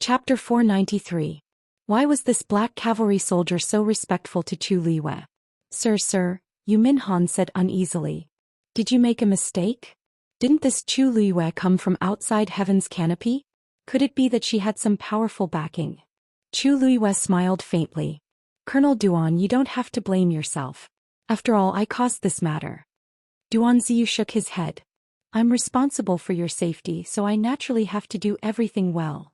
Chapter 493. Why was this black cavalry soldier so respectful to Chu Liyue? Sir, Yu Minhan said uneasily. Did you make a mistake? Didn't this Chu Liyue come from outside heaven's canopy? Could it be that she had some powerful backing? Chu Liyue smiled faintly. Colonel Duan, you don't have to blame yourself. After all, I caused this matter. Duan Ziyu shook his head. I'm responsible for your safety, so I naturally have to do everything well.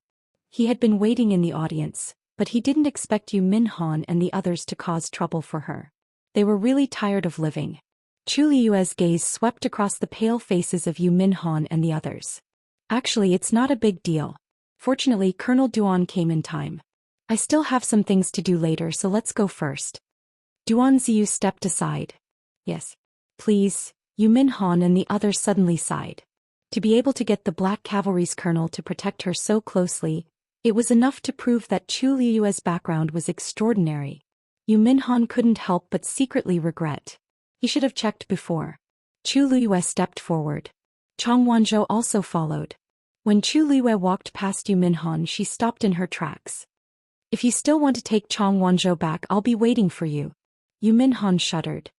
He had been waiting in the audience, but he didn't expect Yu Minhan and the others to cause trouble for her. They were really tired of living. Chu Liyue's gaze swept across the pale faces of Yu Minhan and the others. Actually, it's not a big deal. Fortunately, Colonel Duan came in time. I still have some things to do later, so let's go first. Duan Ziyu stepped aside. Yes. Please, Yu Minhan and the others suddenly sighed. To be able to get the Black Cavalry's colonel to protect her so closely, it was enough to prove that Chu Liyue's background was extraordinary. Yu Minhan couldn't help but secretly regret. He should have checked before. Chu Liyue stepped forward. Chang Wanzhou also followed. When Chu Liyue walked past Yu Minhan, she stopped in her tracks. If you still want to take Chang Wanzhou back, I'll be waiting for you. Yu Minhan shuddered.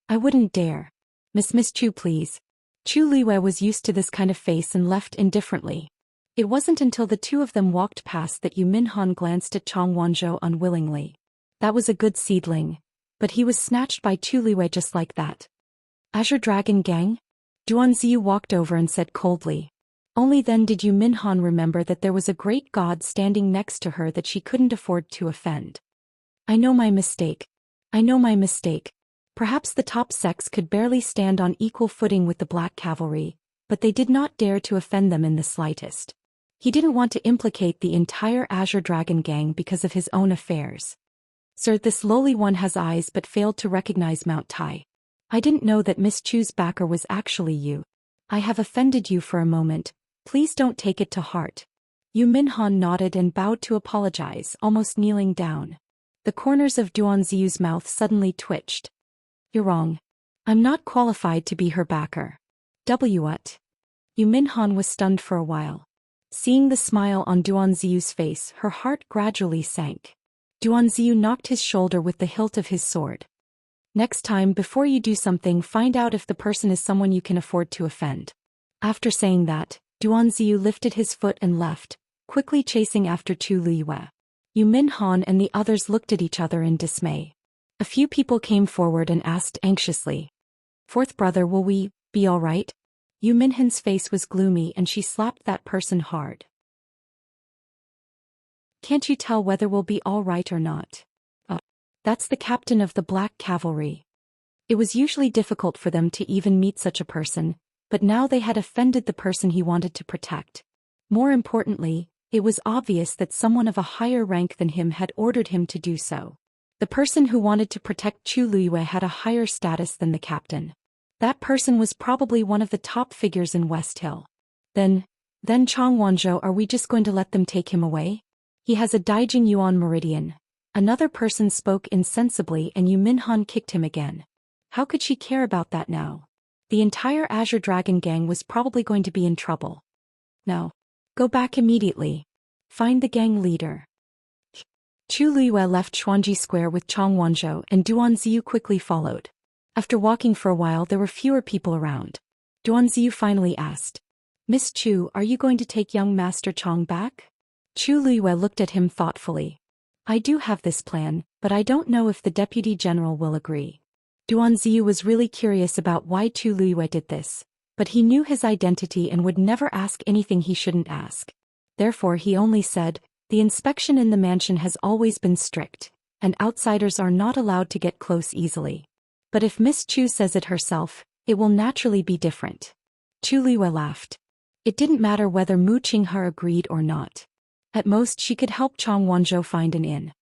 I wouldn't dare. Miss Chu, please. Chu Liyue was used to this kind of face and left indifferently. It wasn't until the two of them walked past that Yu Minhan glanced at Chang Wanzhou unwillingly. That was a good seedling, but he was snatched by Chu Liyue just like that. Azure Dragon Gang? Duan Ziyu walked over and said coldly. Only then did Yu Minhan remember that there was a great god standing next to her that she couldn't afford to offend. I know my mistake. Perhaps the top sex could barely stand on equal footing with the Black Cavalry, but they did not dare to offend them in the slightest. He didn't want to implicate the entire Azure Dragon Gang because of his own affairs. Sir, this lowly one has eyes but failed to recognize Mount Tai. I didn't know that Miss Chu's backer was actually you. I have offended you for a moment. Please don't take it to heart. Yu Minhan nodded and bowed to apologize, almost kneeling down. The corners of Duan Ziyu's mouth suddenly twitched. You're wrong. I'm not qualified to be her backer. What? Yu Minhan was stunned for a while. Seeing the smile on Duan Ziyu's face, her heart gradually sank. Duan Ziyu knocked his shoulder with the hilt of his sword. Next time, before you do something, find out if the person is someone you can afford to offend. After saying that, Duan Ziyu lifted his foot and left, quickly chasing after Chu Liyue. Yu Minhan and the others looked at each other in dismay. A few people came forward and asked anxiously. Fourth brother, will we be all right? Yu Minhan's face was gloomy and she slapped that person hard. Can't you tell whether we'll be all right or not? That's the captain of the Black Cavalry. It was usually difficult for them to even meet such a person, but now they had offended the person he wanted to protect. More importantly, it was obvious that someone of a higher rank than him had ordered him to do so. The person who wanted to protect Chu Liyue had a higher status than the captain. That person was probably one of the top figures in West Hill. Then Chang Wanzhou, are we just going to let them take him away? He has a Daijing Yuan meridian. Another person spoke insensibly and Yu Minhan kicked him again. How could she care about that now? The entire Azure Dragon Gang was probably going to be in trouble. No. Go back immediately. Find the gang leader. Chu Liyue left Xuanji Square with Chang Wanzhou and Duan Ziyu quickly followed. After walking for a while, there were fewer people around. Duan Ziyu finally asked, Miss Chu, are you going to take young Master Chang back? Chu Liyue looked at him thoughtfully. I do have this plan, but I don't know if the Deputy General will agree. Duan Ziyu was really curious about why Chu Liyue did this, but he knew his identity and would never ask anything he shouldn't ask. Therefore he only said, the inspection in the mansion has always been strict, and outsiders are not allowed to get close easily. But if Miss Chu says it herself, it will naturally be different. Chu Liyue laughed. It didn't matter whether Mu Qinghe agreed or not. At most she could help Chang Wanzhou find an inn.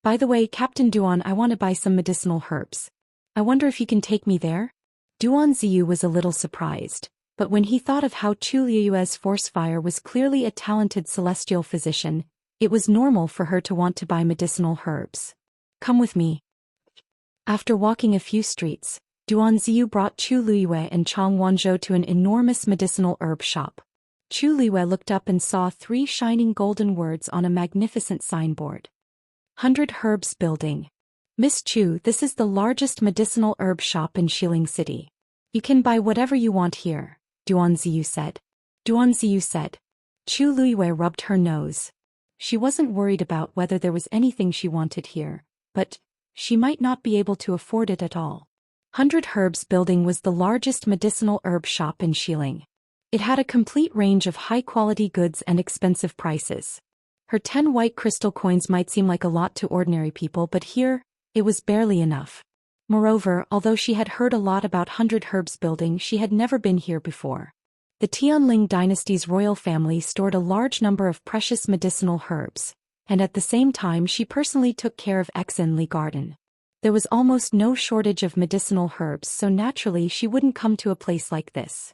By the way, Captain Duan, I want to buy some medicinal herbs. I wonder if you can take me there? Duan Ziyu was a little surprised, but when he thought of how Chu Liyue's force fire was clearly a talented celestial physician, it was normal for her to want to buy medicinal herbs. Come with me. After walking a few streets, Duan Ziyu brought Chu Liyue and Chang Wanzhou to an enormous medicinal herb shop. Chu Liwei looked up and saw 3 shining golden words on a magnificent signboard. 100 Herbs Building. Miss Chu, this is the largest medicinal herb shop in Xiling City. You can buy whatever you want here, Duanziyu said. Duanziyu said. Chu Liwei rubbed her nose. She wasn't worried about whether there was anything she wanted here, but she might not be able to afford it at all. 100 Herbs Building was the largest medicinal herb shop in Xiling. It had a complete range of high-quality goods and expensive prices. Her 10 white crystal coins might seem like a lot to ordinary people, but here, it was barely enough. Moreover, although she had heard a lot about 100 Herbs Building, she had never been here before. The Tianling dynasty's royal family stored a large number of precious medicinal herbs, and at the same time she personally took care of Exenli Garden. There was almost no shortage of medicinal herbs, so naturally she wouldn't come to a place like this.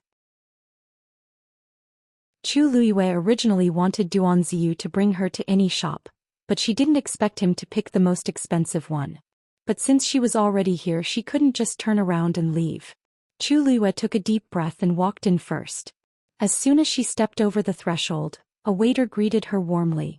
Chu Liwei originally wanted Duanziyu to bring her to any shop, but she didn't expect him to pick the most expensive one. But since she was already here, she couldn't just turn around and leave. Chu Liwei took a deep breath and walked in first. As soon as she stepped over the threshold, a waiter greeted her warmly.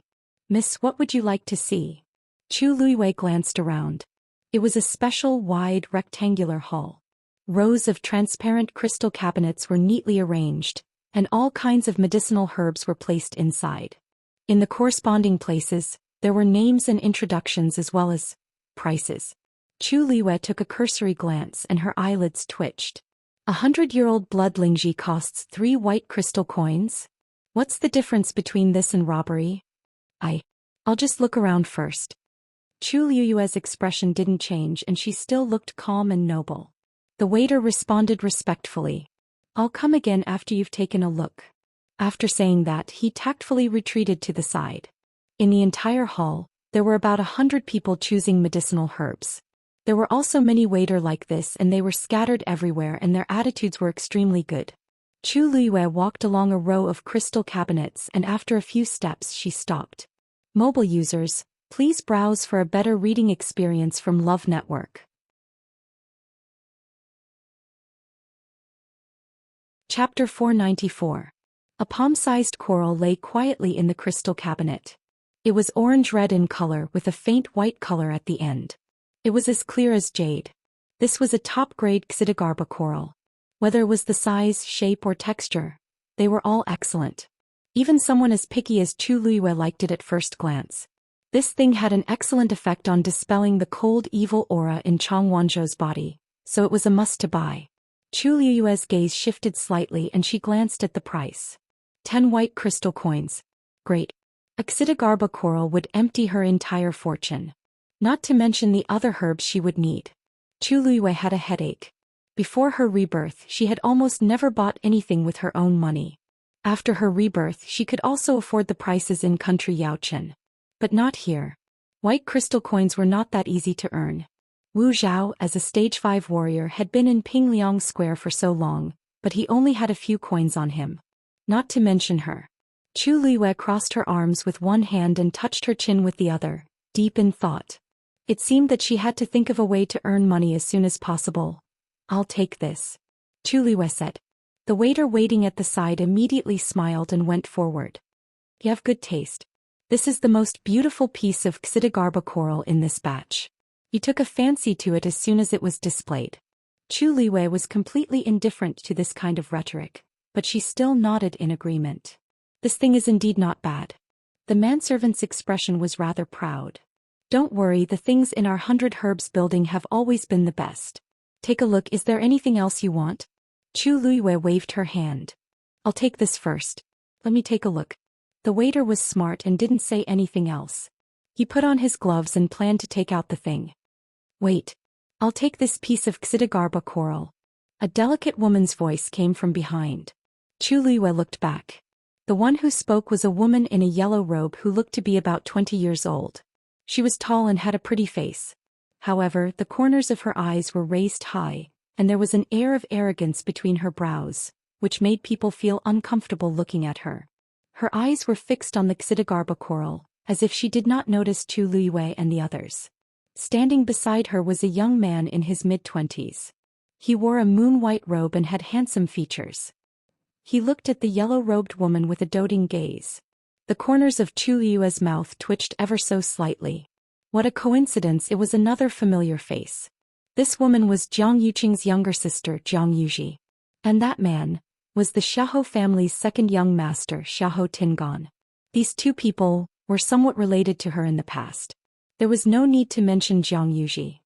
"Miss, what would you like to see?" Chu Liwei glanced around. It was a special, wide, rectangular hall. Rows of transparent crystal cabinets were neatly arranged, and all kinds of medicinal herbs were placed inside. In the corresponding places, there were names and introductions as well as prices. Chu Liwei took a cursory glance and her eyelids twitched. 100-year-old blood lingji costs 3 white crystal coins? What's the difference between this and robbery? I'll just look around first. Chu Liu's expression didn't change and she still looked calm and noble. The waiter responded respectfully. "I'll come again after you've taken a look." After saying that, he tactfully retreated to the side. In the entire hall, there were about 100 people choosing medicinal herbs. There were also many waiters like this, and they were scattered everywhere and their attitudes were extremely good. Chu Liwei walked along a row of crystal cabinets and after a few steps she stopped. Mobile users, please browse for a better reading experience from Love Network. Chapter 494. A palm-sized coral lay quietly in the crystal cabinet. It was orange-red in color with a faint white color at the end. It was as clear as jade. This was a top-grade Xidigarba coral. Whether it was the size, shape, or texture, they were all excellent. Even someone as picky as Chu Liwei liked it at first glance. This thing had an excellent effect on dispelling the cold, evil aura in Chang Wanzhou's body, so it was a must to buy. Chu Liu's gaze shifted slightly and she glanced at the price. 10 white crystal coins. Great. A Xidigarba coral would empty her entire fortune. Not to mention the other herbs she would need. Chu Liwei had a headache. Before her rebirth, she had almost never bought anything with her own money. After her rebirth, she could also afford the prices in country Yaochen. But not here. White crystal coins were not that easy to earn. Wu Zhao, as a stage 5 warrior, had been in Pingliang Square for so long, but he only had a few coins on him. Not to mention her. Chu Liwei crossed her arms with one hand and touched her chin with the other, deep in thought. It seemed that she had to think of a way to earn money as soon as possible. "I'll take this," Chu Liwei said. The waiter waiting at the side immediately smiled and went forward. "You have good taste. This is the most beautiful piece of Xidigarba coral in this batch. You took a fancy to it as soon as it was displayed." Chu Liwei was completely indifferent to this kind of rhetoric, but she still nodded in agreement. "This thing is indeed not bad." The manservant's expression was rather proud. "Don't worry, the things in our 100 Herbs building have always been the best. Take a look, is there anything else you want?" Chu Liwei waved her hand. "I'll take this first. Let me take a look." The waiter was smart and didn't say anything else. He put on his gloves and planned to take out the thing. "Wait. I'll take this piece of Xidigarba coral." A delicate woman's voice came from behind. Chu Liwei looked back. The one who spoke was a woman in a yellow robe who looked to be about 20 years old. She was tall and had a pretty face. However, the corners of her eyes were raised high, and there was an air of arrogance between her brows, which made people feel uncomfortable looking at her. Her eyes were fixed on the Xidigarba coral, as if she did not notice Chu Liwei and the others. Standing beside her was a young man in his mid-20s. He wore a moon-white robe and had handsome features. He looked at the yellow-robed woman with a doting gaze. The corners of Chu Liyue's mouth twitched ever so slightly. What a coincidence, it was another familiar face. This woman was Jiang Yuqing's younger sister, Jiang Yuji. And that man was the Xiahou family's second young master, Xiahou Tingan. These two people were somewhat related to her in the past. There was no need to mention Jiang Yuji.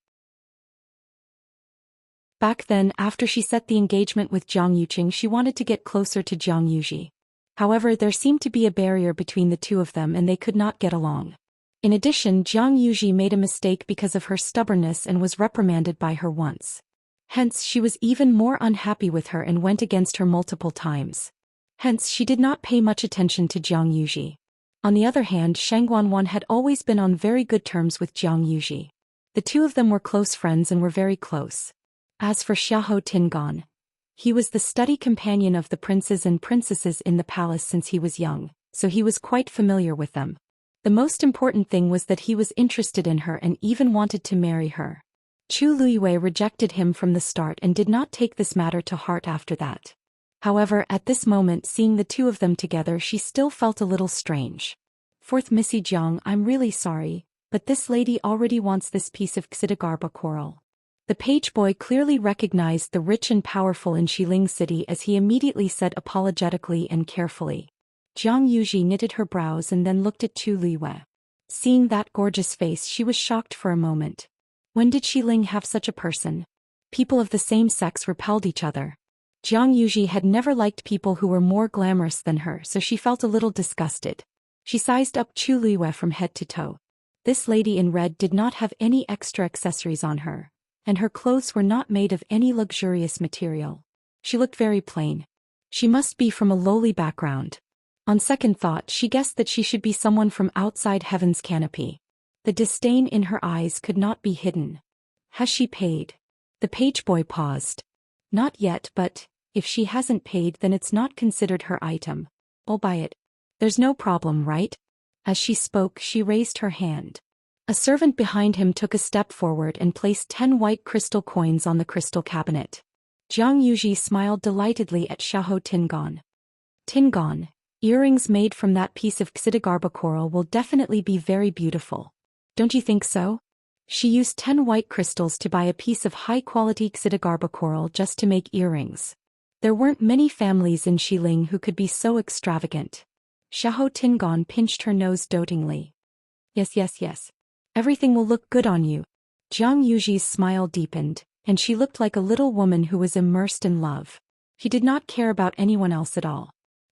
Back then, after she set the engagement with Jiang Yuqing, she wanted to get closer to Jiang Yuji. However, there seemed to be a barrier between the two of them and they could not get along. In addition, Jiang Yuji made a mistake because of her stubbornness and was reprimanded by her once. Hence, she was even more unhappy with her and went against her multiple times. Hence, she did not pay much attention to Jiang Yuji. On the other hand, Shang Guanwan had always been on very good terms with Jiang Yuji. The two of them were close friends and were very close. As for Xiahou Tingan, he was the study companion of the princes and princesses in the palace since he was young, so he was quite familiar with them. The most important thing was that he was interested in her and even wanted to marry her. Chu Liyue rejected him from the start and did not take this matter to heart after that. However, at this moment, seeing the two of them together, she still felt a little strange. Fourth Missy Jiang, I'm really sorry, but this lady already wants this piece of Xidagarba coral. The page boy clearly recognized the rich and powerful in Xiling City as he immediately said apologetically and carefully. Jiang Yuji knitted her brows and then looked at Chu Liyue. Seeing that gorgeous face, she was shocked for a moment. When did Xiling have such a person? People of the same sex repelled each other. Jiang Yuji had never liked people who were more glamorous than her, so she felt a little disgusted. She sized up Chu Liyue from head to toe. This lady in red did not have any extra accessories on her, and her clothes were not made of any luxurious material. She looked very plain. She must be from a lowly background. On second thought, she guessed that she should be someone from outside heaven's canopy. The disdain in her eyes could not be hidden. Has she paid? The page boy paused. Not yet, but if she hasn't paid, then it's not considered her item. I'll buy it. There's no problem, right? As she spoke, she raised her hand. A servant behind him took a step forward and placed 10 white crystal coins on the crystal cabinet. Jiang Yuji smiled delightedly at Xiahou Tingan. Tingan, earrings made from that piece of Xidagarba coral will definitely be very beautiful. Don't you think so? She used 10 white crystals to buy a piece of high-quality Xidagarba coral just to make earrings. There weren't many families in Xiling who could be so extravagant. Xiahou Tingan pinched her nose dotingly. Yes. Everything will look good on you. Jiang Yuji's smile deepened, and she looked like a little woman who was immersed in love. He did not care about anyone else at all.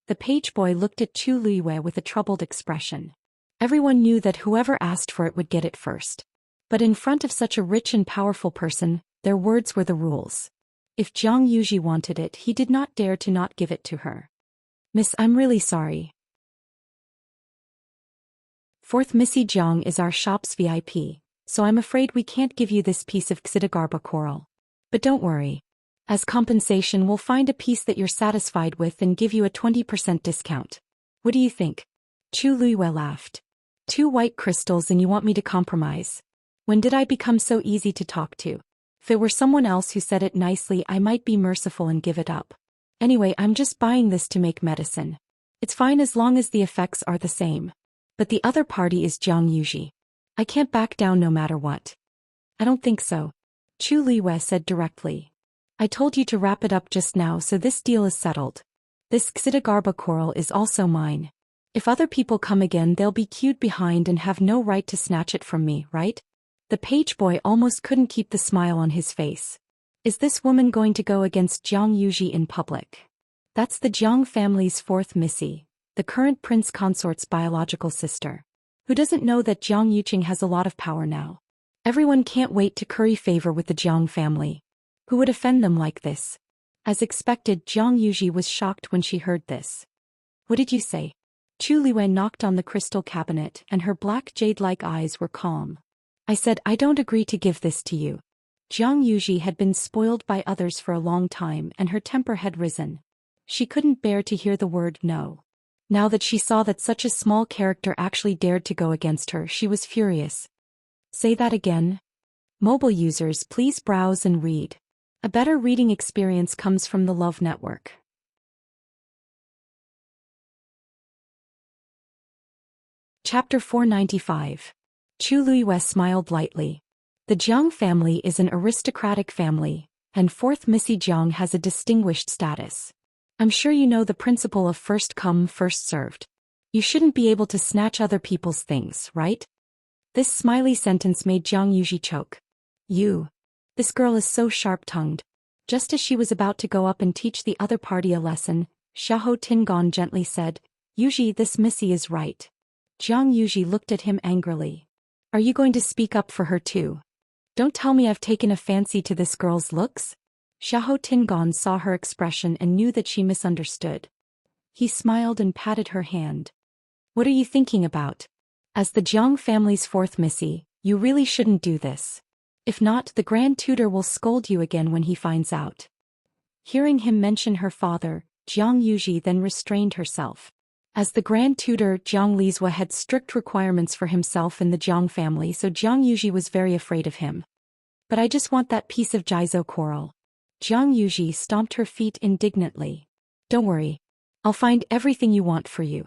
The page boy looked at Chu Liyue with a troubled expression. Everyone knew that whoever asked for it would get it first. But in front of such a rich and powerful person, their words were the rules. If Jiang Yuji wanted it, he did not dare to not give it to her. Miss, I'm really sorry. Fourth Missy Jiang is our shop's VIP, so I'm afraid we can't give you this piece of Xidagarba coral. But don't worry. As compensation, we'll find a piece that you're satisfied with and give you a 20% discount. What do you think? Chu Liyue laughed. 2 white crystals and you want me to compromise? When did I become so easy to talk to? If it were someone else who said it nicely, I might be merciful and give it up. Anyway, I'm just buying this to make medicine. It's fine as long as the effects are the same. But the other party is Jiang Yuji. I can't back down no matter what. I don't think so. Chu Liyue said directly. I told you to wrap it up just now, so this deal is settled. This Xidagarba coral is also mine. If other people come again, they'll be queued behind and have no right to snatch it from me, right? The page boy almost couldn't keep the smile on his face. Is this woman going to go against Jiang Yuji in public? That's the Jiang family's 4th Missy, the current prince consort's biological sister. Who doesn't know that Jiang Yuqing has a lot of power now? Everyone can't wait to curry favor with the Jiang family. Who would offend them like this? As expected, Jiang Yuji was shocked when she heard this. What did you say? Chu Liyue knocked on the crystal cabinet and her black jade-like eyes were calm. I said I don't agree to give this to you. Jiang Yuji had been spoiled by others for a long time and her temper had risen. She couldn't bear to hear the word no. Now that she saw that such a small character actually dared to go against her, she was furious. Say that again? Mobile users, please browse and read. A better reading experience comes from the Love Network. Chapter 495. Chu Luiyue smiled lightly. The Jiang family is an aristocratic family, and fourth Missy Jiang has a distinguished status. I'm sure you know the principle of first come, first served. You shouldn't be able to snatch other people's things, right? This smiley sentence made Jiang Yuji choke. You. This girl is so sharp-tongued. Just as she was about to go up and teach the other party a lesson, Xiahou Tingon gently said, Yuji, this Missy is right. Jiang Yuji looked at him angrily. Are you going to speak up for her too? Don't tell me I've taken a fancy to this girl's looks? Xiahou Tingon saw her expression and knew that she misunderstood. He smiled and patted her hand. What are you thinking about? As the Jiang family's fourth Missy, you really shouldn't do this. If not, the Grand Tutor will scold you again when he finds out. Hearing him mention her father, Jiang Yuji then restrained herself. As the Grand Tutor, Jiang Lizhua had strict requirements for himself and the Jiang family, so Jiang Yuji was very afraid of him. But I just want that piece of Jizo coral. Jiang Yuji stomped her feet indignantly. Don't worry. I'll find everything you want for you.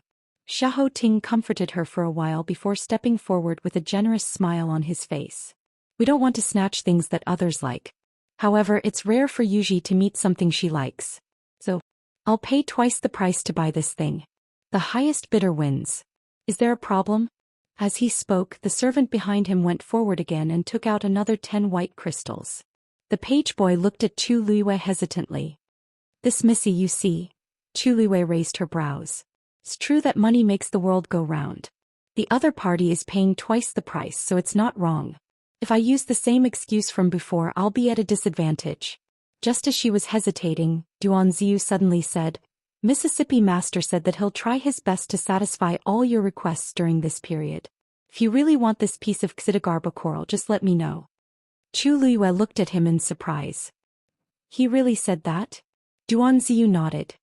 Xiahou Ting comforted her for a while before stepping forward with a generous smile on his face. We don't want to snatch things that others like. However, it's rare for Yuji to meet something she likes. So, I'll pay twice the price to buy this thing. The highest bidder wins. Is there a problem? As he spoke, the servant behind him went forward again and took out another 10 white crystals. The page boy looked at Chu Luiyue hesitantly. This Missy, you see. Chu Luiyue raised her brows. It's true that money makes the world go round. The other party is paying twice the price, so it's not wrong. If I use the same excuse from before, I'll be at a disadvantage. Just as she was hesitating, Duan Ziyu suddenly said, Mississippi Master said that he'll try his best to satisfy all your requests during this period. If you really want this piece of Xidagarba coral, just let me know. Chu Luiyue looked at him in surprise. He really said that? Duan Ziyu nodded.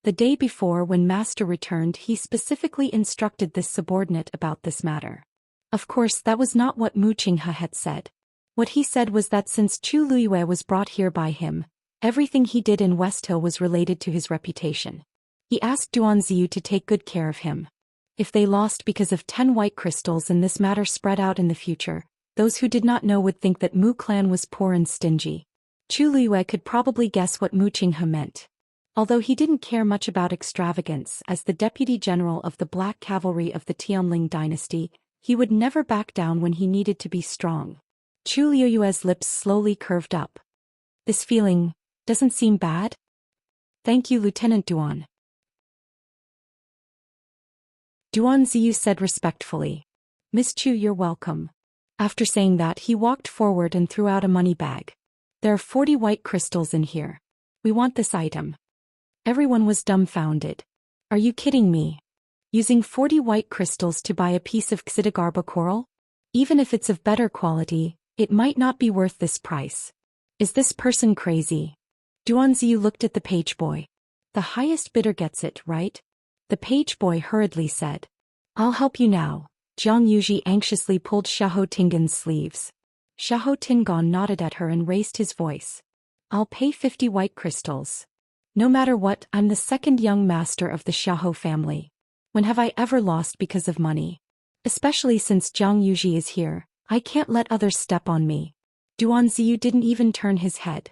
The day before, when Master returned, he specifically instructed this subordinate about this matter. Of course, that was not what Mu Qinghe had said. What he said was that since Chu Luiyue was brought here by him, everything he did in West Hill was related to his reputation. He asked Duan Ziyu to take good care of him. If they lost because of 10 white crystals and this matter spread out in the future, those who did not know would think that Mu clan was poor and stingy. Chu Luiyue could probably guess what Mu Qinghe meant. Although he didn't care much about extravagance, as the deputy general of the Black Cavalry of the Tianling dynasty, he would never back down when he needed to be strong. Chu Luiyue's lips slowly curved up. This feeling doesn't seem bad? Thank you, Lieutenant Duan. Duan Ziyu said respectfully. Miss Chu, you're welcome. After saying that, he walked forward and threw out a money bag. There are 40 white crystals in here. We want this item. Everyone was dumbfounded. Are you kidding me? Using 40 white crystals to buy a piece of Xidagarba coral? Even if it's of better quality, it might not be worth this price. Is this person crazy? Duan Ziyu looked at the page boy. The highest bidder gets it, right? The page boy hurriedly said. I'll help you now. Jiang Yuji anxiously pulled Xiahou Tingon's sleeves. Xiahou Tingon nodded at her and raised his voice. I'll pay 50 white crystals. No matter what, I'm the second young master of the Xiahou family. When have I ever lost because of money? Especially since Jiang Yuji is here, I can't let others step on me. Duan Ziyu didn't even turn his head.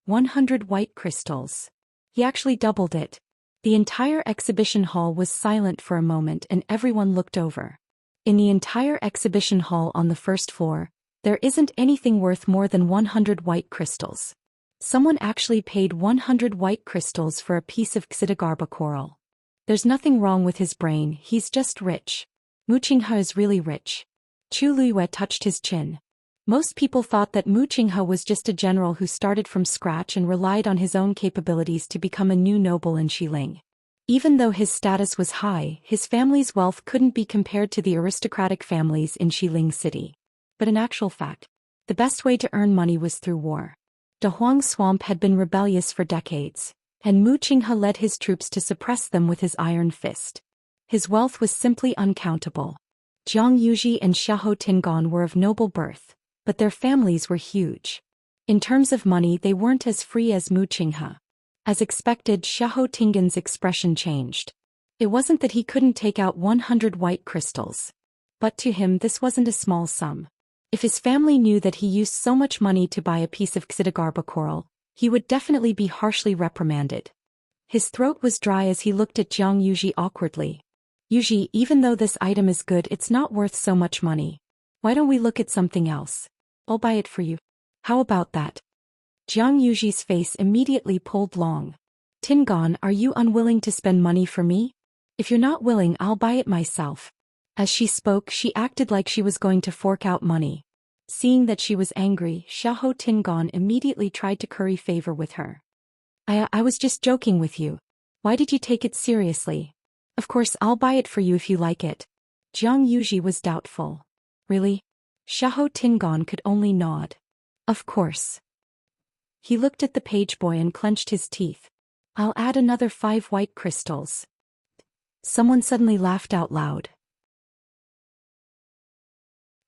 100 white crystals. He actually doubled it. The entire exhibition hall was silent for a moment and everyone looked over. In the entire exhibition hall on the first floor, there isn't anything worth more than 100 white crystals. Someone actually paid 100 white crystals for a piece of Xidagarba coral. There's nothing wrong with his brain, he's just rich. Mu Qinghe is really rich. Chu Luiyue touched his chin. Most people thought that Mu Qinghe was just a general who started from scratch and relied on his own capabilities to become a new noble in Xiling. Even though his status was high, his family's wealth couldn't be compared to the aristocratic families in Xiling City. But in actual fact, the best way to earn money was through war. De Huang Swamp had been rebellious for decades, and Mu Qinghe led his troops to suppress them with his iron fist. His wealth was simply uncountable. Jiang Yuji and Xiahou Tingon were of noble birth, but their families were huge. In terms of money, they weren't as free as Mu Qinghe. As expected, Xiahou Tingon's expression changed. It wasn't that he couldn't take out 100 white crystals. But to him this wasn't a small sum. If his family knew that he used so much money to buy a piece of Xidagarba coral, he would definitely be harshly reprimanded. His throat was dry as he looked at Jiang Yuji awkwardly. Yuji, even though this item is good, it's not worth so much money. Why don't we look at something else? I'll buy it for you. How about that? Jiang Yuji's face immediately pulled long. Tingon, are you unwilling to spend money for me? If you're not willing, I'll buy it myself. As she spoke, she acted like she was going to fork out money. Seeing that she was angry, Xiahou Tingon immediately tried to curry favor with her. I was just joking with you. Why did you take it seriously? Of course, I'll buy it for you if you like it. Jiang Yuji was doubtful. Really? Xiahou Tingon could only nod. Of course. He looked at the page boy and clenched his teeth. I'll add another 5 white crystals. Someone suddenly laughed out loud.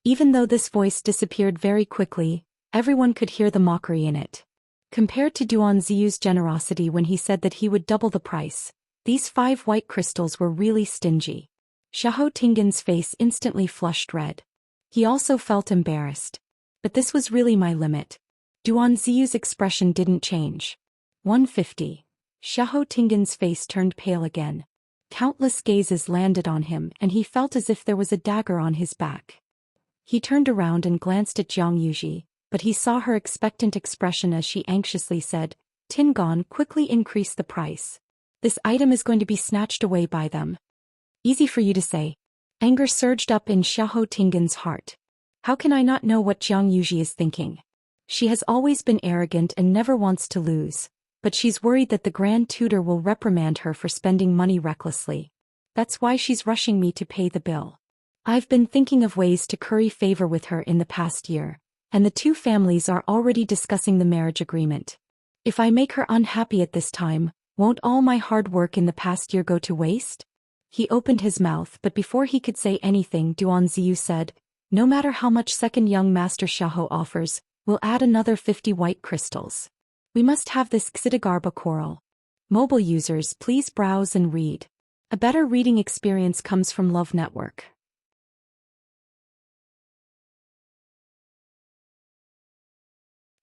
Even though this voice disappeared very quickly, everyone could hear the mockery in it. Compared to Duan Ziyu's generosity when he said that he would double the price, these 5 white crystals were really stingy. Xiahou Tingon's face instantly flushed red. He also felt embarrassed. But this was really my limit. Duan Ziyu's expression didn't change. 150. Xiahou Tingon's face turned pale again. Countless gazes landed on him and he felt as if there was a dagger on his back. He turned around and glanced at Jiang Yuji, but he saw her expectant expression as she anxiously said, Tingon, quickly increase the price. This item is going to be snatched away by them. Easy for you to say. Anger surged up in Xiahou Tingon's heart. How can I not know what Jiang Yuji is thinking? She has always been arrogant and never wants to lose, but she's worried that the Grand Tutor will reprimand her for spending money recklessly. That's why she's rushing me to pay the bill. I've been thinking of ways to curry favor with her in the past year, and the two families are already discussing the marriage agreement. If I make her unhappy at this time, won't all my hard work in the past year go to waste? He opened his mouth, but before he could say anything, Duan Ziyu said, no matter how much second young Master Xiahou offers, we'll add another 50 white crystals. We must have this Xidagarba coral. Mobile users, please browse and read. A better reading experience comes from Love Network.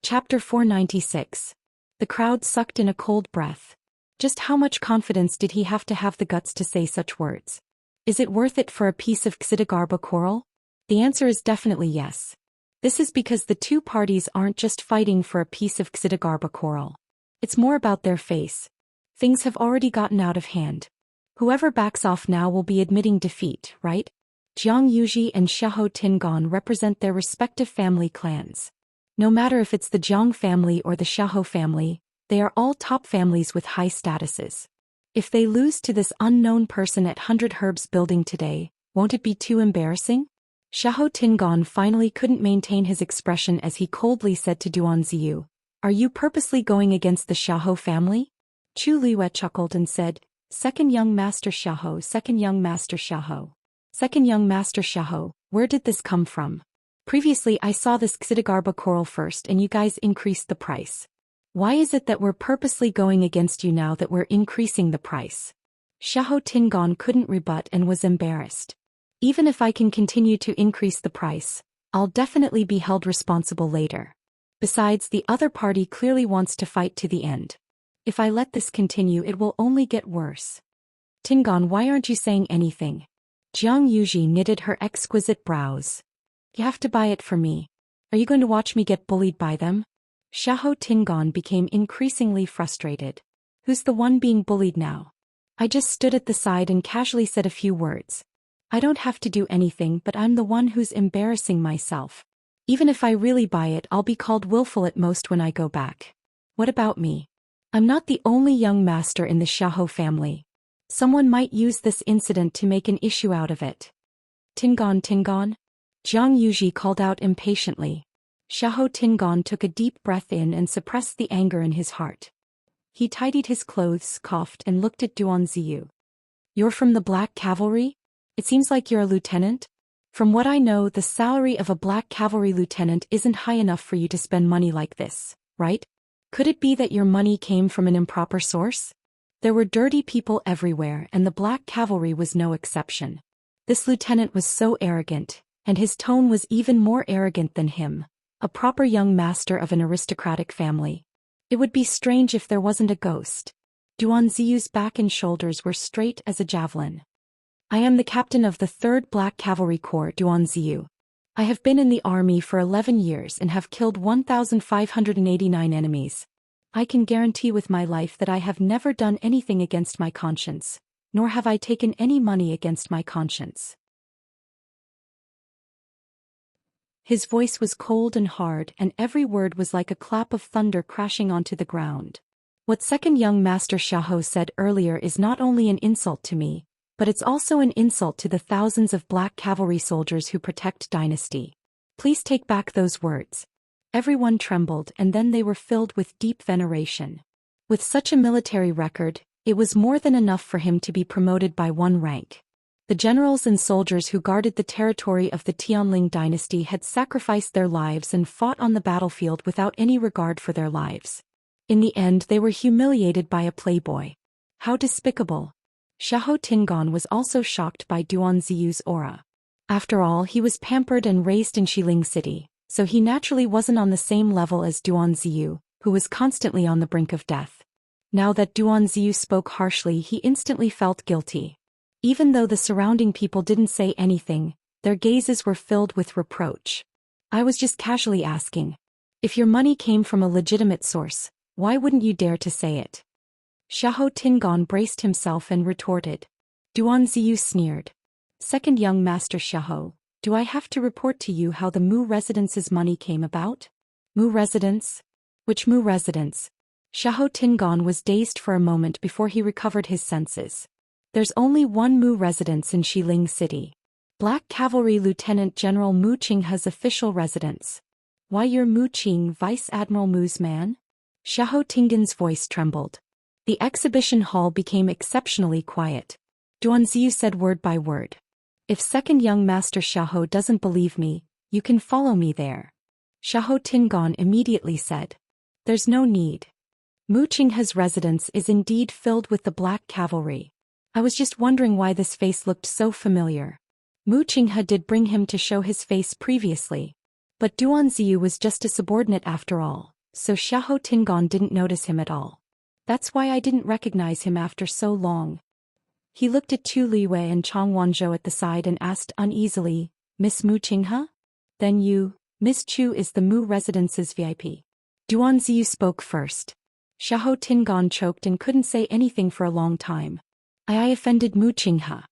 Chapter 496. The crowd sucked in a cold breath. Just how much confidence did he have the guts to say such words? Is it worth it for a piece of Xidagarba coral? The answer is definitely yes. This is because the two parties aren't just fighting for a piece of Xidagarba coral. It's more about their face. Things have already gotten out of hand. Whoever backs off now will be admitting defeat, right? Jiang Yuji and Xiahou Tingon represent their respective family clans. No matter if it's the Jiang family or the Xiahou family, they are all top families with high statuses. If they lose to this unknown person at 100 Herbs building today, won't it be too embarrassing? Xiahou Tingon finally couldn't maintain his expression as he coldly said to Duan Ziyu, are you purposely going against the Xiahou family? Chu Liue chuckled and said, Second young Master Xiahou, second young Master Xiahou. Second young Master Xiahou, where did this come from? Previously I saw this Xidagarba coral first and you guys increased the price. Why is it that we're purposely going against you now that we're increasing the price? Xiahou Tingon couldn't rebut and was embarrassed. Even if I can continue to increase the price, I'll definitely be held responsible later. Besides, the other party clearly wants to fight to the end. If I let this continue, it will only get worse. Tingon, why aren't you saying anything? Jiang Yuji knitted her exquisite brows. You have to buy it for me. Are you going to watch me get bullied by them? Xiahou Tingon became increasingly frustrated. Who's the one being bullied now? I just stood at the side and casually said a few words. I don't have to do anything, but I'm the one who's embarrassing myself. Even if I really buy it, I'll be called willful at most when I go back. What about me? I'm not the only young master in the Xiahou family. Someone might use this incident to make an issue out of it. Tingon, Tingon? Jiang Yuji called out impatiently. Xiahou Tingon took a deep breath in and suppressed the anger in his heart. He tidied his clothes, coughed, and looked at Duan Ziyu. You're from the Black Cavalry? It seems like you're a lieutenant? From what I know, the salary of a Black Cavalry lieutenant isn't high enough for you to spend money like this, right? Could it be that your money came from an improper source? There were dirty people everywhere and the Black Cavalry was no exception. This lieutenant was so arrogant, and his tone was even more arrogant than him, a proper young master of an aristocratic family. It would be strange if there wasn't a ghost. Duanziyu's back and shoulders were straight as a javelin. I am the captain of the 3rd Black Cavalry Corps, Duanziyu. I have been in the army for 11 years and have killed 1,589 enemies. I can guarantee with my life that I have never done anything against my conscience, nor have I taken any money against my conscience. His voice was cold and hard, and every word was like a clap of thunder crashing onto the ground. What second young Master Xiahou said earlier is not only an insult to me, but it's also an insult to the thousands of black cavalry soldiers who protect Dynasty. Please take back those words. Everyone trembled, and then they were filled with deep veneration. With such a military record, it was more than enough for him to be promoted by 1 rank. The generals and soldiers who guarded the territory of the Tianling dynasty had sacrificed their lives and fought on the battlefield without any regard for their lives. In the end, they were humiliated by a playboy. How despicable! Xiahou Tingon was also shocked by Duanziyu's aura. After all, he was pampered and raised in Xiling City, so he naturally wasn't on the same level as Duanziyu, who was constantly on the brink of death. Now that Duanziyu spoke harshly, he instantly felt guilty. Even though the surrounding people didn't say anything, their gazes were filled with reproach. I was just casually asking. If your money came from a legitimate source, why wouldn't you dare to say it? Xiahou Tingon braced himself and retorted. Duanziyu sneered. Second young Master Xiahou, do I have to report to you how the Mu residence's money came about? Mu residence? Which Mu residence? Xiahou Tingon was dazed for a moment before he recovered his senses. There's only one Mu residence in Xiling City. Black Cavalry Lieutenant General Mu Qinghe's official residence. Why, you're Mu Qing, Vice Admiral Mu's man? Xiahou Tingon's voice trembled. The exhibition hall became exceptionally quiet. Duanziyu said word by word. If second young Master Xiahou doesn't believe me, you can follow me there. Xiahou Tingon immediately said. There's no need. Mu Qinghe's residence is indeed filled with the Black Cavalry. I was just wondering why this face looked so familiar. Mu Qinghe did bring him to show his face previously. But Duanziyu was just a subordinate after all, so Xiahou Tingon didn't notice him at all. That's why I didn't recognize him after so long. He looked at Tu Liwei and Chang Wanzhou at the side and asked uneasily, Miss Mu Qinghe? Then you, Miss Chu is the Mu Residence's VIP. Duanziyu spoke first. Xiahou Tingon choked and couldn't say anything for a long time. I offended Mu Qinghe.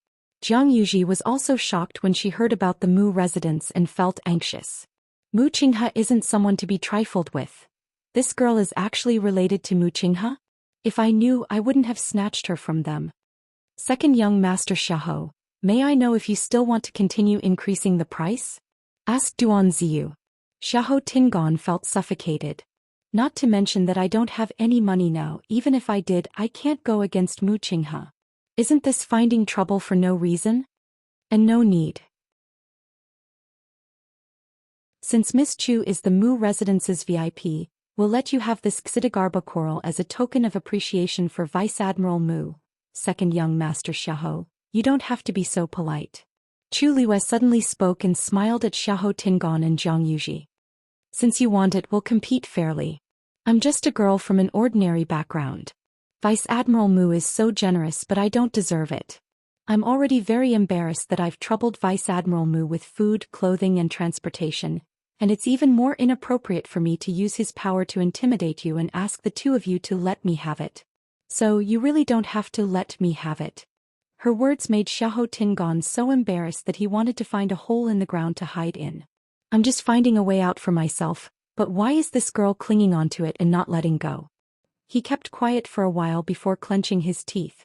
Jiang Yuji was also shocked when she heard about the Mu residence and felt anxious. Mu Qinghe isn't someone to be trifled with. This girl is actually related to Mu Qinghe? If I knew, I wouldn't have snatched her from them. Second young Master Xiahou, may I know if you still want to continue increasing the price? Asked Duanziyu. Xiahou Tingon felt suffocated. Not to mention that I don't have any money now. Even if I did, I can't go against Mu Qinghe. Isn't this finding trouble for no reason? And no need. Since Miss Chu is the Mu Residence's VIP, we'll let you have this Xidagarba coral as a token of appreciation for Vice Admiral Mu. Second young Master Xiahou, you don't have to be so polite. Chu Liwei suddenly spoke and smiled at Xiahou Tingon and Jiang Yuji. Since you want it, we'll compete fairly. I'm just a girl from an ordinary background. Vice Admiral Mu is so generous, but I don't deserve it. I'm already very embarrassed that I've troubled Vice Admiral Mu with food, clothing and transportation, and it's even more inappropriate for me to use his power to intimidate you and ask the two of you to let me have it. So you really don't have to let me have it. Her words made Xiahou Tingon so embarrassed that he wanted to find a hole in the ground to hide in. I'm just finding a way out for myself, but why is this girl clinging onto it and not letting go? He kept quiet for a while before clenching his teeth.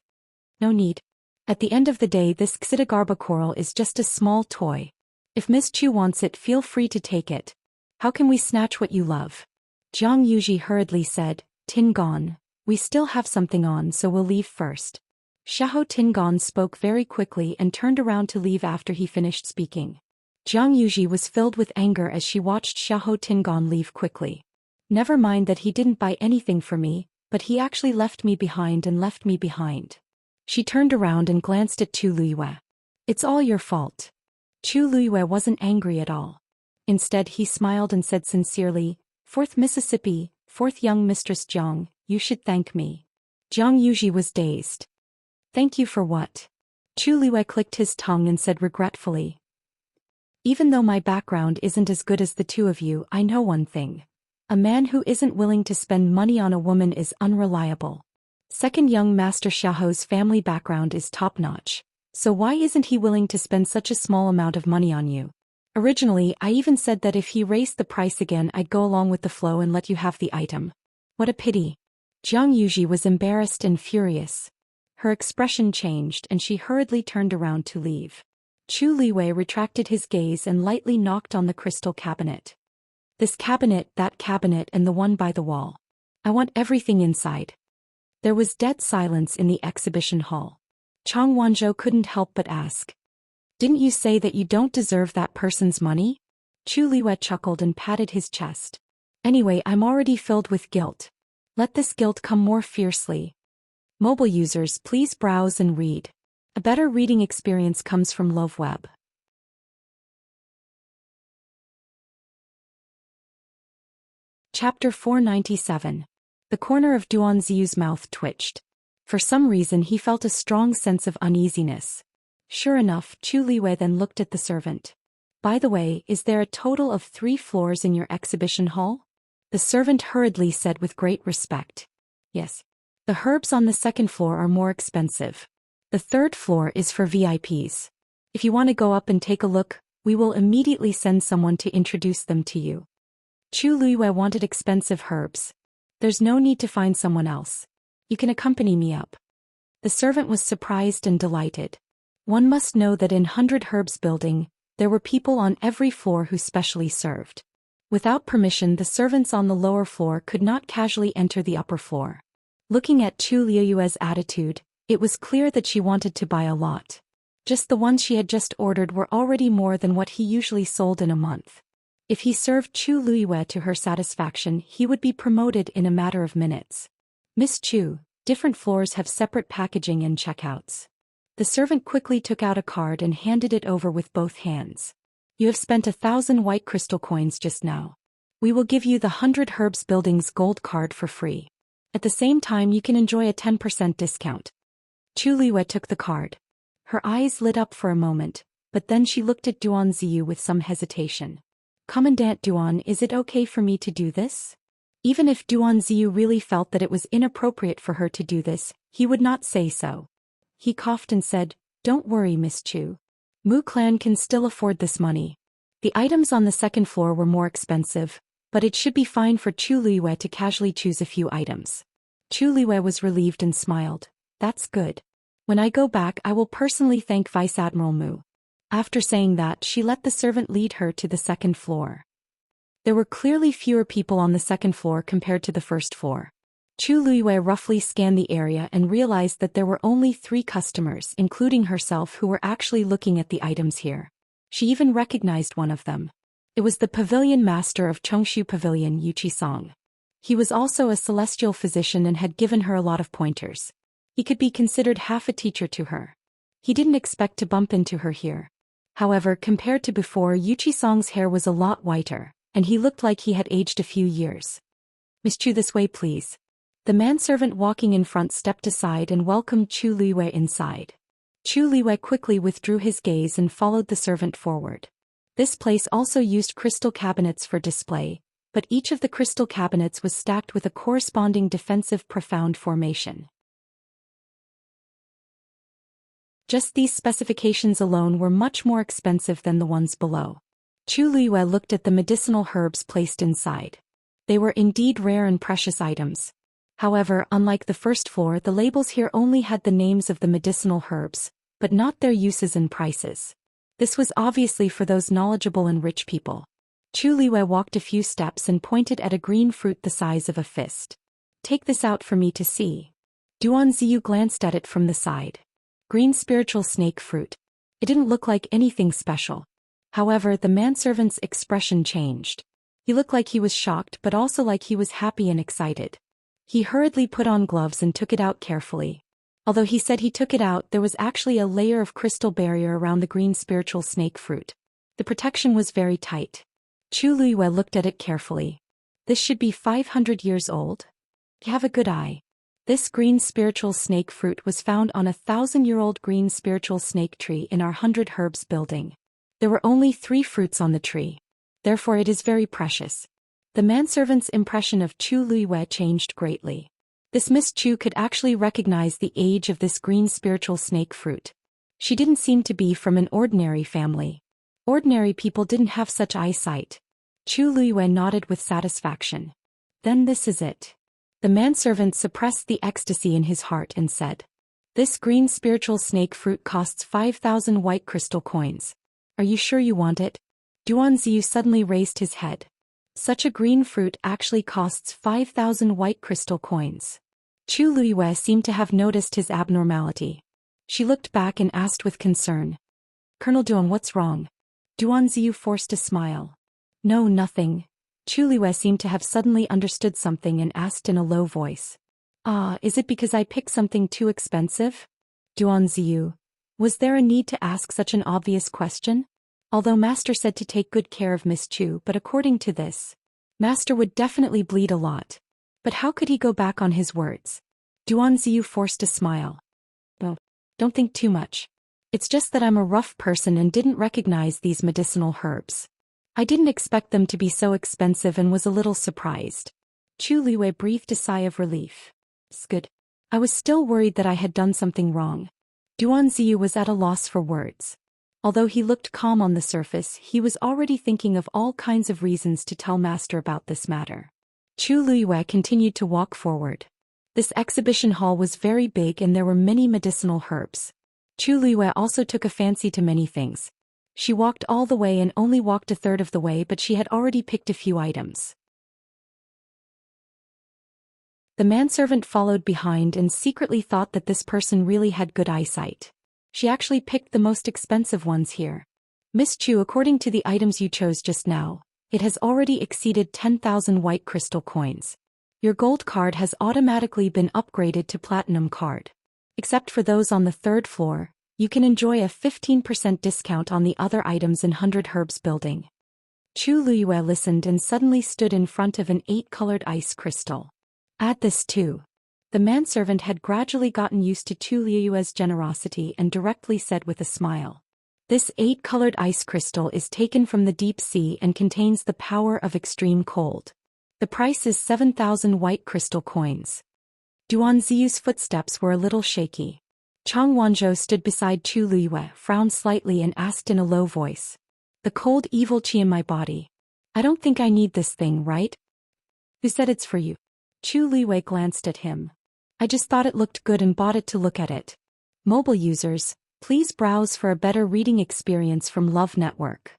No need. At the end of the day, this Xidagarba coral is just a small toy. If Miss Chu wants it, feel free to take it. How can we snatch what you love? Jiang Yuji hurriedly said, Tingon, we still have something on, so we'll leave first. Xiahou Tingon spoke very quickly and turned around to leave after he finished speaking. Jiang Yuji was filled with anger as she watched Xiahou Tingon leave quickly. Never mind that he didn't buy anything for me, but he actually left me behind and left me behind. She turned around and glanced at Tu Liwei. It's all your fault. Chu Luiyue wasn't angry at all. Instead he smiled and said sincerely, "Fourth Mississippi, fourth young Mistress Jiang, you should thank me." Jiang Yuji was dazed. "Thank you for what?" Chu Luiyue clicked his tongue and said regretfully, "Even though my background isn't as good as the two of you, I know one thing. A man who isn't willing to spend money on a woman is unreliable. Second young Master Xiaoho's family background is top-notch. So why isn't he willing to spend such a small amount of money on you? Originally, I even said that if he raised the price again I'd go along with the flow and let you have the item. What a pity." Jiang Yuji was embarrassed and furious. Her expression changed and she hurriedly turned around to leave. Chu Luiyue retracted his gaze and lightly knocked on the crystal cabinet. "This cabinet, that cabinet and the one by the wall. I want everything inside." There was dead silence in the exhibition hall. Chang Wanzhou couldn't help but ask, "Didn't you say that you don't deserve that person's money?" Chu Luiyue chuckled and patted his chest. "Anyway, I'm already filled with guilt. Let this guilt come more fiercely." Mobile users, please browse and read. A better reading experience comes from LoveWeb. Chapter 497. The corner of Duan Ziyu's mouth twitched. For some reason he felt a strong sense of uneasiness. Sure enough, Chu Luiyue then looked at the servant. "By the way, is there a total of 3 floors in your exhibition hall?" The servant hurriedly said with great respect. "Yes. The herbs on the 2nd floor are more expensive. The 3rd floor is for VIPs. If you want to go up and take a look, we will immediately send someone to introduce them to you." Chu Luiyue wanted expensive herbs. "There's no need to find someone else. You can accompany me up." The servant was surprised and delighted. One must know that in 100 Herbs building, there were people on every floor who specially served. Without permission, the servants on the lower floor could not casually enter the upper floor. Looking at Chu Luiyue's attitude, it was clear that she wanted to buy a lot. Just the ones she had just ordered were already more than what he usually sold in a month. If he served Chu Luiyue to her satisfaction, he would be promoted in a matter of minutes. "Miss Chu, different floors have separate packaging and checkouts." The servant quickly took out a card and handed it over with both hands. "You have spent 1,000 white crystal coins just now. We will give you the 100 Herbs Building's gold card for free. At the same time you can enjoy a 10% discount." Chu Luiyue took the card. Her eyes lit up for a moment, but then she looked at Duan Ziyu with some hesitation. "Commandant Duan, is it okay for me to do this?" Even if Duan Ziyu really felt that it was inappropriate for her to do this, he would not say so. He coughed and said, "Don't worry, Miss Chu. Mu Clan can still afford this money. The items on the 2nd floor were more expensive, but it should be fine for Chu Luiyue to casually choose a few items." Chu Luiyue was relieved and smiled. "That's good. When I go back I will personally thank Vice Admiral Mu." After saying that, she let the servant lead her to the 2nd floor. There were clearly fewer people on the 2nd floor compared to the 1st floor. Chu Luiyue roughly scanned the area and realized that there were only 3 customers, including herself, who were actually looking at the items here. She even recognized one of them. It was the pavilion master of Chongshu Pavilion, Yuchi-song. He was also a celestial physician and had given her a lot of pointers. He could be considered half a teacher to her. He didn't expect to bump into her here. However, compared to before, Yuchi-song's hair was a lot whiter, and he looked like he had aged a few years. "Miss Chu, this way please." The manservant walking in front stepped aside and welcomed Chu Luiyue inside. Chu Luiyue quickly withdrew his gaze and followed the servant forward. This place also used crystal cabinets for display, but each of the crystal cabinets was stacked with a corresponding defensive profound formation. Just these specifications alone were much more expensive than the ones below. Chu Luiyue looked at the medicinal herbs placed inside. They were indeed rare and precious items. However, unlike the 1st floor, the labels here only had the names of the medicinal herbs, but not their uses and prices. This was obviously for those knowledgeable and rich people. Chu Luiyue walked a few steps and pointed at a green fruit the size of a fist. "Take this out for me to see." Duan Ziyu glanced at it from the side. Green spiritual snake fruit. It didn't look like anything special. However, the manservant's expression changed. He looked like he was shocked but also like he was happy and excited. He hurriedly put on gloves and took it out carefully. Although he said he took it out, there was actually a layer of crystal barrier around the green spiritual snake fruit. The protection was very tight. Chu Luiyue looked at it carefully. This should be 500 years old. You have a good eye. This green spiritual snake fruit was found on a 1,000-year-old green spiritual snake tree in our 100 Herbs building. There were only 3 fruits on the tree. Therefore it is very precious. The manservant's impression of Chu Luiyue changed greatly. This Miss Chu could actually recognize the age of this green spiritual snake fruit. She didn't seem to be from an ordinary family. Ordinary people didn't have such eyesight. Chu Luiyue nodded with satisfaction. Then this is it. The manservant suppressed the ecstasy in his heart and said, "This green spiritual snake fruit costs 5,000 white crystal coins. Are you sure you want it?" Duanziyu suddenly raised his head. Such a green fruit actually costs 5,000 white crystal coins. Chu Luiyue seemed to have noticed his abnormality. She looked back and asked with concern, "Colonel Duan, what's wrong?" Duanziyu forced a smile. "No, nothing." Chu Luiyue seemed to have suddenly understood something and asked in a low voice, "Ah, is it because I picked something too expensive?" Duanziyu, was there a need to ask such an obvious question? Although Master said to take good care of Miss Chu, but according to this, Master would definitely bleed a lot. But how could he go back on his words? Duanziyu forced a smile. "Oh, don't think too much. It's just that I'm a rough person and didn't recognize these medicinal herbs. I didn't expect them to be so expensive and was a little surprised." Chu Luiyue breathed a sigh of relief. "It's good. I was still worried that I had done something wrong." Duanziyu was at a loss for words. Although he looked calm on the surface, he was already thinking of all kinds of reasons to tell Master about this matter. Chu Luiyue continued to walk forward. This exhibition hall was very big and there were many medicinal herbs. Chu Luiyue also took a fancy to many things. She walked all the way and only walked a third of the way, but she had already picked a few items. The manservant followed behind and secretly thought that this person really had good eyesight. She actually picked the most expensive ones here. "Miss Chu, according to the items you chose just now, it has already exceeded 10,000 white crystal coins. Your gold card has automatically been upgraded to platinum card. Except for those on the 3rd floor, you can enjoy a 15% discount on the other items in 100 Herbs building." Chu Luiyue listened and suddenly stood in front of an 8-colored ice crystal. "Add this too." The manservant had gradually gotten used to Chu Luiyue's generosity and directly said with a smile, "This 8-colored ice crystal is taken from the deep sea and contains the power of extreme cold. The price is 7,000 white crystal coins." Duanziyu's footsteps were a little shaky. Chang Wanzhou stood beside Chu Luiyue, frowned slightly and asked in a low voice, "The cold evil chi in my body. I don't think I need this thing, right?" "Who said it's for you?" Chu Luiyue glanced at him. "I just thought it looked good and bought it to look at it." Mobile users, please browse for a better reading experience from Love Network.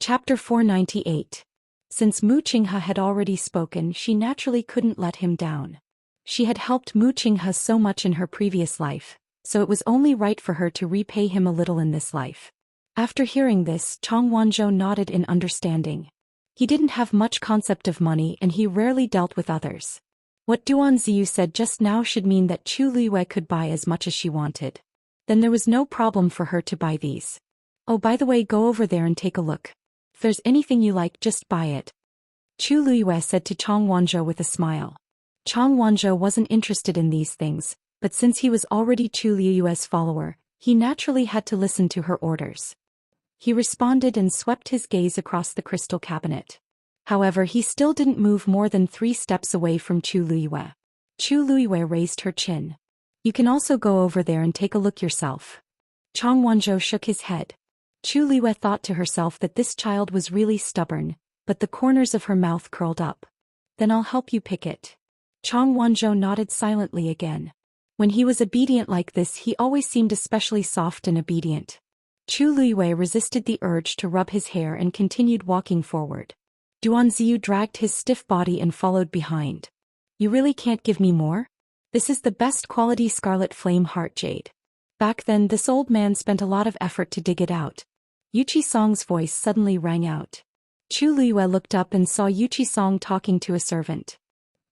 Chapter 498. Since Mu Qinghe had already spoken, she naturally couldn't let him down. She had helped Mu Qinghe so much in her previous life, so it was only right for her to repay him a little in this life. After hearing this, Chang Wanzhou nodded in understanding. He didn't have much concept of money and he rarely dealt with others. What Duanziyu said just now should mean that Chu Luiyue could buy as much as she wanted. Then there was no problem for her to buy these. "Oh, by the way, go over there and take a look. If there's anything you like, just buy it," Chu Luiyue said to Chang Wanzhou with a smile. Chang Wanzhou wasn't interested in these things, but since he was already Chu Luiyue's follower, he naturally had to listen to her orders. He responded and swept his gaze across the crystal cabinet. However, he still didn't move more than 3 steps away from Chu Luiyue. Chu Luiyue raised her chin. "You can also go over there and take a look yourself." Chang Wanzhou shook his head. Chu Luiyue thought to herself that this child was really stubborn, but the corners of her mouth curled up. "Then I'll help you pick it." Chang Wanzhou nodded silently again. When he was obedient like this, he always seemed especially soft and obedient. Chu Luiyue resisted the urge to rub his hair and continued walking forward. Duanziyu dragged his stiff body and followed behind. "You really can't give me more? This is the best quality scarlet flame heart jade. Back then this old man spent a lot of effort to dig it out." Yuchi Song's voice suddenly rang out. Chu Liyue looked up and saw Yuchi Song talking to a servant.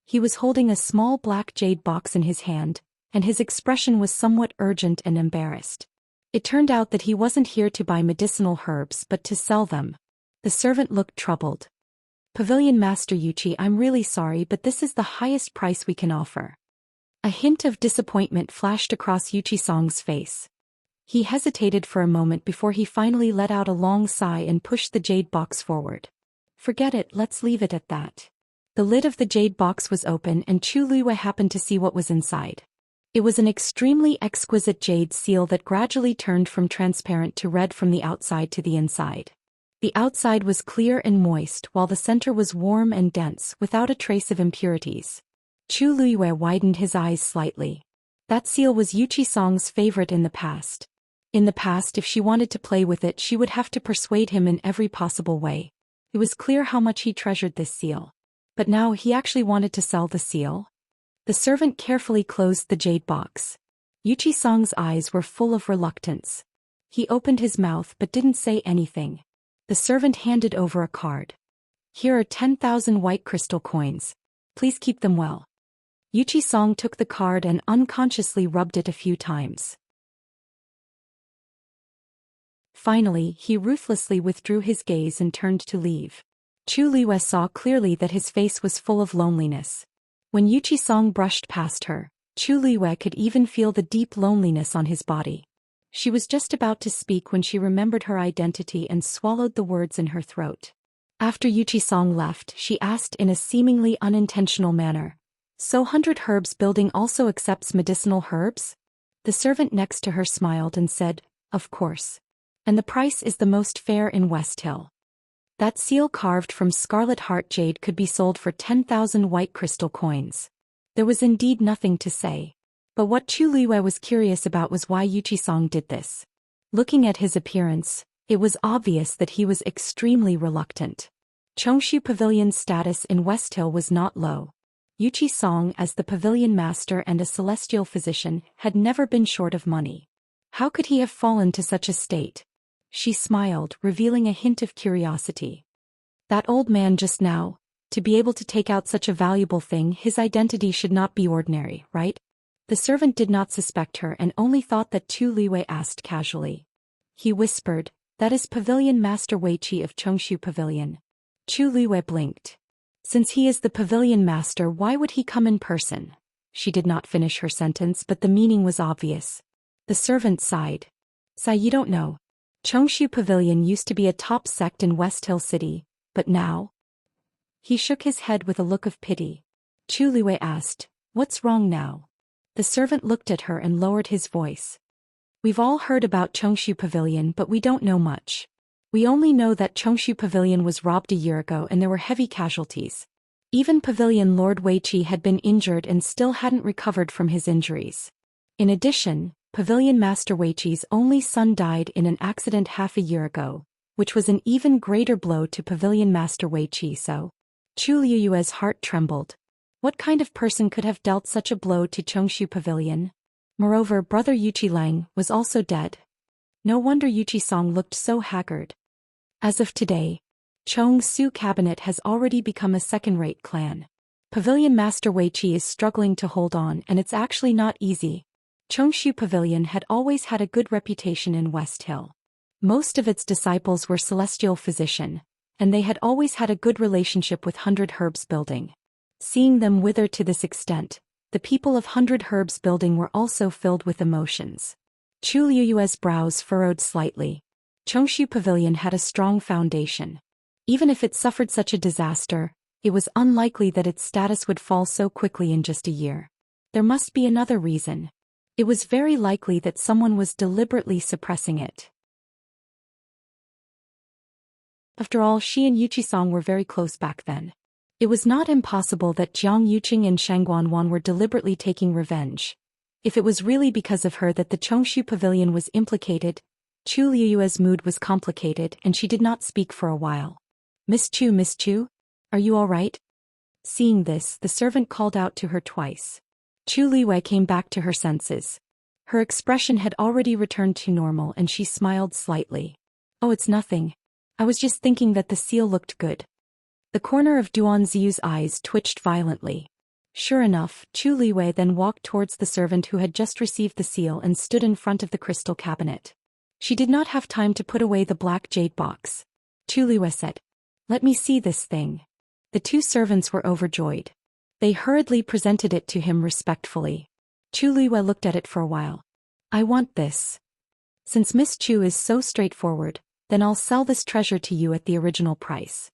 He was holding a small black jade box in his hand, and his expression was somewhat urgent and embarrassed. It turned out that he wasn't here to buy medicinal herbs but to sell them. The servant looked troubled. Pavilion Master Yuchi, I'm really sorry, but this is the highest price we can offer. A hint of disappointment flashed across Yuchi Song's face. He hesitated for a moment before he finally let out a long sigh and pushed the jade box forward. Forget it, let's leave it at that. The lid of the jade box was open and Chu Liyue happened to see what was inside. It was an extremely exquisite jade seal that gradually turned from transparent to red from the outside to the inside. The outside was clear and moist while the center was warm and dense without a trace of impurities. Chu Liyue widened his eyes slightly. That seal was Yuchi Song's favorite in the past. In the past, if she wanted to play with it, she would have to persuade him in every possible way. It was clear how much he treasured this seal. But now he actually wanted to sell the seal? The servant carefully closed the jade box. Yuchi Song's eyes were full of reluctance. He opened his mouth but didn't say anything. The servant handed over a card. Here are 10,000 white crystal coins. Please keep them well. Yuchi Song took the card and unconsciously rubbed it a few times. Finally, he ruthlessly withdrew his gaze and turned to leave. Chu Liyue saw clearly that his face was full of loneliness. When Yuchi Song brushed past her, Chu Liyue could even feel the deep loneliness on his body. She was just about to speak when she remembered her identity and swallowed the words in her throat. After Yuchi Song left, she asked in a seemingly unintentional manner, "So 100 Herbs Building also accepts medicinal herbs?" The servant next to her smiled and said, "Of course. And the price is the most fair in West Hill. That seal carved from scarlet heart jade could be sold for 10,000 white crystal coins." There was indeed nothing to say. But what Chu Liyue was curious about was why Yuchi Song did this. Looking at his appearance, it was obvious that he was extremely reluctant. Xianxia Pavilion's status in West Hill was not low. Yuchi Song, as the pavilion master and a celestial physician, had never been short of money. How could he have fallen to such a state? She smiled, revealing a hint of curiosity. That old man just now, to be able to take out such a valuable thing, his identity should not be ordinary, right? The servant did not suspect her and only thought that Chu Liyue asked casually. He whispered, "That is Pavilion Master Weiqi of Xianxia Pavilion." Chu Liyue blinked. Since he is the pavilion master, why would he come in person? She did not finish her sentence, but the meaning was obvious. The servant sighed. "Sigh, you don't know. Xianxia Pavilion used to be a top sect in West Hill City, but now?" He shook his head with a look of pity. Chu Liyue asked, "What's wrong now?" The servant looked at her and lowered his voice. "We've all heard about Xianxia Pavilion, but we don't know much. We only know that Xianxia Pavilion was robbed a year ago and there were heavy casualties. Even Pavilion Lord Weiqi had been injured and still hadn't recovered from his injuries. In addition, Pavilion Master Weiqi's only son died in an accident half a year ago, which was an even greater blow to Pavilion Master Weiqi. So, Chu Liyue's heart trembled. What kind of person could have dealt such a blow to Xianxia Pavilion? Moreover, brother Yuchi Lang was also dead. No wonder Yuchi Song looked so haggard. As of today, Chongsu Cabinet has already become a second-rate clan. Pavilion Master Weiqi is struggling to hold on, and it's actually not easy. Xianxia Pavilion had always had a good reputation in West Hill. Most of its disciples were celestial physician, and they had always had a good relationship with 100 Herbs Building. Seeing them wither to this extent, the people of 100 Herbs Building were also filled with emotions. Chu Liyue's brows furrowed slightly. Xianxia Pavilion had a strong foundation. Even if it suffered such a disaster, it was unlikely that its status would fall so quickly in just a year. There must be another reason. It was very likely that someone was deliberately suppressing it. After all, she and Yuchi Song were very close back then. It was not impossible that Jiang Yuqing and Shang Guanwan were deliberately taking revenge. If it was really because of her that the Xianxia Pavilion was implicated, Chu Liyue's mood was complicated and she did not speak for a while. Miss Chu, are you all right?" Seeing this, the servant called out to her twice. Chu Liyue came back to her senses. Her expression had already returned to normal and she smiled slightly. "Oh, it's nothing. I was just thinking that the seal looked good. The corner of Duan Ziyu's eyes twitched violently. Sure enough, Chu Liwei then walked towards the servant who had just received the seal and stood in front of the crystal cabinet. She did not have time to put away the black jade box. Chu Liwei said, "Let me see this thing." The two servants were overjoyed. They hurriedly presented it to him respectfully. Chu Liwei looked at it for a while. "I want this. Since Miss Chu is so straightforward, then I'll sell this treasure to you at the original price."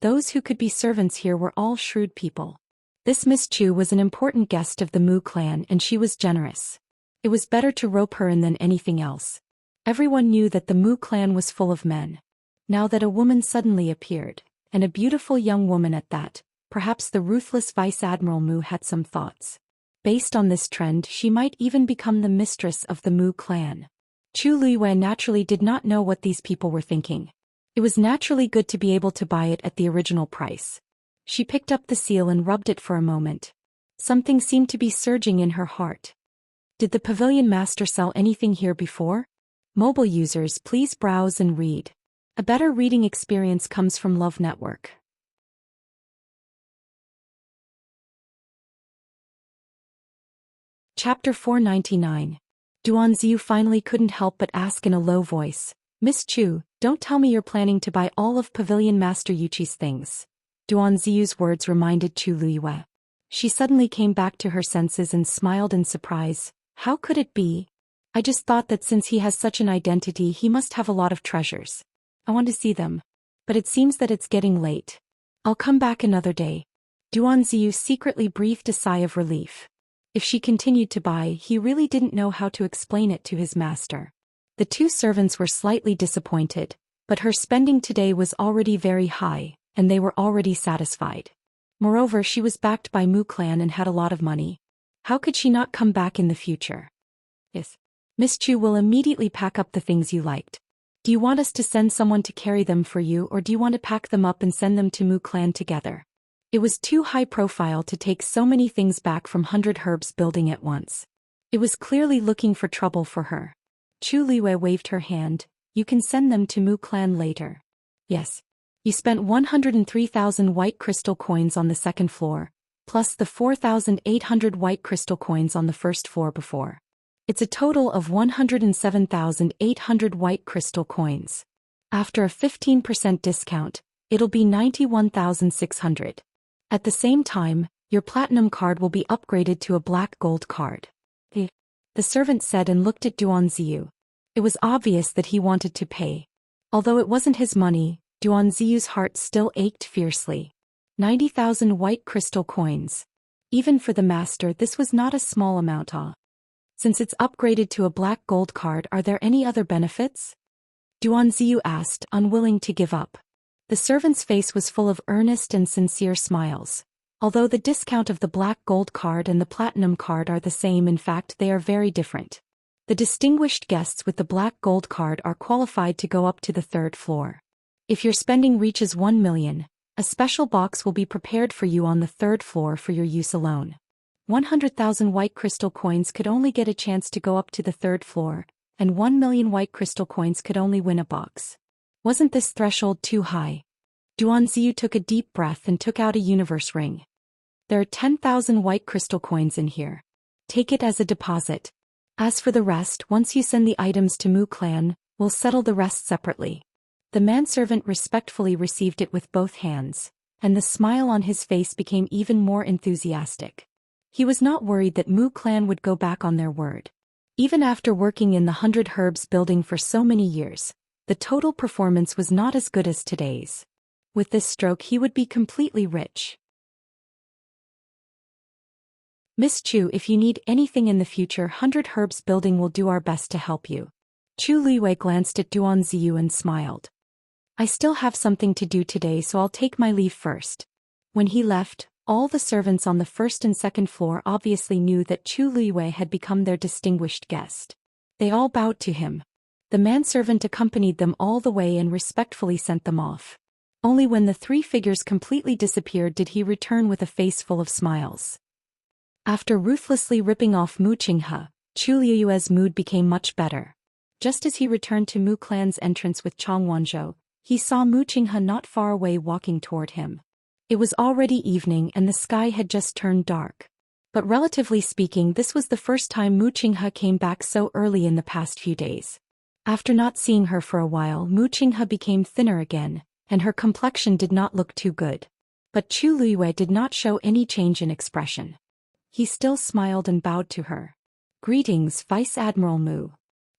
Those who could be servants here were all shrewd people. This Miss Chu was an important guest of the Mu clan and she was generous. It was better to rope her in than anything else. Everyone knew that the Mu clan was full of men. Now that a woman suddenly appeared, and a beautiful young woman at that, perhaps the ruthless Vice Admiral Mu had some thoughts. Based on this trend, she might even become the mistress of the Mu clan. Chu Liwei naturally did not know what these people were thinking. It was naturally good to be able to buy it at the original price. She picked up the seal and rubbed it for a moment. Something seemed to be surging in her heart. Did the pavilion master sell anything here before? Mobile users, please browse and read. A better reading experience comes from Love Network. Chapter 499. Duan Ziyu finally couldn't help but ask in a low voice, "Miss Chu, don't tell me you're planning to buy all of Pavilion Master Yuchi's things." Duan Ziyu's words reminded Chu Liwei. She suddenly came back to her senses and smiled in surprise. How could it be? I just thought that since he has such an identity he must have a lot of treasures. I want to see them. But it seems that it's getting late. I'll come back another day. Duan Ziyu secretly breathed a sigh of relief. If she continued to buy, he really didn't know how to explain it to his master. The two servants were slightly disappointed, but her spending today was already very high, and they were already satisfied. Moreover, she was backed by Mu clan and had a lot of money. How could she not come back in the future? Yes. Miss Chu will immediately pack up the things you liked. Do you want us to send someone to carry them for you, or do you want to pack them up and send them to Mu clan together? It was too high profile to take so many things back from 100 Herbs building at once. It was clearly looking for trouble for her. Chu Liwei waved her hand. "You can send them to Mu clan later." "Yes. You spent 103,000 white crystal coins on the second floor, plus the 4,800 white crystal coins on the first floor before. It's a total of 107,800 white crystal coins. After a 15% discount, it'll be 91,600. At the same time, your platinum card will be upgraded to a black gold card." The servant said and looked at Duan Ziyu. It was obvious that he wanted to pay. Although it wasn't his money, Duan Ziyu's heart still ached fiercely. 90,000 white crystal coins. Even for the master, this was not a small amount. Since it's upgraded to a black gold card, are there any other benefits? Duan Ziyu asked, unwilling to give up. The servant's face was full of earnest and sincere smiles. Although the discount of the black gold card and the platinum card are the same, in fact they are very different. The distinguished guests with the black gold card are qualified to go up to the third floor. If your spending reaches 1 million, a special box will be prepared for you on the third floor for your use alone. 100,000 white crystal coins could only get a chance to go up to the third floor, and 1 million white crystal coins could only win a box. Wasn't this threshold too high? Duan Ziyu took a deep breath and took out a universe ring. "There are 10,000 white crystal coins in here. Take it as a deposit. As for the rest, once you send the items to Mu clan, we'll settle the rest separately." The manservant respectfully received it with both hands, and the smile on his face became even more enthusiastic. He was not worried that Mu clan would go back on their word. Even after working in the 100 Herbs building for so many years, the total performance was not as good as today's. With this stroke he would be completely rich. "Miss Chu, if you need anything in the future, 100 Herbs building will do our best to help you." Chu Liwei glanced at Duan Ziyu and smiled. "I still have something to do today, so I'll take my leave first." When he left, all the servants on the first and second floor obviously knew that Chu Liwei had become their distinguished guest. They all bowed to him. The manservant accompanied them all the way and respectfully sent them off. Only when the three figures completely disappeared did he return with a face full of smiles. After ruthlessly ripping off Mu Qinghe, Chu Liyue's mood became much better. Just as he returned to Mu clan's entrance with Chong Wanzhou, He saw Mu Qinghe not far away walking toward him. It was already evening and the sky had just turned dark. But relatively speaking, this was the first time Mu Qinghe came back so early in the past few days. After not seeing her for a while, Mu Qinghe became thinner again, and her complexion did not look too good. But Chu Luiyue did not show any change in expression. He still smiled and bowed to her. "Greetings, Vice Admiral Mu."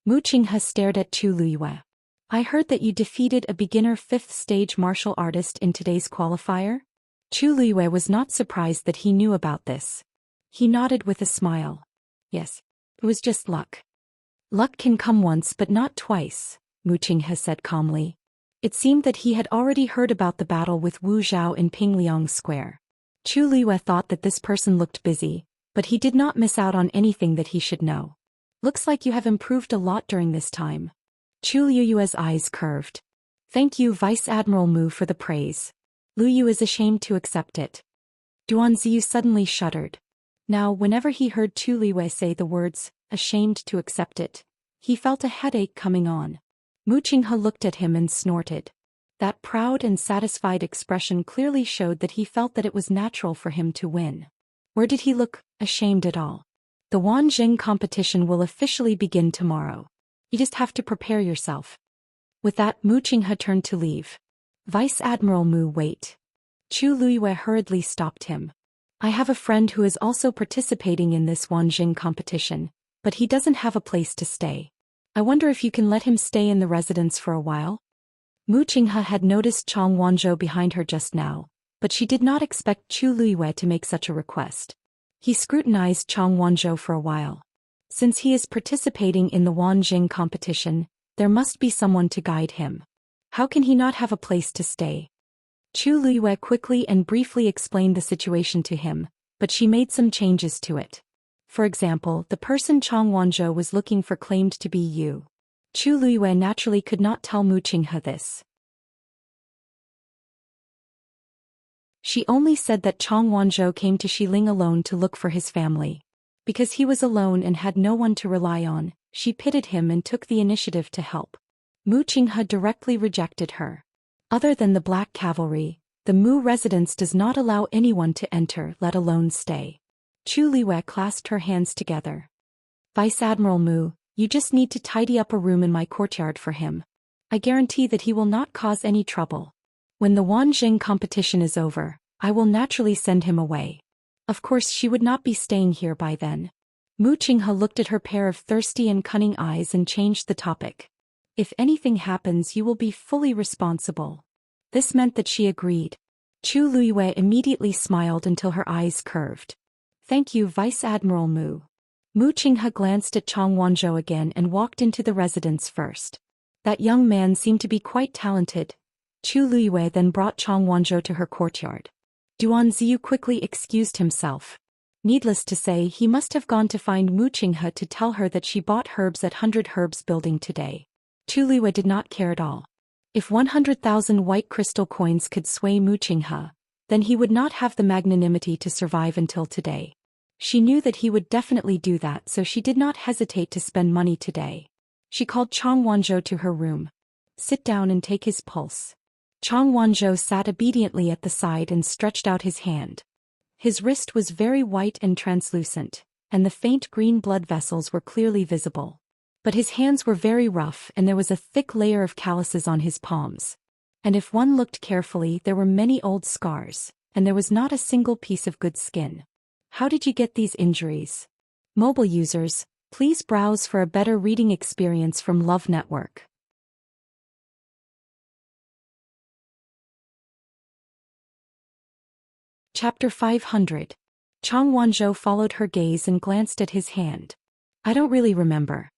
Mu Qinghe stared at Chu Luiyue. "I heard that you defeated a beginner 5th stage martial artist in today's qualifier?" Chu Luiyue was not surprised that he knew about this. He nodded with a smile. "Yes, it was just luck." "Luck can come once but not twice," Mu Qinghe said calmly. It seemed that he had already heard about the battle with Wu Zhao in Pingliang Square. Chu Luiyue thought that this person looked busy, but he did not miss out on anything that he should know. "Looks like you have improved a lot during this time." Chu Luiyue's eyes curved. "Thank you, Vice Admiral Mu, for the praise." Lu Yu is ashamed to accept it. Duan Ziyu suddenly shuddered. Now, whenever he heard Chu Luiyue say the words, "ashamed to accept it," he felt a headache coming on. Mu Qinghe looked at him and snorted. That proud and satisfied expression clearly showed that he felt that it was natural for him to win. Where did he look ashamed at all? The Wanjing competition will officially begin tomorrow. You just have to prepare yourself. With that, Mu Qinghe turned to leave. "Vice Admiral Mu, wait." Chu Luiyue hurriedly stopped him. "I have a friend who is also participating in this Wanjing competition, but he doesn't have a place to stay. I wonder if you can let him stay in the residence for a while?" Mu Qinghe had noticed Chang Wanzhou behind her just now, but she did not expect Chu Luiyue to make such a request. He scrutinized Chang Wanzhou for a while. Since he is participating in the Wanjing competition, there must be someone to guide him. How can he not have a place to stay? Chu Luiyue quickly and briefly explained the situation to him, but she made some changes to it. For example, the person Chang Wanzhou was looking for claimed to be Yu. Chu Luiyue naturally could not tell Mu Qinghe this. She only said that Chang Wanzhou came to Xiling alone to look for his family. Because he was alone and had no one to rely on, she pitied him and took the initiative to help. Mu Qinghe directly rejected her. Other than the Black Cavalry, the Mu residence does not allow anyone to enter, let alone stay. Chu Luiyue clasped her hands together. "Vice Admiral Mu, you just need to tidy up a room in my courtyard for him. I guarantee that he will not cause any trouble. When the Wanjing competition is over, I will naturally send him away." Of course she would not be staying here by then. Mu Qinghe looked at her pair of thirsty and cunning eyes and changed the topic. "If anything happens, you will be fully responsible." This meant that she agreed. Chu Luiyue immediately smiled until her eyes curved. "Thank you, Vice Admiral Mu." Mu Qinghe glanced at Chang Wanzhou again and walked into the residence first. That young man seemed to be quite talented. Chu Luiyue then brought Chang Wanzhou to her courtyard. Duan Ziyu quickly excused himself. Needless to say, he must have gone to find Mu Qinghe to tell her that she bought herbs at 100 Herbs building today. Chu Luiyue did not care at all. If 100,000 white crystal coins could sway Mu Qinghe, then he would not have the magnanimity to survive until today. She knew that he would definitely do that, so she did not hesitate to spend money today. She called Chang Wanzhou to her room. "Sit down and take his pulse." Chang Wanzhou sat obediently at the side and stretched out his hand. His wrist was very white and translucent, and the faint green blood vessels were clearly visible. But his hands were very rough and there was a thick layer of calluses on his palms. And if one looked carefully, there were many old scars, and there was not a single piece of good skin. "How did you get these injuries?" Mobile users, please browse for a better reading experience from Love Network. Chapter 500. Chang Wanzhou followed her gaze and glanced at his hand. "I don't really remember."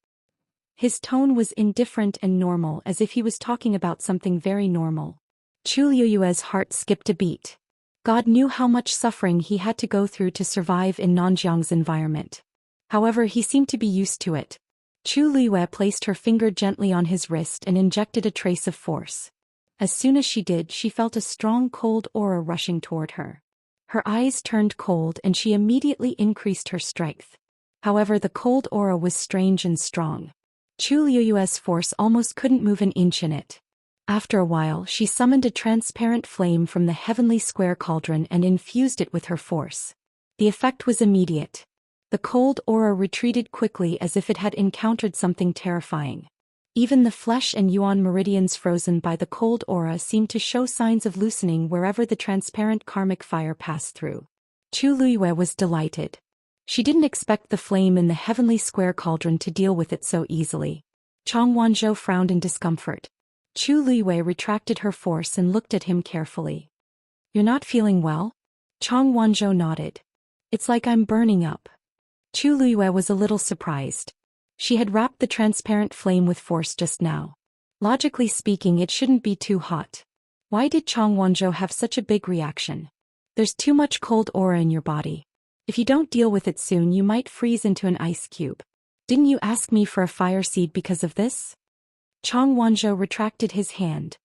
His tone was indifferent and normal, as if he was talking about something very normal. Chu Luiyue's heart skipped a beat. God knew how much suffering he had to go through to survive in Nanjiang's environment. However, he seemed to be used to it. Chu Luiyue placed her finger gently on his wrist and injected a trace of force. As soon as she did, she felt a strong cold aura rushing toward her. Her eyes turned cold and she immediately increased her strength. However, the cold aura was strange and strong. Chu Luiyue's force almost couldn't move an inch in it. After a while she summoned a transparent flame from the heavenly square cauldron and infused it with her force. The effect was immediate. The cold aura retreated quickly as if it had encountered something terrifying. Even the flesh and yuan meridians frozen by the cold aura seemed to show signs of loosening wherever the transparent karmic fire passed through. Chu Luiyue was delighted. She didn't expect the flame in the heavenly square cauldron to deal with it so easily. Chang Wanzhou frowned in discomfort. Chu Luiyue retracted her force and looked at him carefully. "You're not feeling well?" Chang Wanzhou nodded. "It's like I'm burning up." Chu Luiyue was a little surprised. She had wrapped the transparent flame with force just now. Logically speaking, it shouldn't be too hot. Why did Chang Wanzhou have such a big reaction? There's too much cold aura in your body. If you don't deal with it soon, you might freeze into an ice cube. Didn't you ask me for a fire seed because of this? Chang Wanzhou retracted his hand.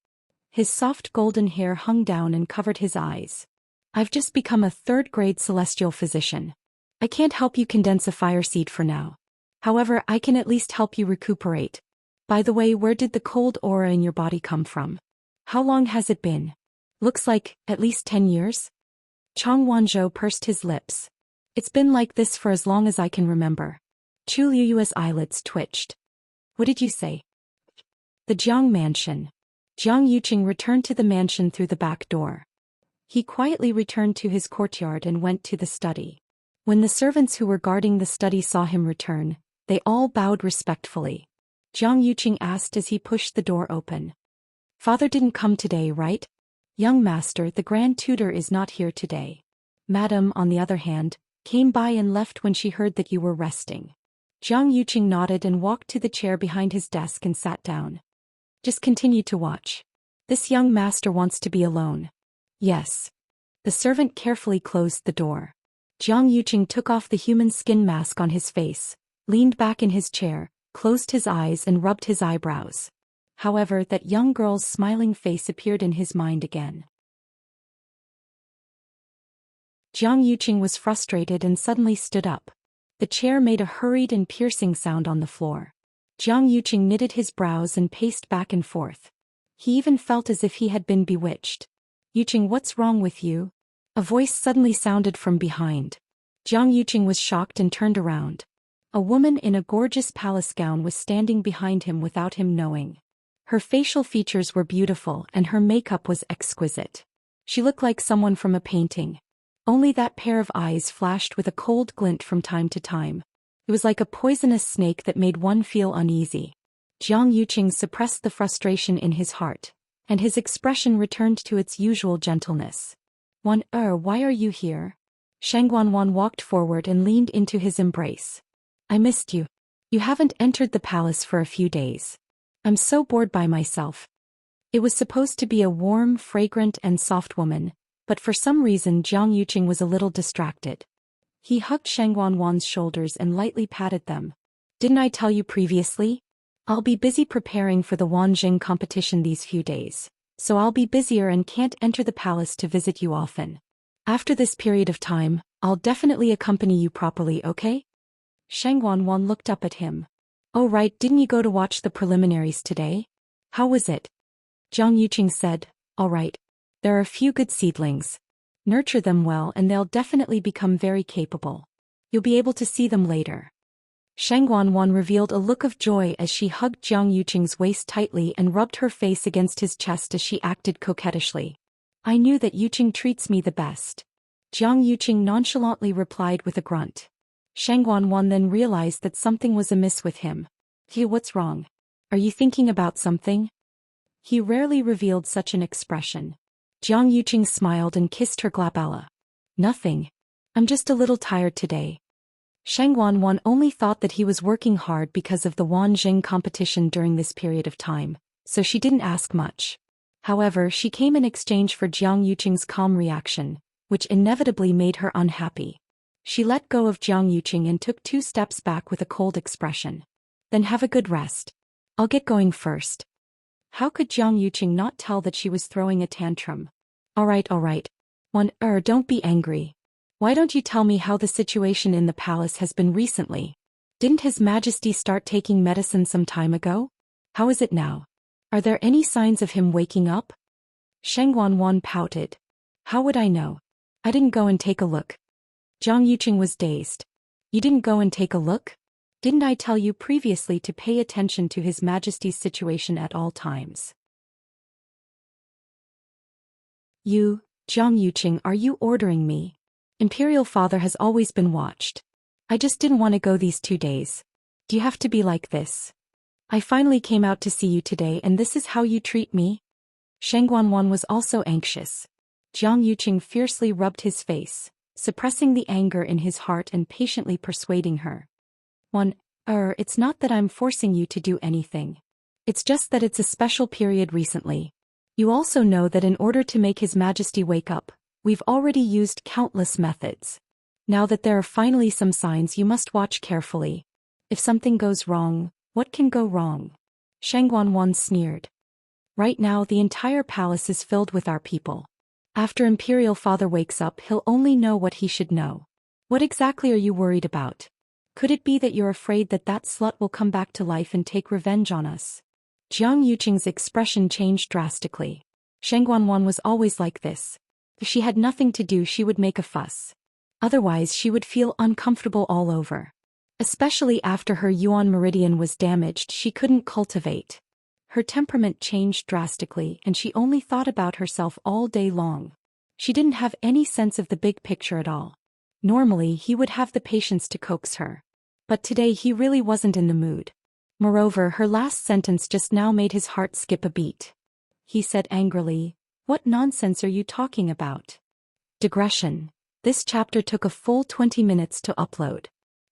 His soft golden hair hung down and covered his eyes. "I've just become a third-grade celestial physician. I can't help you condense a fire seed for now. However, I can at least help you recuperate. By the way, where did the cold aura in your body come from? How long has it been? Looks like, at least 10 years? Chang Wanzhou pursed his lips. "It's been like this for as long as I can remember." Chu Liyue's eyelids twitched. "What did you say?" The Jiang mansion. Jiang Yuqing returned to the mansion through the back door. He quietly returned to his courtyard and went to the study. When the servants who were guarding the study saw him return, they all bowed respectfully. Jiang Yuqing asked as he pushed the door open. "Father didn't come today, right?" "Young master, the grand tutor is not here today. Madam, on the other hand, came by and left when she heard that you were resting." Jiang Yuqing nodded and walked to the chair behind his desk and sat down. "Just continue to watch. This young master wants to be alone." "Yes." The servant carefully closed the door. Jiang Yuqing took off the human skin mask on his face, leaned back in his chair, closed his eyes and rubbed his eyebrows. However, that young girl's smiling face appeared in his mind again. Jiang Yuqing was frustrated and suddenly stood up. The chair made a hurried and piercing sound on the floor. Jiang Yuqing knitted his brows and paced back and forth. He even felt as if he had been bewitched. "Yuqing, what's wrong with you?" A voice suddenly sounded from behind. Jiang Yuqing was shocked and turned around. A woman in a gorgeous palace gown was standing behind him without him knowing. Her facial features were beautiful and her makeup was exquisite. She looked like someone from a painting. Only that pair of eyes flashed with a cold glint from time to time. It was like a poisonous snake that made one feel uneasy. Jiang Yuqing suppressed the frustration in his heart, and his expression returned to its usual gentleness. Why are you here?" Shangguanwan walked forward and leaned into his embrace. "I missed you. You haven't entered the palace for a few days. I'm so bored by myself." It was supposed to be a warm, fragrant and soft woman, but for some reason Jiang Yuqing was a little distracted. He hugged Shangguanwan's shoulders and lightly patted them. "Didn't I tell you previously? I'll be busy preparing for the Wanjing competition these few days, so I'll be busier and can't enter the palace to visit you often. After this period of time, I'll definitely accompany you properly, okay?" Shangguanwan looked up at him. "Oh right, didn't you go to watch the preliminaries today? How was it?" Jiang Yuqing said, "All right. There are a few good seedlings. Nurture them well and they'll definitely become very capable. You'll be able to see them later." Shangguanwan revealed a look of joy as she hugged Jiang Yuqing's waist tightly and rubbed her face against his chest as she acted coquettishly. "I knew that Yuqing treats me the best." Jiang Yuqing nonchalantly replied with a grunt. Shangguanwan then realized that something was amiss with him. "Hey, what's wrong? Are you thinking about something?" He rarely revealed such an expression. Jiang Yuqing smiled and kissed her glabella. "Nothing. I'm just a little tired today." Shangguanwan only thought that he was working hard because of the Wanjing competition during this period of time, so she didn't ask much. However, she came in exchange for Jiang Yuqing's calm reaction, which inevitably made her unhappy. She let go of Jiang Yuqing and took 2 steps back with a cold expression. "Then have a good rest. I'll get going first." How could Jiang Yuqing not tell that she was throwing a tantrum? All right. Don't be angry. Why don't you tell me how the situation in the palace has been recently? Didn't His Majesty start taking medicine some time ago? How is it now?" Are there any signs of him waking up? Sheng Wanwan pouted. How would I know? I didn't go and take a look. Zhang Yuqing was dazed. You didn't go and take a look? Didn't I tell you previously to pay attention to His Majesty's situation at all times? You, Zhang Yuqing, are you ordering me? Imperial Father has always been watched. I just didn't want to go these 2 days. Do you have to be like this? I finally came out to see you today and this is how you treat me? Sheng Wanwan was also anxious. Zhang Yuqing fiercely rubbed his face, suppressing the anger in his heart and patiently persuading her. It's not that I'm forcing you to do anything. It's just that it's a special period recently. You also know that in order to make His Majesty wake up, we've already used countless methods. Now that there are finally some signs, you must watch carefully. If something goes wrong, what can go wrong? Sheng Wanwan sneered. Right now the entire palace is filled with our people. After Imperial Father wakes up, he'll only know what he should know. What exactly are you worried about? Could it be that you're afraid that that slut will come back to life and take revenge on us? Zhang Yuqing's expression changed drastically. Sheng Wanwan was always like this. If she had nothing to do, she would make a fuss. Otherwise, she would feel uncomfortable all over. Especially after her Yuan meridian was damaged, she couldn't cultivate. Her temperament changed drastically and she only thought about herself all day long. She didn't have any sense of the big picture at all. Normally, he would have the patience to coax her. But today he really wasn't in the mood. Moreover, her last sentence just now made his heart skip a beat. He said angrily, "What nonsense are you talking about?" Digression. This chapter took a full 20 minutes to upload.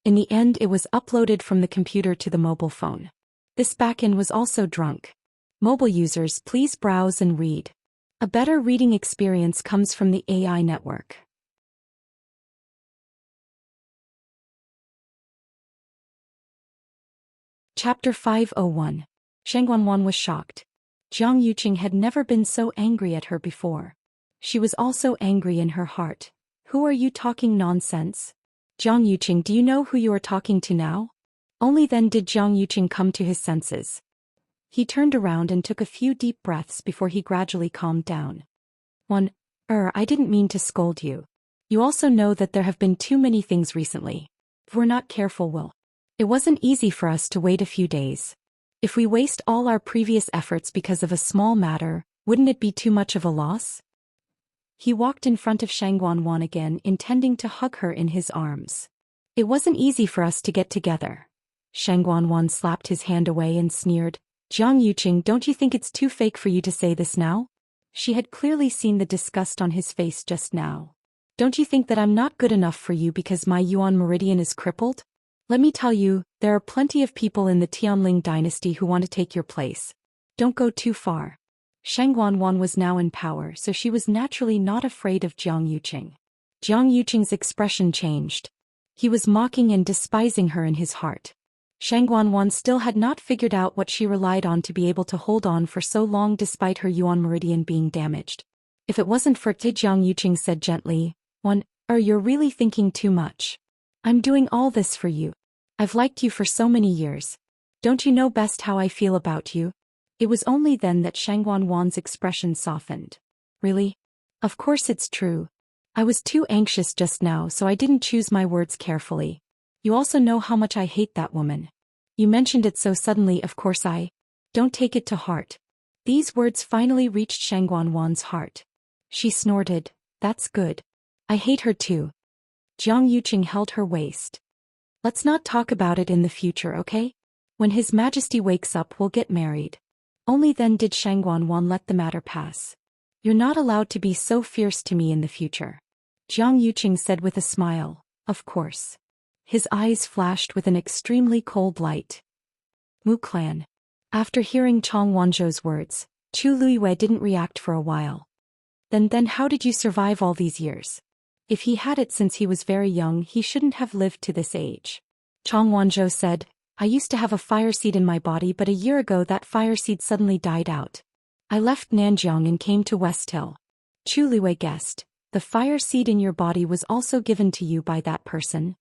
In the end, it was uploaded from the computer to the mobile phone. This backend was also drunk. Mobile users, please browse and read. A better reading experience comes from the AI network. Chapter 501. Sheng Wanwan was shocked. Zhang Yuqing had never been so angry at her before. She was also angry in her heart. Who are you talking nonsense? Zhang Yuqing, do you know who you are talking to now? Only then did Zhang Yuqing come to his senses. He turned around and took a few deep breaths before he gradually calmed down. I didn't mean to scold you. You also know that there have been too many things recently. If we're not careful, it wasn't easy for us to wait a few days. If we waste all our previous efforts because of a small matter, wouldn't it be too much of a loss? He walked in front of Sheng Wanwan again, intending to hug her in his arms. It wasn't easy for us to get together. Sheng Wanwan slapped his hand away and sneered, Zhang Yuqing, don't you think it's too fake for you to say this now? She had clearly seen the disgust on his face just now. Don't you think that I'm not good enough for you because my Yuan meridian is crippled? Let me tell you, there are plenty of people in the Tianling dynasty who want to take your place. Don't go too far. Sheng Wanwan was now in power, so she was naturally not afraid of Zhang Yuqing. Zhang Yuqing's expression changed. He was mocking and despising her in his heart. Sheng Wanwan still had not figured out what she relied on to be able to hold on for so long despite her Yuan meridian being damaged. If it wasn't for Zhang Yuqing said gently, you're really thinking too much. I'm doing all this for you. I've liked you for so many years. Don't you know best how I feel about you? It was only then that Sheng Wanwan's expression softened. Really? Of course it's true. I was too anxious just now, so I didn't choose my words carefully. You also know how much I hate that woman. You mentioned it so suddenly, of course I don't take it to heart. These words finally reached Sheng Wanwan's heart. She snorted, that's good. I hate her too. Zhang Yuqing held her waist. Let's not talk about it in the future, okay? When His Majesty wakes up, we'll get married. Only then did Sheng Wanwan let the matter pass. You're not allowed to be so fierce to me in the future. Zhang Yuqing said with a smile, of course. His eyes flashed with an extremely cold light. Mu clan. After hearing Chong Wanzhou's words, Chu Luiyue didn't react for a while. Then how did you survive all these years? If he had it since he was very young, he shouldn't have lived to this age. Chong Wanzhou said, I used to have a fire seed in my body, but a year ago that fire seed suddenly died out. I left Nanjiang and came to West Hill. Chu Luiyue guessed, the fire seed in your body was also given to you by that person?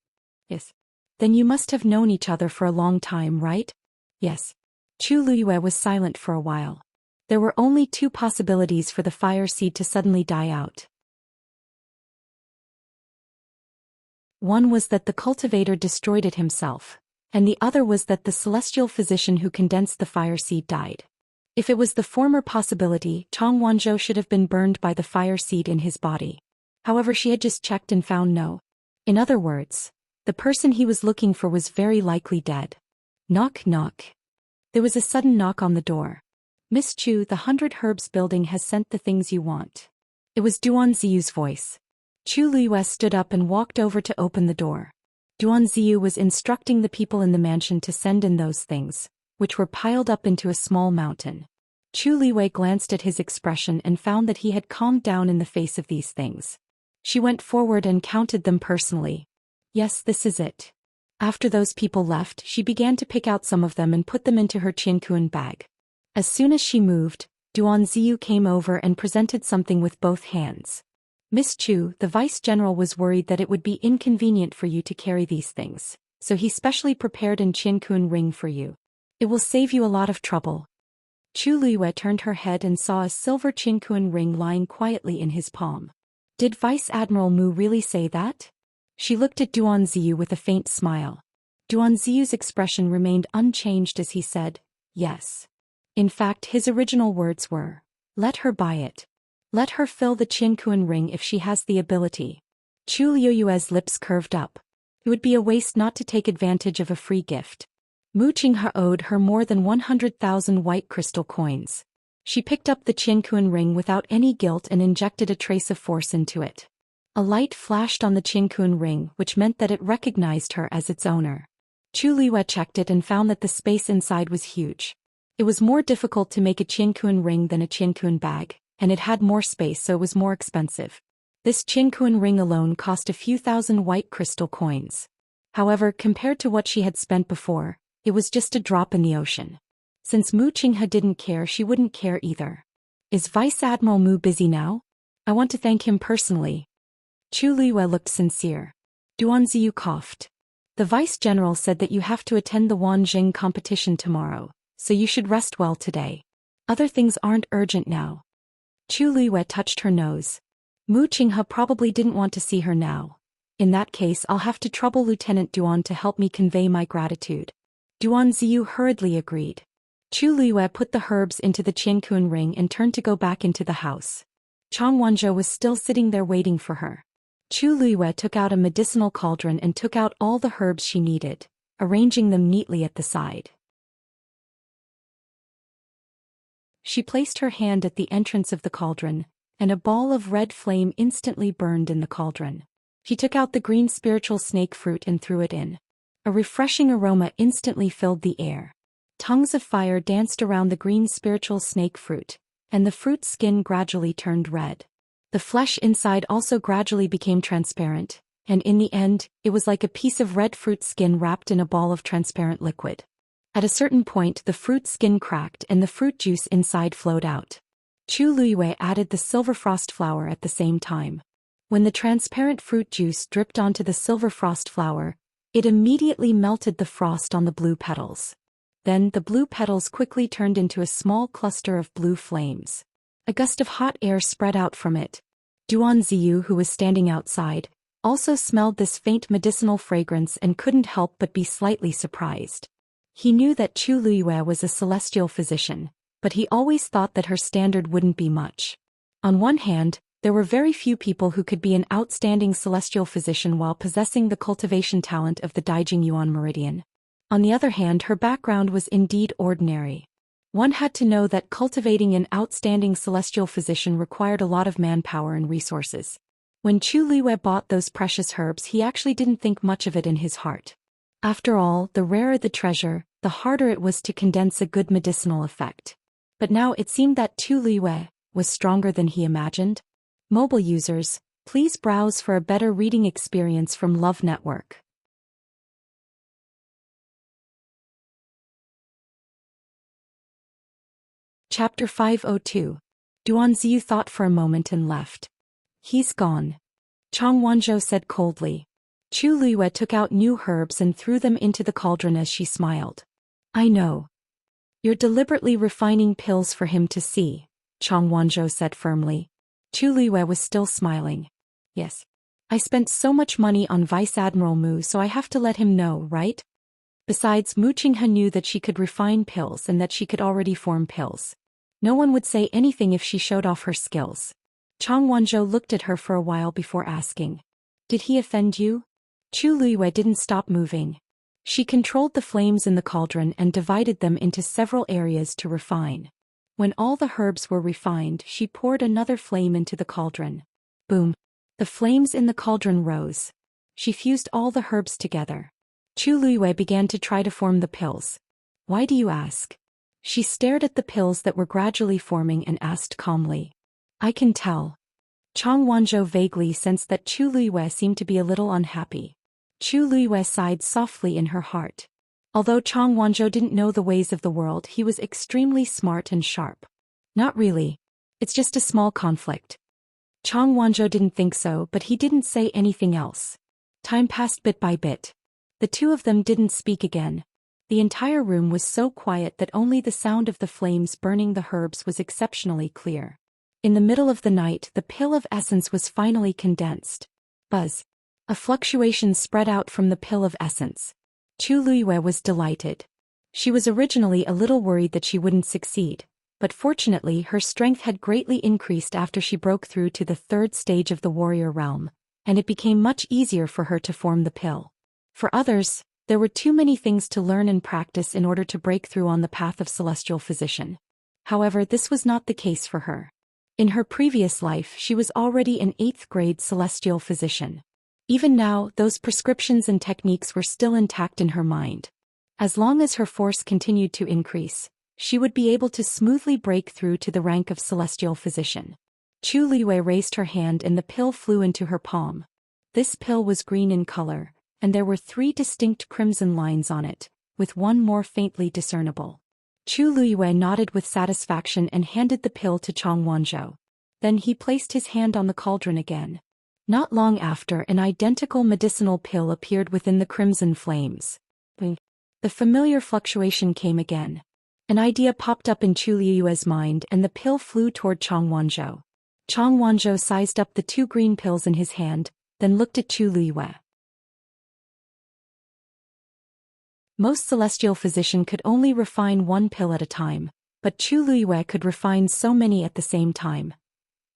Yes. Then you must have known each other for a long time, right? Yes. Chu Luiyue was silent for a while. There were only two possibilities for the fire seed to suddenly die out. One was that the cultivator destroyed it himself, and the other was that the celestial physician who condensed the fire seed died. If it was the former possibility, Chang Wanzhou should have been burned by the fire seed in his body. However, she had just checked and found no. In other words, the person he was looking for was very likely dead. Knock knock. There was a sudden knock on the door. Miss Chu, the 100 Herbs building has sent the things you want. It was Duan Ziyu's voice. Chu Luiyue stood up and walked over to open the door. Duan Ziyu was instructing the people in the mansion to send in those things, which were piled up into a small mountain. Chu Luiyue glanced at his expression and found that he had calmed down in the face of these things. She went forward and counted them personally. Yes, this is it. After those people left, she began to pick out some of them and put them into her Qianquan bag. As soon as she moved, Duan Ziyu came over and presented something with both hands. Miss Chu, the vice general, was worried that it would be inconvenient for you to carry these things, so he specially prepared an Qianquan ring for you. It will save you a lot of trouble. Chu Luiyue turned her head and saw a silver Qianquan ring lying quietly in his palm. Did Vice Admiral Mu really say that? She looked at Duan Ziyu with a faint smile. Duan Ziyu's expression remained unchanged as he said, yes. In fact, his original words were, let her buy it. Let her fill the Qianquan ring if she has the ability. Chu Luiyue's lips curved up. It would be a waste not to take advantage of a free gift. Mu Qinghe owed her more than 100,000 white crystal coins. She picked up the Qianquan ring without any guilt and injected a trace of force into it. A light flashed on the Qianquan ring, which meant that it recognized her as its owner. Chu Luiyue checked it and found that the space inside was huge. It was more difficult to make a Qianquan ring than a Qianquan bag, and it had more space, so it was more expensive. This Qianquan ring alone cost a few thousand white crystal coins. However, compared to what she had spent before, it was just a drop in the ocean. Since Mu Qinghe didn't care, she wouldn't care either. Is Vice Admiral Mu busy now? I want to thank him personally. Chu Luiyue looked sincere. Duan Ziyu coughed. The Vice General said that you have to attend the Wanjing competition tomorrow, so you should rest well today. Other things aren't urgent now. Chu Luiyue touched her nose. Mu Qinghe probably didn't want to see her now. In that case, I'll have to trouble Lieutenant Duan to help me convey my gratitude. Duan Ziyu hurriedly agreed. Chu Luiyue put the herbs into the Qianquan ring and turned to go back into the house. Chang Wanzhou was still sitting there waiting for her. Chu Luiyue took out a medicinal cauldron and took out all the herbs she needed, arranging them neatly at the side. She placed her hand at the entrance of the cauldron, and a ball of red flame instantly burned in the cauldron. She took out the green spiritual snake fruit and threw it in. A refreshing aroma instantly filled the air. Tongues of fire danced around the green spiritual snake fruit, and the fruit's skin gradually turned red. The flesh inside also gradually became transparent, and in the end, it was like a piece of red fruit skin wrapped in a ball of transparent liquid. At a certain point, the fruit skin cracked and the fruit juice inside flowed out. Chu Luiyue added the silver frost flower at the same time. When the transparent fruit juice dripped onto the silver frost flower, it immediately melted the frost on the blue petals. Then the blue petals quickly turned into a small cluster of blue flames. A gust of hot air spread out from it. Duan Ziyu, who was standing outside, also smelled this faint medicinal fragrance and couldn't help but be slightly surprised. He knew that Chu Luiyue was a celestial physician, but he always thought that her standard wouldn't be much. On one hand, there were very few people who could be an outstanding celestial physician while possessing the cultivation talent of the Daijing Yuan Meridian. On the other hand, her background was indeed ordinary. One had to know that cultivating an outstanding celestial physician required a lot of manpower and resources. When Chu Luiyue bought those precious herbs, he actually didn't think much of it in his heart. After all, the rarer the treasure, the harder it was to condense a good medicinal effect. But now it seemed that Chu Luiyue was stronger than he imagined. Mobile users, please browse for a better reading experience from Love Network. Chapter 502. Duan Ziyu thought for a moment and left. He's gone. Chang Wanzhou said coldly. Chu Luiyue took out new herbs and threw them into the cauldron as she smiled. I know. You're deliberately refining pills for him to see, Chang Wanzhou said firmly. Chu Liyue was still smiling. Yes. I spent so much money on Vice Admiral Mu, so I have to let him know, right? Besides, Mu Qinghe knew that she could refine pills and that she could already form pills. No one would say anything if she showed off her skills. Chang Wanzhou looked at her for a while before asking. Did he offend you? Chu Liyue didn't stop moving. She controlled the flames in the cauldron and divided them into several areas to refine. When all the herbs were refined, she poured another flame into the cauldron. Boom! The flames in the cauldron rose. She fused all the herbs together. Chu Liyue began to try to form the pills. Why do you ask? She stared at the pills that were gradually forming and asked calmly. I can tell. Chang Wanzhou vaguely sensed that Chu Liyue seemed to be a little unhappy. Chu Liyue sighed softly in her heart. Although Chang Wanzhou didn't know the ways of the world, he was extremely smart and sharp. Not really. It's just a small conflict. Chang Wanzhou didn't think so, but he didn't say anything else. Time passed bit by bit. The two of them didn't speak again. The entire room was so quiet that only the sound of the flames burning the herbs was exceptionally clear. In the middle of the night, the pill of essence was finally condensed. Buzz. A fluctuation spread out from the pill of essence. Chu Liyue was delighted. She was originally a little worried that she wouldn't succeed, but fortunately her strength had greatly increased after she broke through to the third stage of the warrior realm, and it became much easier for her to form the pill. For others, there were too many things to learn and practice in order to break through on the path of celestial physician. However, this was not the case for her. In her previous life, she was already an 8th grade celestial physician. Even now, those prescriptions and techniques were still intact in her mind. As long as her force continued to increase, she would be able to smoothly break through to the rank of celestial physician. Chu Liyue raised her hand and the pill flew into her palm. This pill was green in color, and there were 3 distinct crimson lines on it, with one more faintly discernible. Chu Liyue nodded with satisfaction and handed the pill to Chang Wanzhou. Then he placed his hand on the cauldron again. Not long after, an identical medicinal pill appeared within the crimson flames. The familiar fluctuation came again. An idea popped up in Chu Liyue's mind and the pill flew toward Chang Wanzhou. Chang Wanzhou sized up the 2 green pills in his hand, then looked at Chu Liyue. Most celestial physicians could only refine 1 pill at a time, but Chu Liyue could refine so many at the same time.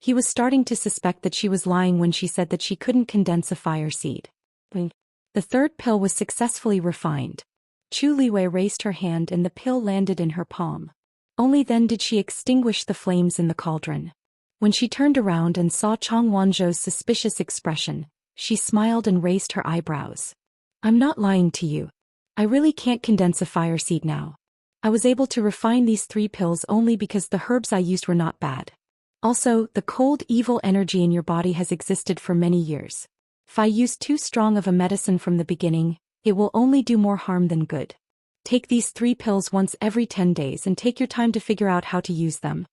He was starting to suspect that she was lying when she said that she couldn't condense a fire seed. The 3rd pill was successfully refined. Chu Liyue raised her hand and the pill landed in her palm. Only then did she extinguish the flames in the cauldron. When she turned around and saw Chang Wanzhou's suspicious expression, she smiled and raised her eyebrows. I'm not lying to you. I really can't condense a fire seed now. I was able to refine these 3 pills only because the herbs I used were not bad. Also, the cold, evil energy in your body has existed for many years. If I use too strong of a medicine from the beginning, it will only do more harm than good. Take these 3 pills once every 10 days and take your time to figure out how to use them.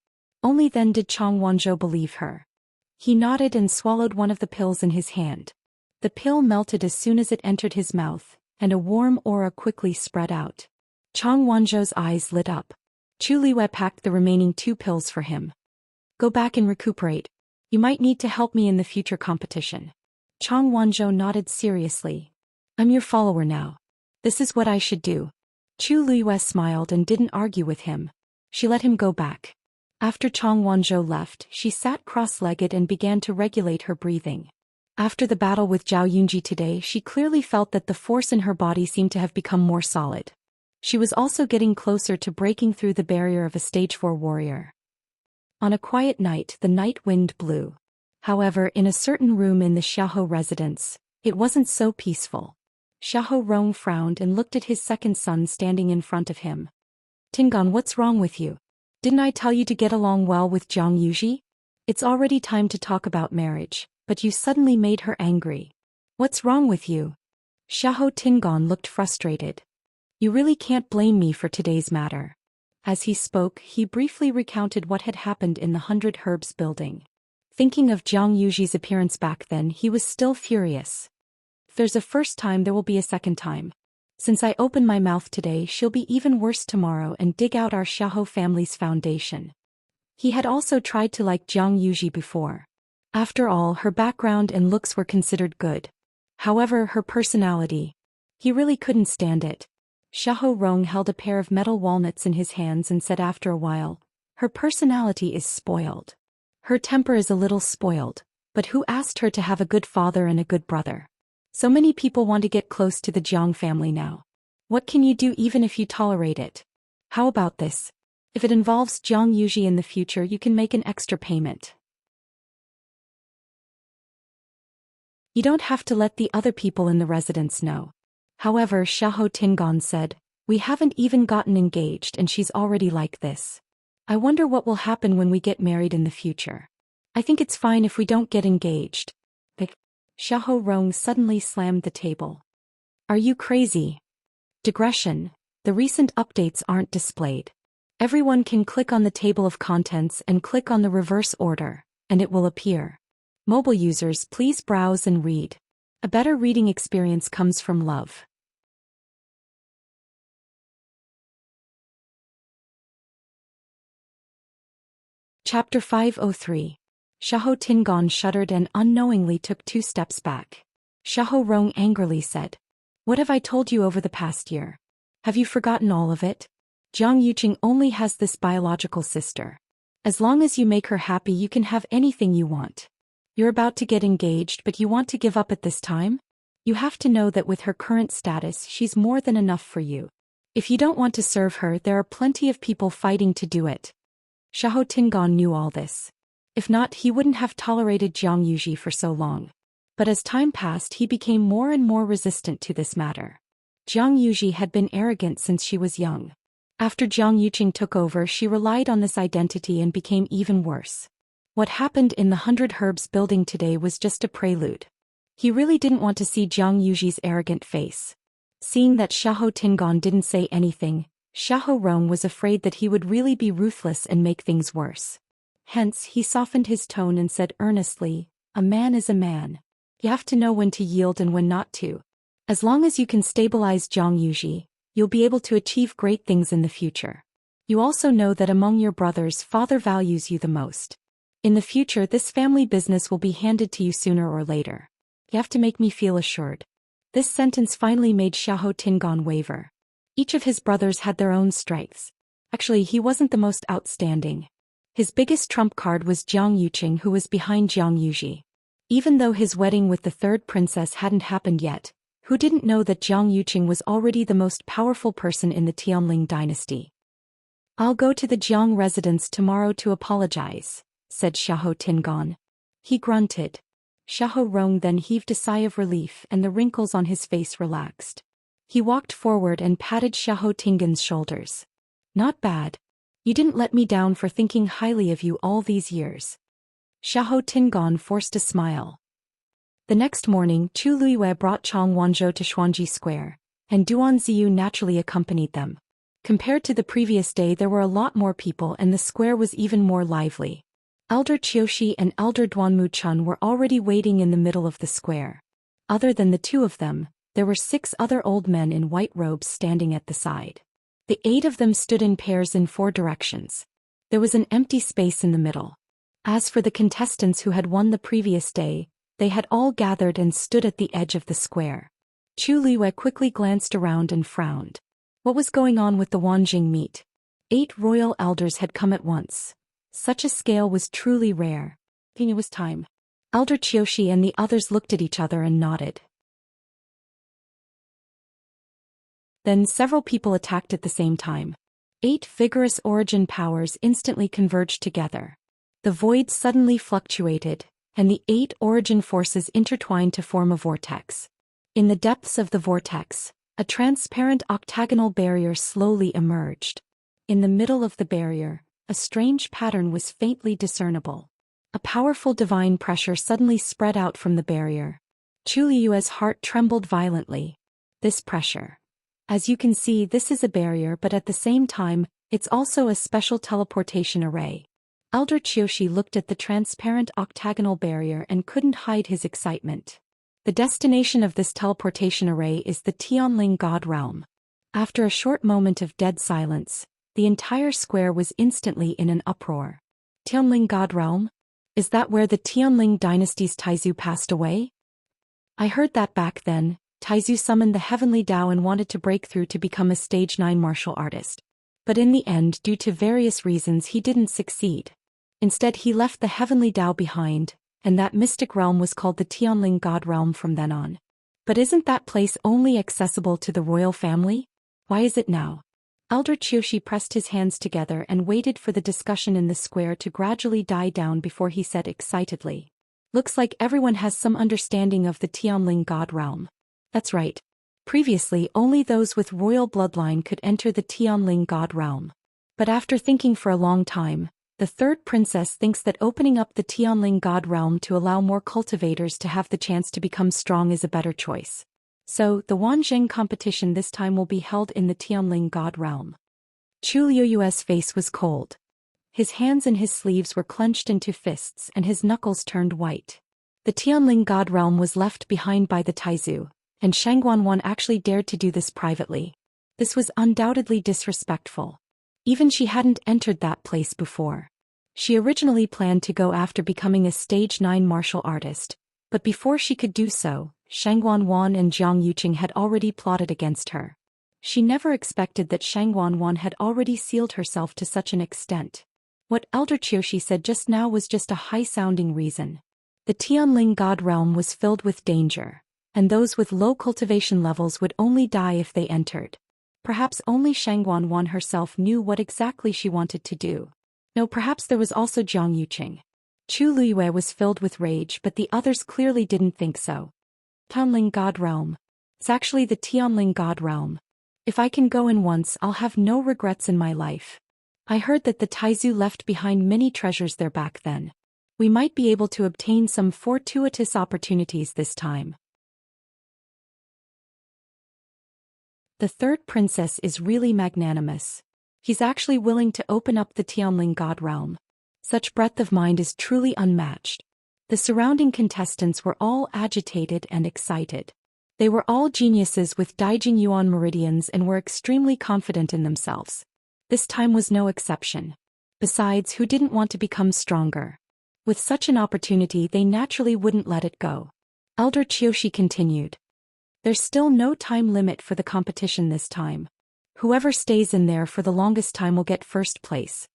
Only then did Chang Wanzhou believe her. He nodded and swallowed one of the pills in his hand. The pill melted as soon as it entered his mouth, and a warm aura quickly spread out. Chang Wanzhou's eyes lit up. Chu Liyue packed the remaining 2 pills for him. Go back and recuperate. You might need to help me in the future competition. Chang Wanzhou nodded seriously. I'm your follower now. This is what I should do. Chu Liyue smiled and didn't argue with him. She let him go back. After Chang Wanzhou left, she sat cross-legged and began to regulate her breathing. After the battle with Zhao Yunji today, she clearly felt that the force in her body seemed to have become more solid. She was also getting closer to breaking through the barrier of a stage 4 warrior. On a quiet night, the night wind blew. However, in a certain room in the Xiahou residence, it wasn't so peaceful. Xiahou Rong frowned and looked at his second son standing in front of him. Tingan, what's wrong with you? Didn't I tell you to get along well with Zhang Yuji? It's already time to talk about marriage, but you suddenly made her angry. What's wrong with you? Xiahou Tingan looked frustrated. You really can't blame me for today's matter. As he spoke, he briefly recounted what had happened in the 100 Herbs building. Thinking of Zhang Yuji's appearance back then, he was still furious. If there's a first time, there will be a second time. Since I open my mouth today, she'll be even worse tomorrow and dig out our Xiahou family's foundation. He had also tried to like Jiang Yuji before. After all, her background and looks were considered good. However, her personality. He really couldn't stand it. Xiahou Rong held a pair of metal walnuts in his hands and said after a while, "Her personality is spoiled. Her temper is a little spoiled, but who asked her to have a good father and a good brother? So many people want to get close to the Jiang family now. What can you do even if you tolerate it? How about this? If it involves Jiang Yuji in the future, you can make an extra payment. You don't have to let the other people in the residence know." However, Xiahou Tingon said, "We haven't even gotten engaged and she's already like this. I wonder what will happen when we get married in the future. I think it's fine if we don't get engaged." Xiahou Rong suddenly slammed the table. "Are you crazy?" Digression. The recent updates aren't displayed. Everyone can click on the table of contents and click on the reverse order, and it will appear. Mobile users, please browse and read. A better reading experience comes from love. Chapter 503. Xiahou Tingon shuddered and unknowingly took 2 steps back. Xiahou Rong angrily said, "What have I told you over the past year? Have you forgotten all of it? Jiang Yuqing only has this biological sister. As long as you make her happy, you can have anything you want. You're about to get engaged, but you want to give up at this time? You have to know that with her current status, she's more than enough for you. If you don't want to serve her, there are plenty of people fighting to do it." Xiahou Tingon knew all this. If not, he wouldn't have tolerated Jiang Yuji for so long. But as time passed, he became more and more resistant to this matter. Jiang Yuji had been arrogant since she was young. After Jiang Yuqing took over, she relied on this identity and became even worse. What happened in the 100 Herbs building today was just a prelude. He really didn't want to see Jiang Yuji's arrogant face. Seeing that Xiahou Tingon didn't say anything, Xiahou Rong was afraid that he would really be ruthless and make things worse. Hence, he softened his tone and said earnestly, "A man is a man. You have to know when to yield and when not to. As long as you can stabilize Jiang Yuji, you'll be able to achieve great things in the future. You also know that among your brothers, father values you the most. In the future, this family business will be handed to you sooner or later. You have to make me feel assured." This sentence finally made Xiahou Tingon waver. Each of his brothers had their own strengths. Actually, he wasn't the most outstanding. His biggest trump card was Jiang Yuqing, who was behind Jiang Yuji. Even though his wedding with the 3rd princess hadn't happened yet, who didn't know that Jiang Yuqing was already the most powerful person in the Tianling dynasty? "I'll go to the Jiang residence tomorrow to apologize," said Xiahou Tingon. He grunted. Xiahou Rong then heaved a sigh of relief and the wrinkles on his face relaxed. He walked forward and patted Xiahou Tingon's shoulders. "Not bad. You didn't let me down for thinking highly of you all these years." Xiahou Tingon forced a smile. The next morning, Chu Luiwei brought Chong Wanzhou to Xuanji Square, and Duan Ziyu naturally accompanied them. Compared to the previous day, there were a lot more people and the square was even more lively. Elder Qiushi and Elder Duanmu Chun were already waiting in the middle of the square. Other than the 2 of them, there were 6 other old men in white robes standing at the side. The 8 of them stood in pairs in 4 directions. There was an empty space in the middle. As for the contestants who had won the previous day, they had all gathered and stood at the edge of the square. Chu Liwei quickly glanced around and frowned. What was going on with the Wanjing meet? 8 royal elders had come at once. Such a scale was truly rare. It was time. Elder Qiushi and the others looked at each other and nodded. Then several people attacked at the same time. 8 vigorous origin powers instantly converged together. The void suddenly fluctuated, and the 8 origin forces intertwined to form a vortex. In the depths of the vortex, a transparent octagonal barrier slowly emerged. In the middle of the barrier, a strange pattern was faintly discernible. A powerful divine pressure suddenly spread out from the barrier. Chu Liyue's heart trembled violently. This pressure. As you can see, this is a barrier, but at the same time, it's also a special teleportation array. Elder Qiushi looked at the transparent octagonal barrier and couldn't hide his excitement. The destination of this teleportation array is the Tianling God Realm. After a short moment of dead silence, the entire square was instantly in an uproar. Tianling God Realm? Is that where the Tianling dynasty's Taizu passed away? I heard that back then, Taizu summoned the heavenly Dao and wanted to break through to become a stage 9 martial artist. But in the end, due to various reasons, he didn't succeed. Instead, he left the heavenly Dao behind, and that mystic realm was called the Tianling God Realm from then on. But isn't that place only accessible to the royal family? Why is it now? Elder Qiushi pressed his hands together and waited for the discussion in the square to gradually die down before he said excitedly. Looks like everyone has some understanding of the Tianling God Realm. That's right. Previously, only those with royal bloodline could enter the Tianling God Realm. But after thinking for a long time, the third princess thinks that opening up the Tianling God Realm to allow more cultivators to have the chance to become strong is a better choice. So, the Wanzheng competition this time will be held in the Tianling God Realm. Chu Liuyue's face was cold. His hands and his sleeves were clenched into fists and his knuckles turned white. The Tianling God Realm was left behind by the Taizu, and Shangguanwan actually dared to do this privately. This was undoubtedly disrespectful. Even she hadn't entered that place before. She originally planned to go after becoming a stage 9 martial artist, but before she could do so, Shangguanwan and Jiang Yuqing had already plotted against her. She never expected that Shangguanwan had already sealed herself to such an extent. What Elder Qiushi said just now was just a high-sounding reason. The Tianling God Realm was filled with danger, and those with low cultivation levels would only die if they entered. Perhaps only Shangguanwan herself knew what exactly she wanted to do. No, perhaps there was also Jiang Yuqing. Chu Liyue was filled with rage, but the others clearly didn't think so. Tianling God Realm. It's actually the Tianling God Realm. If I can go in once, I'll have no regrets in my life. I heard that the Taizu left behind many treasures there back then. We might be able to obtain some fortuitous opportunities this time. The third princess is really magnanimous. He's actually willing to open up the Tianling God Realm. Such breadth of mind is truly unmatched. The surrounding contestants were all agitated and excited. They were all geniuses with Daijing Yuan meridians and were extremely confident in themselves. This time was no exception. Besides, who didn't want to become stronger? With such an opportunity, they naturally wouldn't let it go. Elder Qiushi continued. There's still no time limit for the competition this time. Whoever stays in there for the longest time will get first place.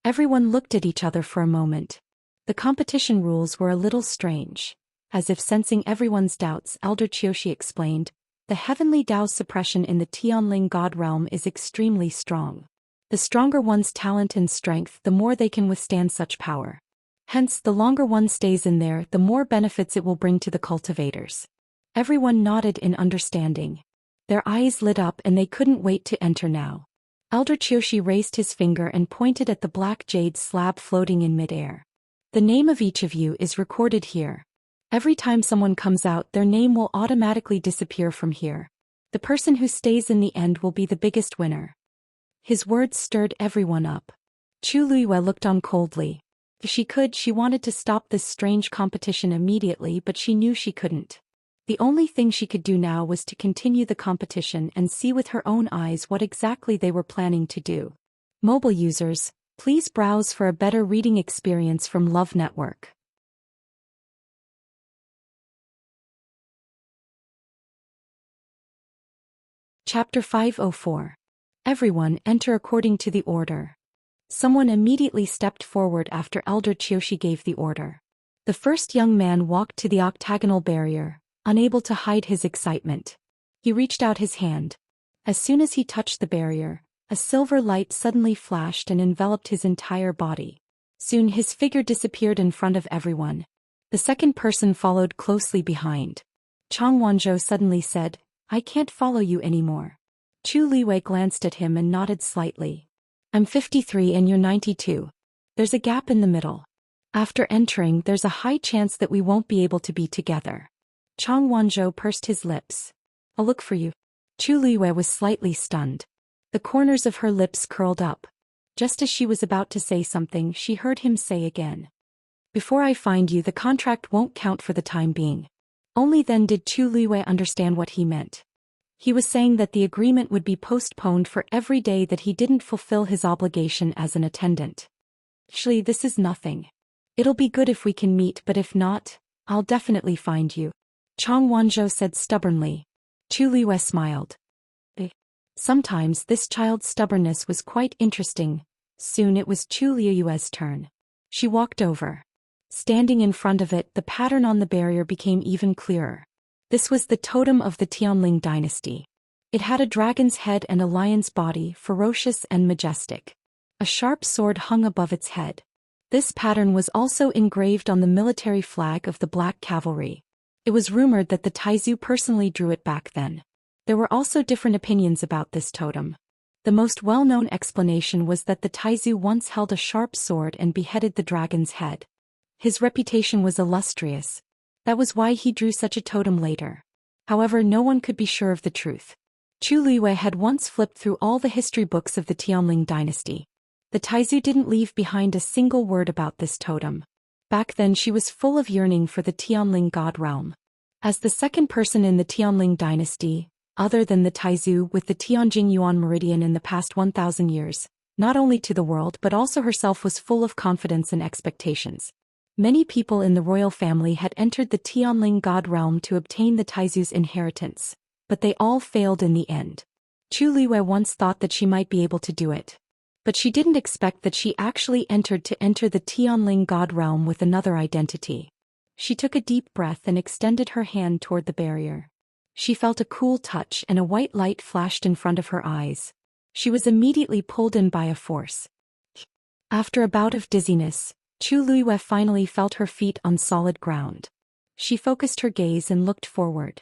Everyone looked at each other for a moment. The competition rules were a little strange. As if sensing everyone's doubts, Elder Qiushi explained, the heavenly Dao suppression in the Tianling God Realm is extremely strong. The stronger one's talent and strength, the more they can withstand such power. Hence, the longer one stays in there, the more benefits it will bring to the cultivators. Everyone nodded in understanding. Their eyes lit up and they couldn't wait to enter now. Elder Qiushi raised his finger and pointed at the black jade slab floating in midair. The name of each of you is recorded here. Every time someone comes out, their name will automatically disappear from here. The person who stays in the end will be the biggest winner. His words stirred everyone up. Chu Liyue looked on coldly. If she could, she wanted to stop this strange competition immediately, but she knew she couldn't. The only thing she could do now was to continue the competition and see with her own eyes what exactly they were planning to do. Mobile users, please browse for a better reading experience from Love Network. Chapter 504. Everyone enter according to the order. Someone immediately stepped forward after Elder Qiushi gave the order. The first young man walked to the octagonal barrier, unable to hide his excitement. He reached out his hand. As soon as he touched the barrier, a silver light suddenly flashed and enveloped his entire body. Soon his figure disappeared in front of everyone. The second person followed closely behind. Chang Wanzhou suddenly said, I can't follow you anymore. Chu Liyue glanced at him and nodded slightly. I'm 53 and you're 92. There's a gap in the middle. After entering, there's a high chance that we won't be able to be together. Chang Wanzhou pursed his lips. I'll look for you. Chu Liyue was slightly stunned. The corners of her lips curled up. Just as she was about to say something, she heard him say again. Before I find you, the contract won't count for the time being. Only then did Chu Liwei understand what he meant. He was saying that the agreement would be postponed for every day that he didn't fulfill his obligation as an attendant. Actually, this is nothing. It'll be good if we can meet, but if not, I'll definitely find you, Chang Wanzhou said stubbornly. Chu Liwei smiled. Sometimes this child's stubbornness was quite interesting. Soon it was Chu Liu's turn. She walked over. Standing in front of it, the pattern on the barrier became even clearer. This was the totem of the Tianling dynasty. It had a dragon's head and a lion's body, ferocious and majestic. A sharp sword hung above its head. This pattern was also engraved on the military flag of the Black Cavalry. It was rumored that the Taizu personally drew it back then. There were also different opinions about this totem. The most well-known explanation was that the Taizu once held a sharp sword and beheaded the dragon's head. His reputation was illustrious. That was why he drew such a totem later. However, no one could be sure of the truth. Chu Liwei had once flipped through all the history books of the Tianling dynasty. The Taizu didn't leave behind a single word about this totem. Back then she was full of yearning for the Tianling god realm. As the second person in the Tianling dynasty, other than the Taizu with the Tianjing Yuan meridian in the past 1,000 years, not only to the world but also herself was full of confidence and expectations. Many people in the royal family had entered the Tianling god realm to obtain the Taizu's inheritance, but they all failed in the end. Chu Liwei once thought that she might be able to do it. But she didn't expect that she actually entered to enter the Tianling god realm with another identity. She took a deep breath and extended her hand toward the barrier. She felt a cool touch and a white light flashed in front of her eyes. She was immediately pulled in by a force. After a bout of dizziness, Chu Liwei finally felt her feet on solid ground. She focused her gaze and looked forward.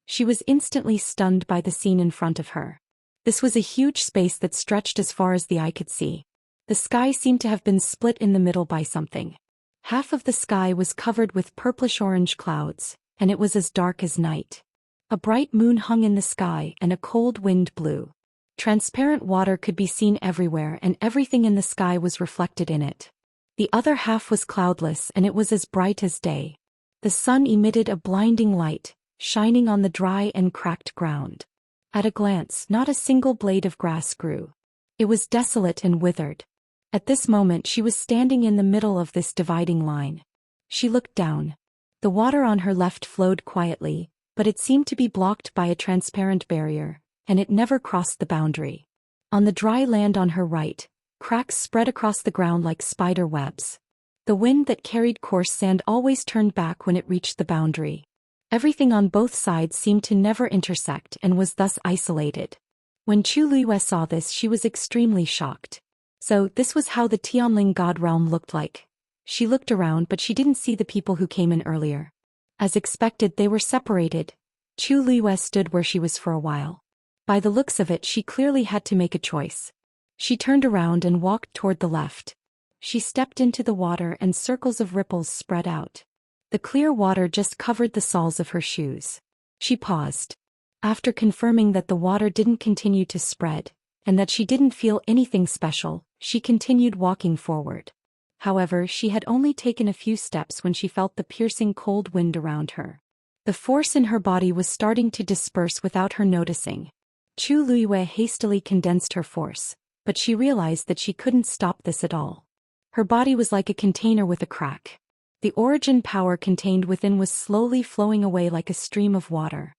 She was instantly stunned by the scene in front of her. This was a huge space that stretched as far as the eye could see. The sky seemed to have been split in the middle by something. Half of the sky was covered with purplish-orange clouds, and it was as dark as night. A bright moon hung in the sky and a cold wind blew. Transparent water could be seen everywhere and everything in the sky was reflected in it. The other half was cloudless and it was as bright as day. The sun emitted a blinding light, shining on the dry and cracked ground. At a glance, not a single blade of grass grew. It was desolate and withered. At this moment she was standing in the middle of this dividing line. She looked down. The water on her left flowed quietly, but it seemed to be blocked by a transparent barrier, and it never crossed the boundary. On the dry land on her right, cracks spread across the ground like spider webs. The wind that carried coarse sand always turned back when it reached the boundary. Everything on both sides seemed to never intersect and was thus isolated. When Chu Liwei saw this, she was extremely shocked. So, this was how the Tianling god realm looked like. She looked around but she didn't see the people who came in earlier. As expected, they were separated. Chu Liwei stood where she was for a while. By the looks of it, she clearly had to make a choice. She turned around and walked toward the left. She stepped into the water and circles of ripples spread out. The clear water just covered the soles of her shoes. She paused. After confirming that the water didn't continue to spread, and that she didn't feel anything special, she continued walking forward. However, she had only taken a few steps when she felt the piercing cold wind around her. The force in her body was starting to disperse without her noticing. Chu Liwei hastily condensed her force, but she realized that she couldn't stop this at all. Her body was like a container with a crack. The origin power contained within was slowly flowing away like a stream of water.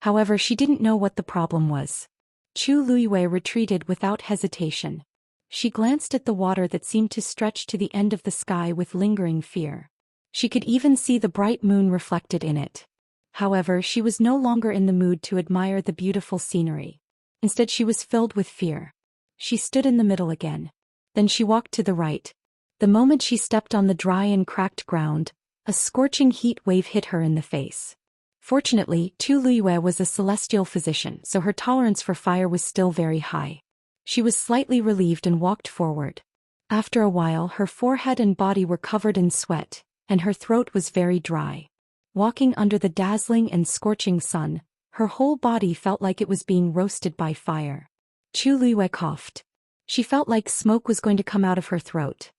However, she didn't know what the problem was. Chu Liwei retreated without hesitation. She glanced at the water that seemed to stretch to the end of the sky with lingering fear. She could even see the bright moon reflected in it. However, she was no longer in the mood to admire the beautiful scenery. Instead, she was filled with fear. She stood in the middle again. Then she walked to the right. The moment she stepped on the dry and cracked ground, a scorching heat wave hit her in the face. Fortunately, Chu Liwei was a celestial physician, so her tolerance for fire was still very high. She was slightly relieved and walked forward. After a while, her forehead and body were covered in sweat, and her throat was very dry. Walking under the dazzling and scorching sun, her whole body felt like it was being roasted by fire. Chu Liwei coughed. She felt like smoke was going to come out of her throat.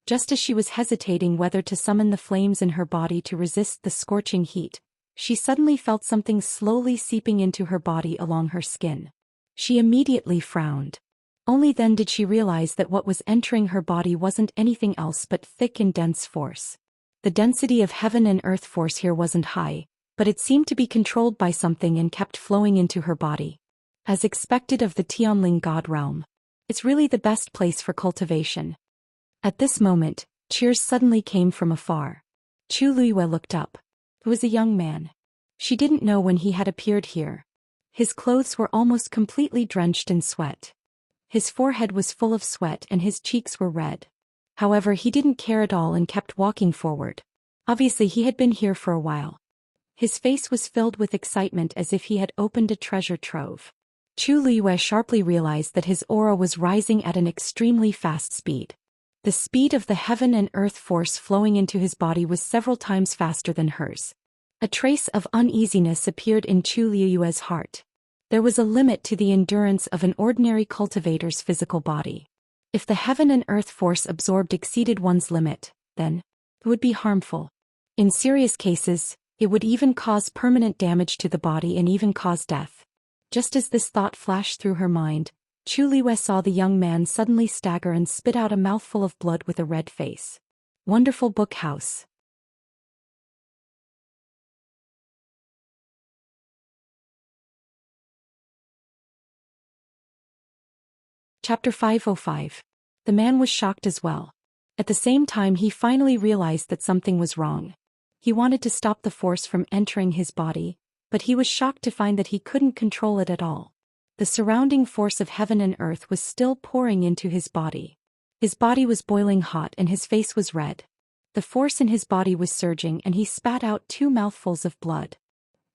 Just as she was hesitating whether to summon the flames in her body to resist the scorching heat, she suddenly felt something slowly seeping into her body along her skin. She immediately frowned. Only then did she realize that what was entering her body wasn't anything else but thick and dense force. The density of heaven and earth force here wasn't high, but it seemed to be controlled by something and kept flowing into her body. As expected of the Tianling God realm, it's really the best place for cultivation. At this moment, cheers suddenly came from afar. Chu Luiyue looked up. It was a young man. She didn't know when he had appeared here. His clothes were almost completely drenched in sweat. His forehead was full of sweat and his cheeks were red. However, he didn't care at all and kept walking forward. Obviously, he had been here for a while. His face was filled with excitement as if he had opened a treasure trove. Chu Luiyue sharply realized that his aura was rising at an extremely fast speed. The speed of the heaven and earth force flowing into his body was several times faster than hers. A trace of uneasiness appeared in Chu Luiyue's heart. There was a limit to the endurance of an ordinary cultivator's physical body. If the heaven and earth force absorbed exceeded one's limit, then it would be harmful. In serious cases, it would even cause permanent damage to the body and even cause death. Just as this thought flashed through her mind, Chu Luiyue saw the young man suddenly stagger and spit out a mouthful of blood with a red face. Wonderful book house. Chapter 505. The man was shocked as well. At the same time, he finally realized that something was wrong. He wanted to stop the force from entering his body, but he was shocked to find that he couldn't control it at all. The surrounding force of heaven and earth was still pouring into his body. His body was boiling hot and his face was red. The force in his body was surging and he spat out 2 mouthfuls of blood.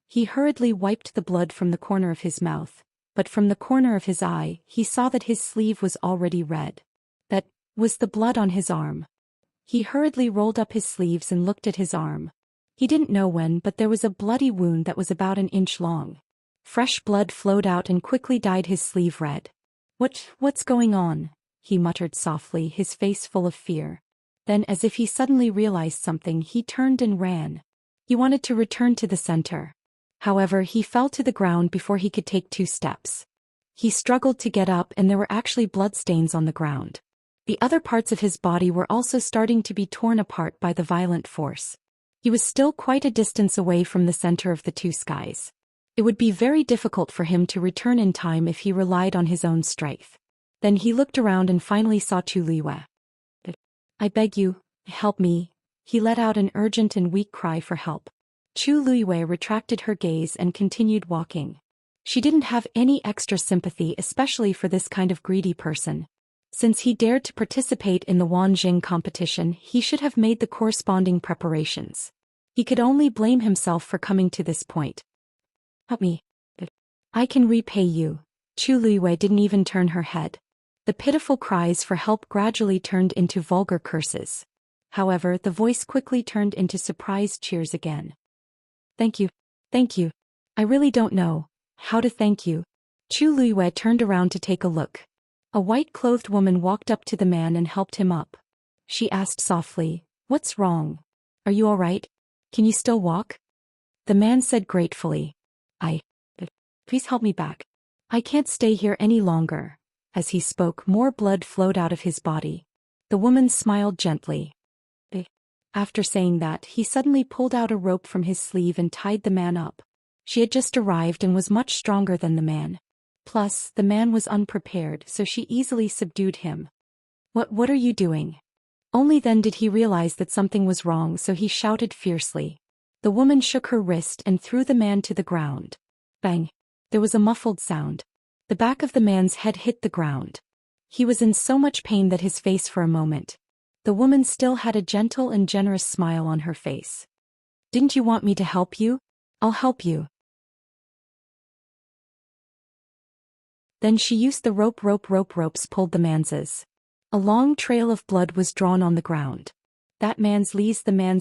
He hurriedly wiped the blood from the corner of his mouth, but from the corner of his eye, he saw that his sleeve was already red. That was the blood on his arm. He hurriedly rolled up his sleeves and looked at his arm. He didn't know when, but there was a bloody wound that was about an inch long. Fresh blood flowed out and quickly dyed his sleeve red. What's going on? He muttered softly, his face full of fear. Then, as if he suddenly realized something, he turned and ran. He wanted to return to the center. However, he fell to the ground before he could take 2 steps. He struggled to get up and there were actually bloodstains on the ground. The other parts of his body were also starting to be torn apart by the violent force. He was still quite a distance away from the center of the 2 skies. It would be very difficult for him to return in time if he relied on his own strength. Then he looked around and finally saw Chu Luiyue. I beg you, help me. He let out an urgent and weak cry for help. Chu Luiyue retracted her gaze and continued walking. She didn't have any extra sympathy, especially for this kind of greedy person. Since he dared to participate in the Wanjing competition, he should have made the corresponding preparations. He could only blame himself for coming to this point. Help me. I can repay you. Chu Luiyue didn't even turn her head. The pitiful cries for help gradually turned into vulgar curses. However, the voice quickly turned into surprised cheers again. Thank you. Thank you. I really don't know how to thank you. Chu Luiyue turned around to take a look. A white-clothed woman walked up to the man and helped him up. She asked softly, "What's wrong? Are you all right? Can you still walk?" The man said gratefully, Please help me back. I can't stay here any longer." As he spoke, more blood flowed out of his body. The woman smiled gently. After saying that, he suddenly pulled out a rope from his sleeve and tied the man up. She had just arrived and was much stronger than the man. Plus, the man was unprepared, so she easily subdued him. What are you doing?" Only then did he realize that something was wrong, so he shouted fiercely. The woman shook her wrist and threw the man to the ground. Bang! There was a muffled sound. The back of the man's head hit the ground. He was in so much pain that his face for a moment. The woman still had a gentle and generous smile on her face. "Didn't you want me to help you? I'll help you." Then she used the ropes pulled the man's. A long trail of blood was drawn on the ground. The man's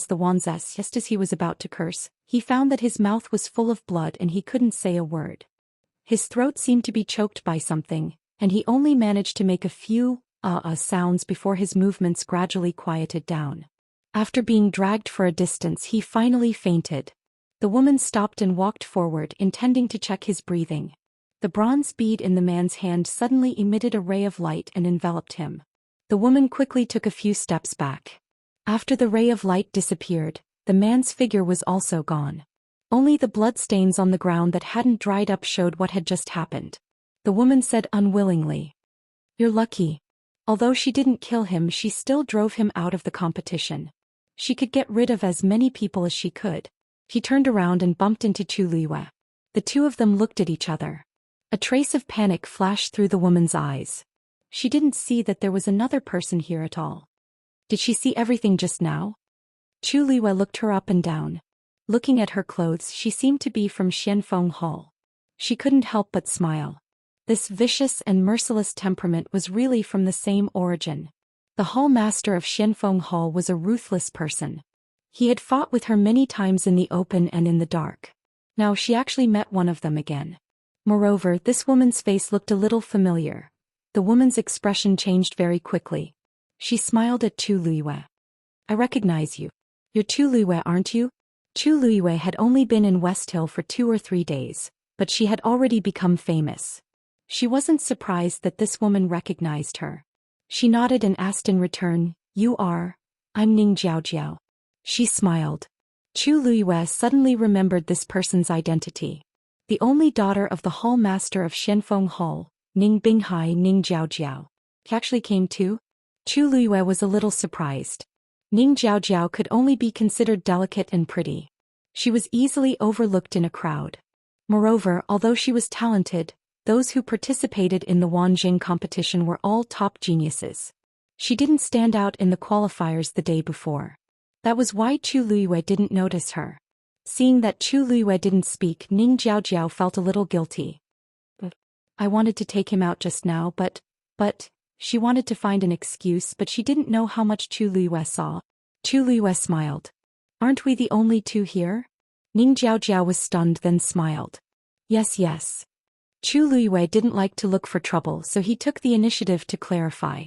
the one's. Just as he was about to curse, he found that his mouth was full of blood and he couldn't say a word. His throat seemed to be choked by something, and he only managed to make a few sounds before his movements gradually quieted down. After being dragged for a distance, he finally fainted. The woman stopped and walked forward, intending to check his breathing. The bronze bead in the man's hand suddenly emitted a ray of light and enveloped him. The woman quickly took a few steps back. After the ray of light disappeared, the man's figure was also gone. Only the bloodstains on the ground that hadn't dried up showed what had just happened. The woman said unwillingly, "You're lucky." Although she didn't kill him, she still drove him out of the competition. She could get rid of as many people as she could. He turned around and bumped into Chu Luiyue. The two of them looked at each other. A trace of panic flashed through the woman's eyes. She didn't see that there was another person here at all. Did she see everything just now? Chu Luiyue looked her up and down. Looking at her clothes, she seemed to be from Xianfeng Hall. She couldn't help but smile. This vicious and merciless temperament was really from the same origin. The hall master of Xianfeng Hall was a ruthless person. He had fought with her many times in the open and in the dark. Now she actually met one of them again. Moreover, this woman's face looked a little familiar. The woman's expression changed very quickly. She smiled at Chu Luiyue. "I recognize you. You're Chu Luiyue, aren't you?" Chu Luiyue had only been in West Hill for 2 or 3 days, but she had already become famous. She wasn't surprised that this woman recognized her. She nodded and asked in return, "You are?" "I'm Ning Jiaojiao." She smiled. Chu Luiyue suddenly remembered this person's identity. The only daughter of the hall master of Xianfeng Hall, Ning Binghai Ning Jiaojiao. He actually came too? Chu Luiyue was a little surprised. Ning Jiaojiao could only be considered delicate and pretty. She was easily overlooked in a crowd. Moreover, although she was talented, those who participated in the Wanjing competition were all top geniuses. She didn't stand out in the qualifiers the day before. That was why Chu Luiyue didn't notice her. Seeing that Chu Luiyue didn't speak, Ning Jiaojiao felt a little guilty. "I wanted to take him out just now, but... She wanted to find an excuse, but she didn't know how much Chu Luiyue saw. Chu Luiyue smiled. "Aren't we the only two here?" Ning Jiaojiao was stunned, then smiled. Yes. Chu Luiyue didn't like to look for trouble, so he took the initiative to clarify.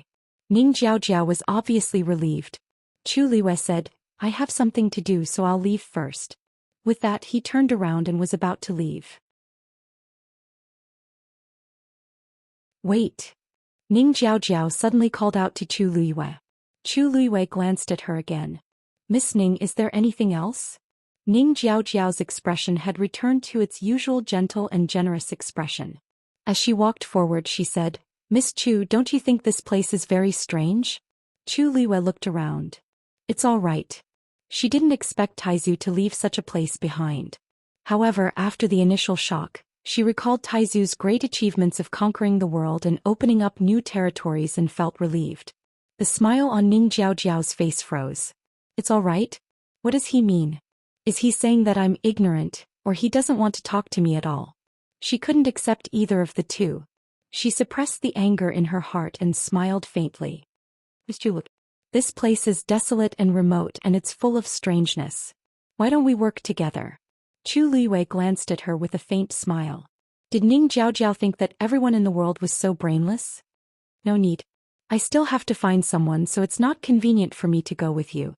Ning Jiaojiao was obviously relieved. Chu Luiyue said, "I have something to do, so I'll leave first." With that, he turned around and was about to leave. "Wait." Ning Jiaojiao suddenly called out to Chu Luiyue. Chu Luiyue glanced at her again. "Miss Ning, is there anything else?" Ning Jiaojiao's expression had returned to its usual gentle and generous expression. As she walked forward, she said, "Miss Chu, don't you think this place is very strange?" Chu Luiyue looked around. "It's all right." She didn't expect Taizu to leave such a place behind. However, after the initial shock, she recalled Taizu's great achievements of conquering the world and opening up new territories and felt relieved. The smile on Ning Jiaojiao's face froze. "It's all right? What does he mean? Is he saying that I'm ignorant, or he doesn't want to talk to me at all?" She couldn't accept either of the two. She suppressed the anger in her heart and smiled faintly. "Look, this place is desolate and remote, and it's full of strangeness. Why don't we work together?" Chu Luiyue glanced at her with a faint smile. Did Ning Jiaojiao think that everyone in the world was so brainless? "No need. I still have to find someone, so it's not convenient for me to go with you."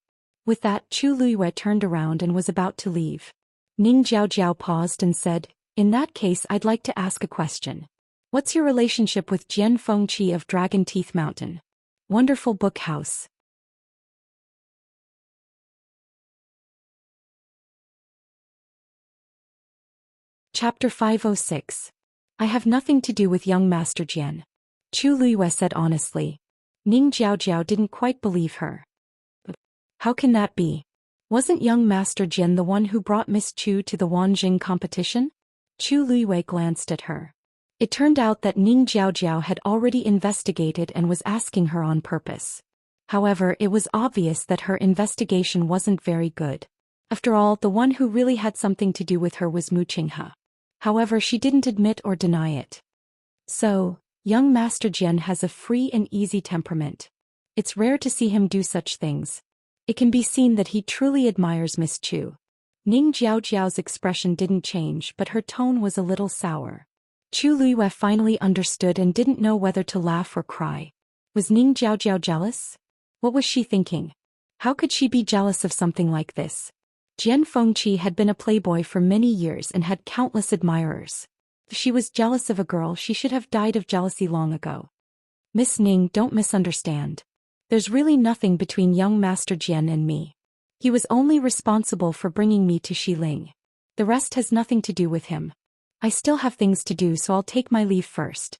With that, Chu Luiyue turned around and was about to leave. Ning Jiaojiao paused and said, "In that case, I'd like to ask a question. What's your relationship with Jian Fengqi of Dragon Teeth Mountain? Wonderful book house." Chapter 506. I have nothing to do with young Master Jian. Chu Luiyue said honestly. Ning Jiaojiao didn't quite believe her. "But how can that be? Wasn't young Master Jian the one who brought Miss Chu to the Wanjing competition?" Chu Luiyue glanced at her. It turned out that Ning Jiaojiao had already investigated and was asking her on purpose. However, it was obvious that her investigation wasn't very good. After all, the one who really had something to do with her was Mu Qinghe. However, she didn't admit or deny it. "So, young Master Jian has a free and easy temperament. It's rare to see him do such things. It can be seen that he truly admires Miss Chu." Ning Jiaojiao's expression didn't change, but her tone was a little sour. Chu Luiyue finally understood and didn't know whether to laugh or cry. Was Ning Jiaojiao jealous? What was she thinking? How could she be jealous of something like this? Jian Fengqi had been a playboy for many years and had countless admirers. If she was jealous of a girl, she should have died of jealousy long ago. Miss Ning, don't misunderstand. There's really nothing between young Master Jian and me. He was only responsible for bringing me to Xiling. The rest has nothing to do with him. I still have things to do, so I'll take my leave first.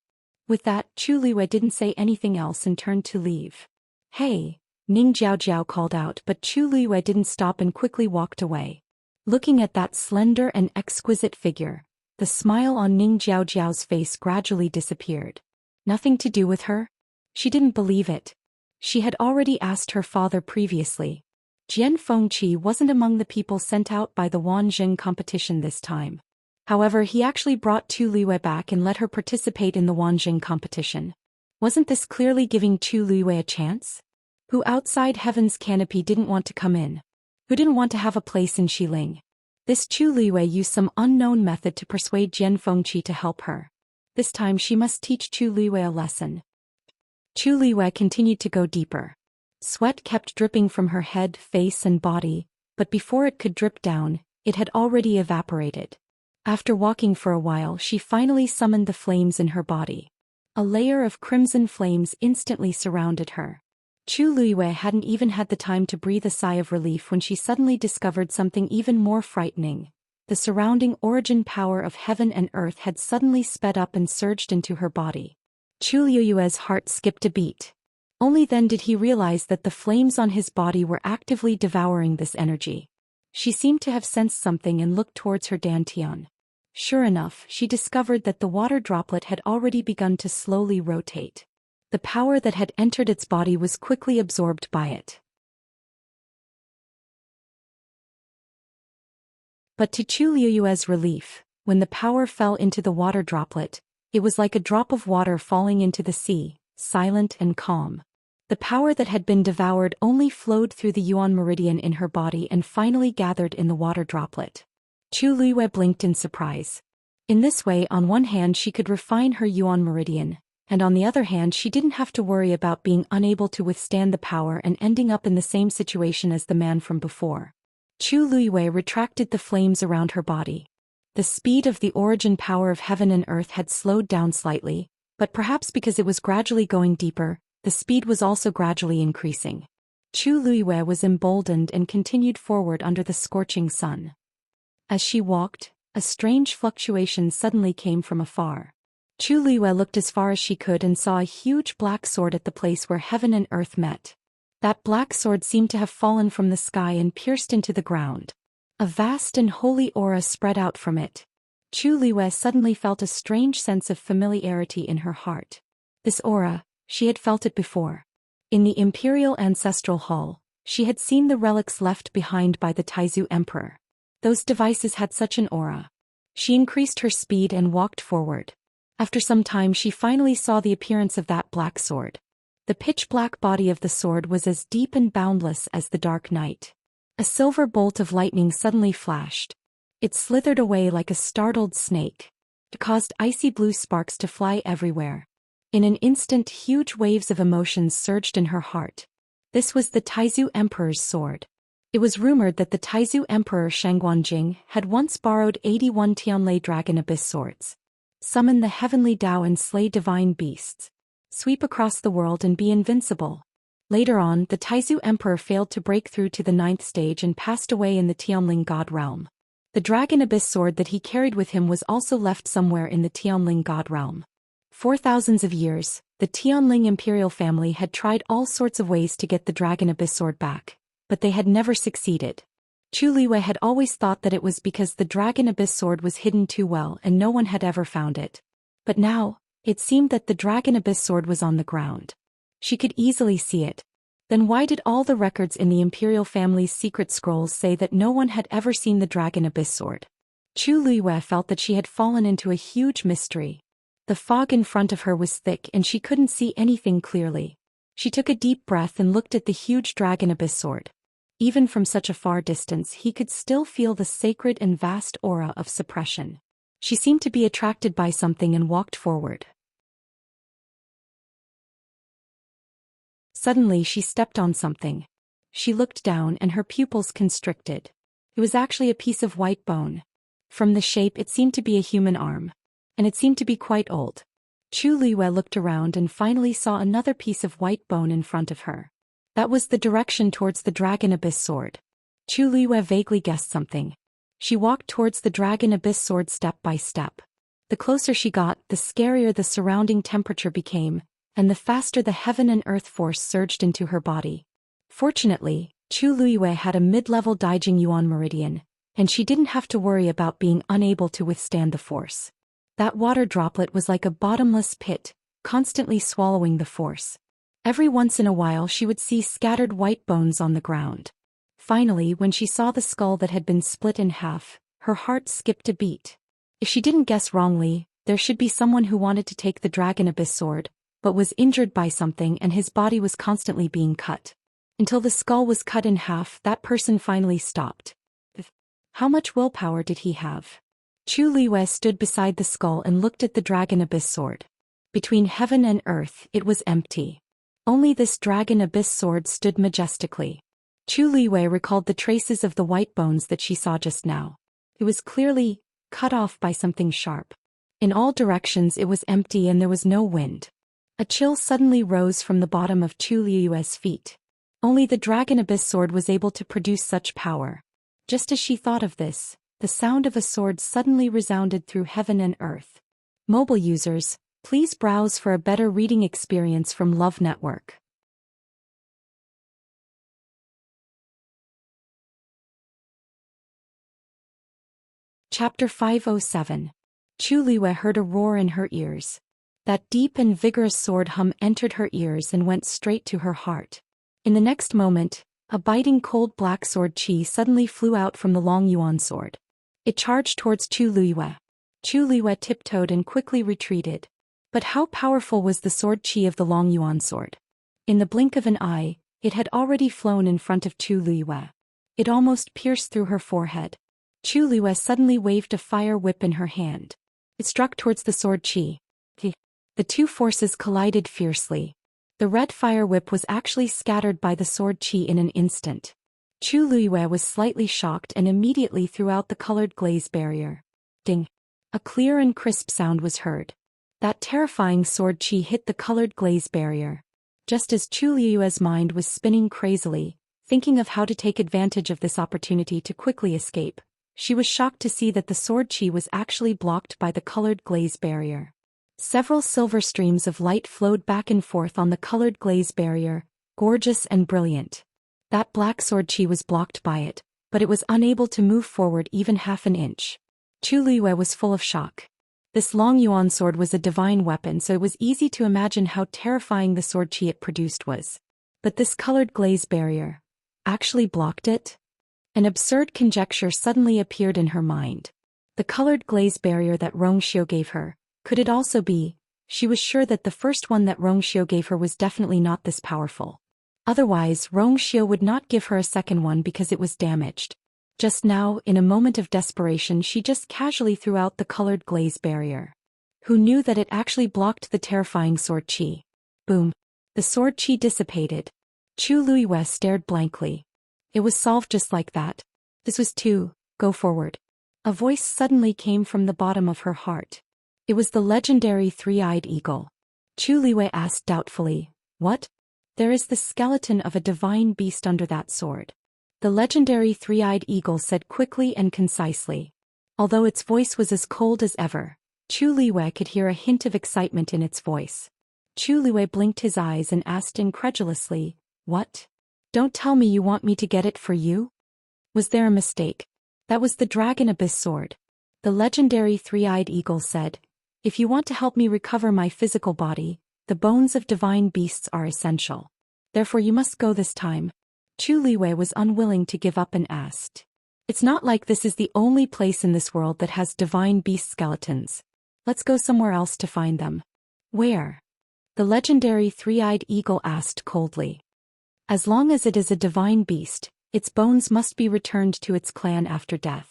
With that, Chu Liwei didn't say anything else and turned to leave. Hey, Ning Jiaojiao called out, but Chu Liwei didn't stop and quickly walked away. Looking at that slender and exquisite figure, the smile on Ning Jiaojiao's face gradually disappeared. Nothing to do with her? She didn't believe it. She had already asked her father previously. Jian Fengqi wasn't among the people sent out by the Wanjing competition this time. However, he actually brought Chu Liwei back and let her participate in the Wanjing competition. Wasn't this clearly giving Chu Liwei a chance? Who outside Heaven's canopy didn't want to come in? Who didn't want to have a place in Xiling? This Chu Liwei used some unknown method to persuade Jian Fengqi to help her. This time she must teach Chu Liwei a lesson. Chu Liwei continued to go deeper. Sweat kept dripping from her head, face and body, but before it could drip down, it had already evaporated. After walking for a while, she finally summoned the flames in her body. A layer of crimson flames instantly surrounded her. Chu Liwei hadn't even had the time to breathe a sigh of relief when she suddenly discovered something even more frightening. The surrounding origin power of heaven and earth had suddenly sped up and surged into her body. Chu Liue's heart skipped a beat. Only then did he realize that the flames on his body were actively devouring this energy. She seemed to have sensed something and looked towards her dantian. Sure enough, she discovered that the water droplet had already begun to slowly rotate. The power that had entered its body was quickly absorbed by it. But to Chu Liue's relief, when the power fell into the water droplet, it was like a drop of water falling into the sea, silent and calm. The power that had been devoured only flowed through the Yuan meridian in her body and finally gathered in the water droplet. Chu Liwei blinked in surprise. In this way, on one hand she could refine her Yuan meridian, and on the other hand she didn't have to worry about being unable to withstand the power and ending up in the same situation as the man from before. Chu Liwei retracted the flames around her body. The speed of the origin power of heaven and earth had slowed down slightly, but perhaps because it was gradually going deeper, the speed was also gradually increasing. Chu Liwei was emboldened and continued forward under the scorching sun. As she walked, a strange fluctuation suddenly came from afar. Chu Liwei looked as far as she could and saw a huge black sword at the place where heaven and earth met. That black sword seemed to have fallen from the sky and pierced into the ground. A vast and holy aura spread out from it. Chu Liwei suddenly felt a strange sense of familiarity in her heart. This aura, she had felt it before. In the Imperial Ancestral Hall, she had seen the relics left behind by the Taizu Emperor. Those devices had such an aura. She increased her speed and walked forward. After some time she finally saw the appearance of that black sword. The pitch-black body of the sword was as deep and boundless as the dark night. A silver bolt of lightning suddenly flashed. It slithered away like a startled snake. It caused icy blue sparks to fly everywhere. In an instant, huge waves of emotions surged in her heart. This was the Taizu Emperor's sword. It was rumored that the Taizu Emperor Shangguanjing had once borrowed 81 Tianlei Dragon Abyss swords. Summon the heavenly Tao and slay divine beasts. Sweep across the world and be invincible. Later on, the Taizu Emperor failed to break through to the 9th stage and passed away in the Tianling God realm. The Dragon Abyss sword that he carried with him was also left somewhere in the Tianling God realm. For thousands of years, the Tianling imperial family had tried all sorts of ways to get the Dragon Abyss sword back, but they had never succeeded. Chu Liwei had always thought that it was because the Dragon Abyss sword was hidden too well and no one had ever found it. But now, it seemed that the Dragon Abyss sword was on the ground. She could easily see it. Then why did all the records in the imperial family's secret scrolls say that no one had ever seen the Dragon Abyss sword? Chu Liwei felt that she had fallen into a huge mystery. The fog in front of her was thick and she couldn't see anything clearly. She took a deep breath and looked at the huge Dragon Abyss sword. Even from such a far distance he could still feel the sacred and vast aura of suppression. She seemed to be attracted by something and walked forward. Suddenly she stepped on something. She looked down and her pupils constricted. It was actually a piece of white bone. From the shape it seemed to be a human arm. And it seemed to be quite old. Chu Liyue looked around and finally saw another piece of white bone in front of her. That was the direction towards the Dragon Abyss sword. Chu Liyue vaguely guessed something. She walked towards the Dragon Abyss sword step by step. The closer she got, the scarier the surrounding temperature became, and the faster the heaven and earth force surged into her body. Fortunately, Chu Liyue had a mid-level Daijing Yuan meridian, and she didn't have to worry about being unable to withstand the force. That water droplet was like a bottomless pit, constantly swallowing the force. Every once in a while she would see scattered white bones on the ground. Finally, when she saw the skull that had been split in half, her heart skipped a beat. If she didn't guess wrongly, there should be someone who wanted to take the Dragon Abyss sword, but was injured by something and his body was constantly being cut. Until the skull was cut in half, that person finally stopped. How much willpower did he have? Chu Liyue stood beside the skull and looked at the Dragon Abyss sword. Between heaven and earth, it was empty. Only this Dragon Abyss sword stood majestically. Chu Liyue recalled the traces of the white bones that she saw just now. It was clearly cut off by something sharp. In all directions it was empty and there was no wind. A chill suddenly rose from the bottom of Chu Liyue's feet. Only the Dragon Abyss sword was able to produce such power. Just as she thought of this, the sound of a sword suddenly resounded through heaven and earth. Mobile users, please browse for a better reading experience from Love Network. Chapter 507. Chu Liyue heard a roar in her ears. That deep and vigorous sword hum entered her ears and went straight to her heart. In the next moment, a biting cold black sword qi suddenly flew out from the long yuan sword. It charged towards Chu Liyue. Chu Liyue tiptoed and quickly retreated. But how powerful was the sword qi of the long yuan sword? In the blink of an eye, it had already flown in front of Chu Liyue. It almost pierced through her forehead. Chu Liyue suddenly waved a fire whip in her hand. It struck towards the sword qi. The two forces collided fiercely. The red fire whip was actually scattered by the sword qi in an instant. Chu Liyue was slightly shocked and immediately threw out the colored glaze barrier. Ding! A clear and crisp sound was heard. That terrifying sword qi hit the colored glaze barrier. Just as Chu Liyue's mind was spinning crazily, thinking of how to take advantage of this opportunity to quickly escape, she was shocked to see that the sword qi was actually blocked by the colored glaze barrier. Several silver streams of light flowed back and forth on the colored glaze barrier, gorgeous and brilliant. That black sword qi was blocked by it, but it was unable to move forward even half an inch. Chu Liyue was full of shock. This long yuan sword was a divine weapon, so it was easy to imagine how terrifying the sword qi it produced was. But this colored glaze barrier actually blocked it? An absurd conjecture suddenly appeared in her mind. The colored glaze barrier that Rongxiu gave her, could it also be? She was sure that the first one that Rongxiu gave her was definitely not this powerful. Otherwise, Rongxiu would not give her a second one because it was damaged. Just now, in a moment of desperation, she just casually threw out the colored glaze barrier. Who knew that it actually blocked the terrifying sword qi? Boom! The sword qi dissipated. Chu Liyue stared blankly. It was solved just like that. This was go forward. A voice suddenly came from the bottom of her heart. It was the legendary three-eyed eagle. Chu Liyue asked doubtfully, "What?" "There is the skeleton of a divine beast under that sword." The legendary three-eyed eagle said quickly and concisely. Although its voice was as cold as ever, Chu Liyue could hear a hint of excitement in its voice. Chu Liyue blinked his eyes and asked incredulously, "What? Don't tell me you want me to get it for you?" Was there a mistake? That was the Dragon Abyss sword. The legendary three-eyed eagle said, "If you want to help me recover my physical body, the bones of divine beasts are essential. Therefore you must go this time." Chu Liyue was unwilling to give up and asked, "It's not like this is the only place in this world that has divine beast skeletons. Let's go somewhere else to find them." "Where?" the legendary three-eyed eagle asked coldly. "As long as it is a divine beast, its bones must be returned to its clan after death."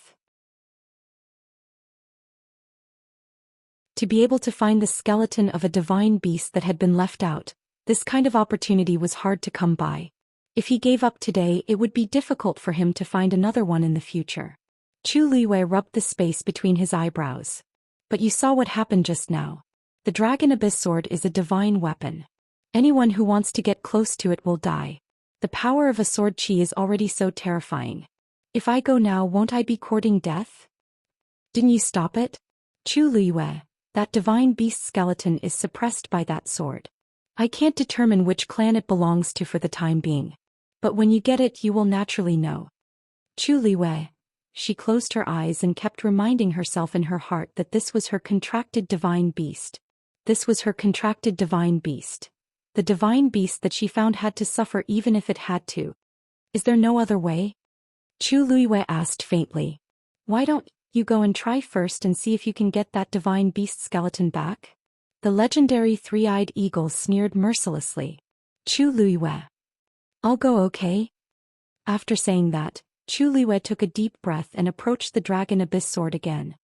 To be able to find the skeleton of a divine beast that had been left out, This kind of opportunity was hard to come by. If he gave up today, it would be difficult for him to find another one in the future. Chu Luiwei rubbed the space between his eyebrows. But you saw what happened just now. The Dragon Abyss Sword is a divine weapon. Anyone who wants to get close to it will die. The power of a sword chi is already so terrifying. If I go now, won't I be courting death? Didn't you stop it? Chu Luiwei, that divine beast skeleton is suppressed by that sword. I can't determine which clan it belongs to for the time being. But when you get it, you will naturally know. Chu Luiwei. She closed her eyes and kept reminding herself in her heart that this was her contracted divine beast. This was her contracted divine beast. The divine beast that she found had to suffer even if it had to. Is there no other way? Chu Luiwei asked faintly. Why don't you go and try first and see if you can get that divine beast skeleton back? The legendary three-eyed eagle sneered mercilessly. Chu Luiwei. I'll go, okay? After saying that, Chu Luiwei took a deep breath and approached the Dragon Abyss Sword again.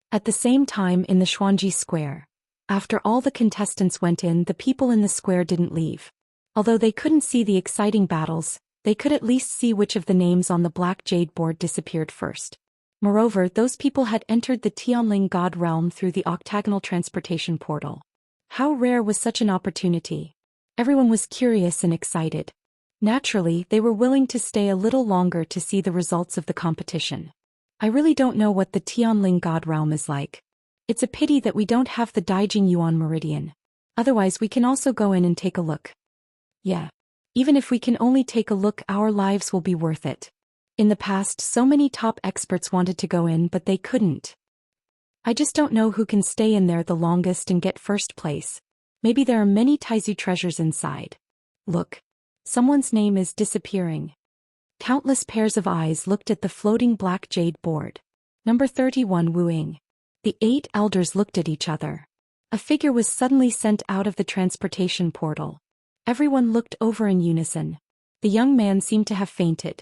At the same time in the Xuanji Square. After all the contestants went in, the people in the square didn't leave. Although they couldn't see the exciting battles, they could at least see which of the names on the black jade board disappeared first. Moreover, those people had entered the Tianling God realm through the octagonal transportation portal. How rare was such an opportunity? Everyone was curious and excited. Naturally, they were willing to stay a little longer to see the results of the competition. I really don't know what the Tianling God realm is like. It's a pity that we don't have the Daijing Yuan Meridian. Otherwise we can also go in and take a look. Yeah. Even if we can only take a look, our lives will be worth it. In the past, so many top experts wanted to go in, but they couldn't. I just don't know who can stay in there the longest and get first place. Maybe there are many Taizu treasures inside. Look. Someone's name is disappearing. Countless pairs of eyes looked at the floating black jade board. Number 31 Wuing. The 8 elders looked at each other. A figure was suddenly sent out of the transportation portal. Everyone looked over in unison. The young man seemed to have fainted.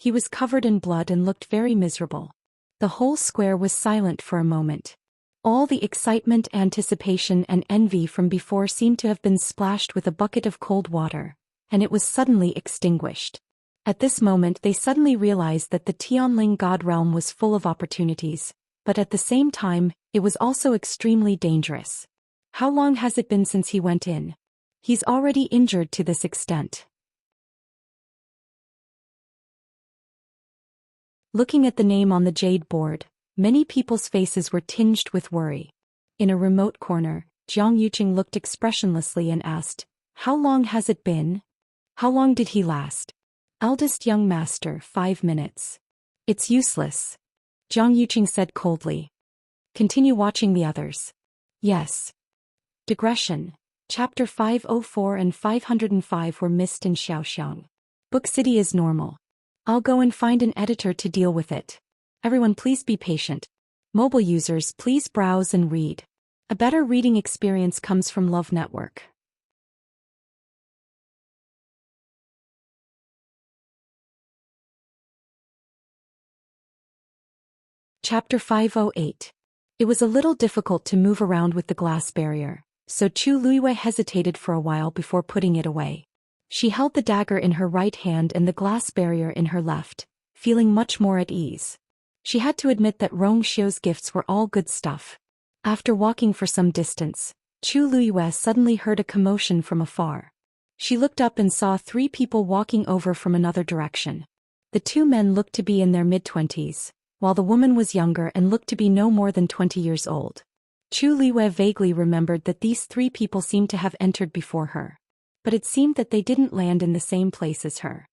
He was covered in blood and looked very miserable. The whole square was silent for a moment. All the excitement, anticipation, and envy from before seemed to have been splashed with a bucket of cold water, and it was suddenly extinguished. At this moment they suddenly realized that the Tianling God realm was full of opportunities, but at the same time, it was also extremely dangerous. How long has it been since he went in? He's already injured to this extent. Looking at the name on the jade board, many people's faces were tinged with worry. In a remote corner, Jiang Yuqing looked expressionlessly and asked, "How long has it been? How long did he last?" Eldest young master, 5 minutes. It's useless. Jiang Yuqing said coldly. Continue watching the others. Yes. Digression. Chapter 504 and 505 were missed in Xiaoxiang. Book City is normal. I'll go and find an editor to deal with it. Everyone please be patient. Mobile users please browse and read. A better reading experience comes from Love Network. Chapter 508. It was a little difficult to move around with the glass barrier, so Chu Luiwei hesitated for a while before putting it away. She held the dagger in her right hand and the glass barrier in her left, feeling much more at ease. She had to admit that Rong Xiu's gifts were all good stuff. After walking for some distance, Chu Luiwei suddenly heard a commotion from afar. She looked up and saw 3 people walking over from another direction. The 2 men looked to be in their mid-20s, while the woman was younger and looked to be no more than 20 years old. Chu Luiwei vaguely remembered that these 3 people seemed to have entered before her. But it seemed that they didn't land in the same place as her.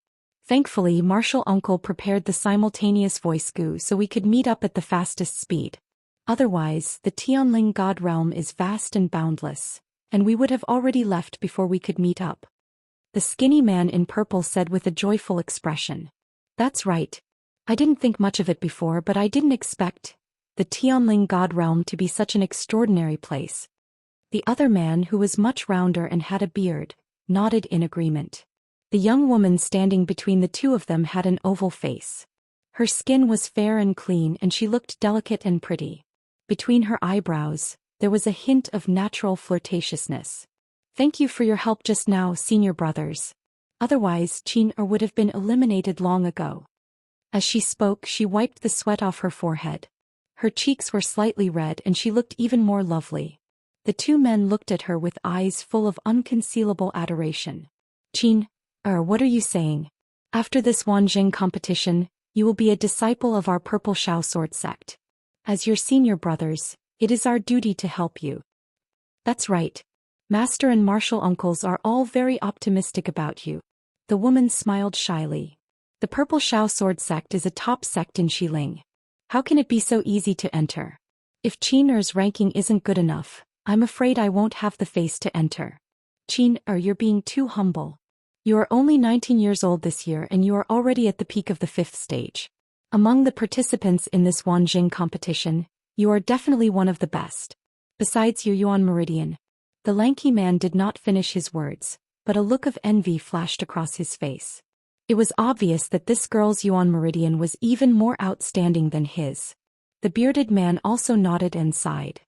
Thankfully, Martial Uncle prepared the simultaneous voice goo so we could meet up at the fastest speed. Otherwise, the Tianling God realm is vast and boundless, and we would have already left before we could meet up. The skinny man in purple said with a joyful expression. That's right. I didn't think much of it before, but I didn't expect the Tianling God realm to be such an extraordinary place. The other man, who was much rounder and had a beard, nodded in agreement. The young woman standing between the 2 of them had an oval face. Her skin was fair and clean and she looked delicate and pretty. Between her eyebrows, there was a hint of natural flirtatiousness. Thank you for your help just now, senior brothers. Otherwise, Qin would have been eliminated long ago. As she spoke, she wiped the sweat off her forehead. Her cheeks were slightly red and she looked even more lovely. The two men looked at her with eyes full of unconcealable adoration. Qin, what are you saying? After this Wanjing competition, you will be a disciple of our Purple Shao Sword sect. As your senior brothers, it is our duty to help you. That's right. Master and martial uncles are all very optimistic about you. The woman smiled shyly. The Purple Shao Sword sect is a top sect in Xiling. How can it be so easy to enter? If Qin's ranking isn't good enough, I'm afraid I won't have the face to enter. Qin, you're being too humble. You are only 19 years old this year and you are already at the peak of the 5th stage. Among the participants in this Wanjing competition, you are definitely one of the best. Besides your Yuan Meridian. The lanky man did not finish his words, but a look of envy flashed across his face. It was obvious that this girl's Yuan Meridian was even more outstanding than his. The bearded man also nodded and sighed.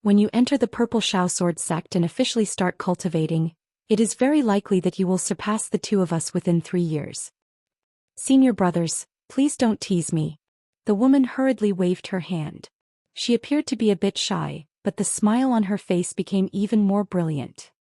When you enter the Purple Shao Sword sect and officially start cultivating, it is very likely that you will surpass the two of us within 3 years. Senior brothers, please don't tease me. The woman hurriedly waved her hand. She appeared to be a bit shy, but the smile on her face became even more brilliant.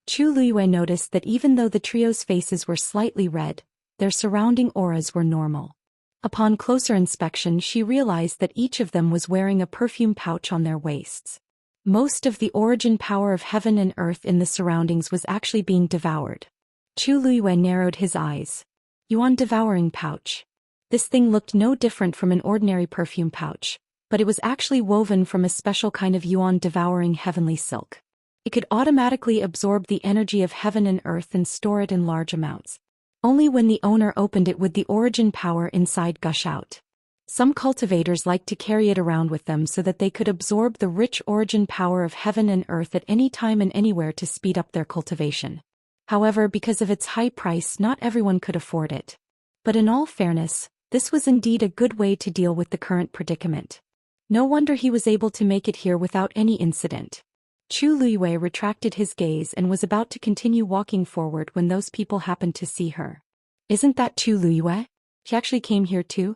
Chu Luiyue noticed that even though the trio's faces were slightly red, their surrounding auras were normal. Upon closer inspection, she realized that each of them was wearing a perfume pouch on their waists. Most of the origin power of heaven and earth in the surroundings was actually being devoured. Chu Luiyue narrowed his eyes. Yuan devouring pouch. This thing looked no different from an ordinary perfume pouch, but it was actually woven from a special kind of yuan devouring heavenly silk. It could automatically absorb the energy of heaven and earth and store it in large amounts. Only when the owner opened it would the origin power inside gush out. Some cultivators liked to carry it around with them so that they could absorb the rich origin power of heaven and earth at any time and anywhere to speed up their cultivation. However, because of its high price, not everyone could afford it. But in all fairness, this was indeed a good way to deal with the current predicament. No wonder he was able to make it here without any incident. Chu Luiyue retracted his gaze and was about to continue walking forward when those people happened to see her. Isn't that Chu Luiyue? She actually came here too?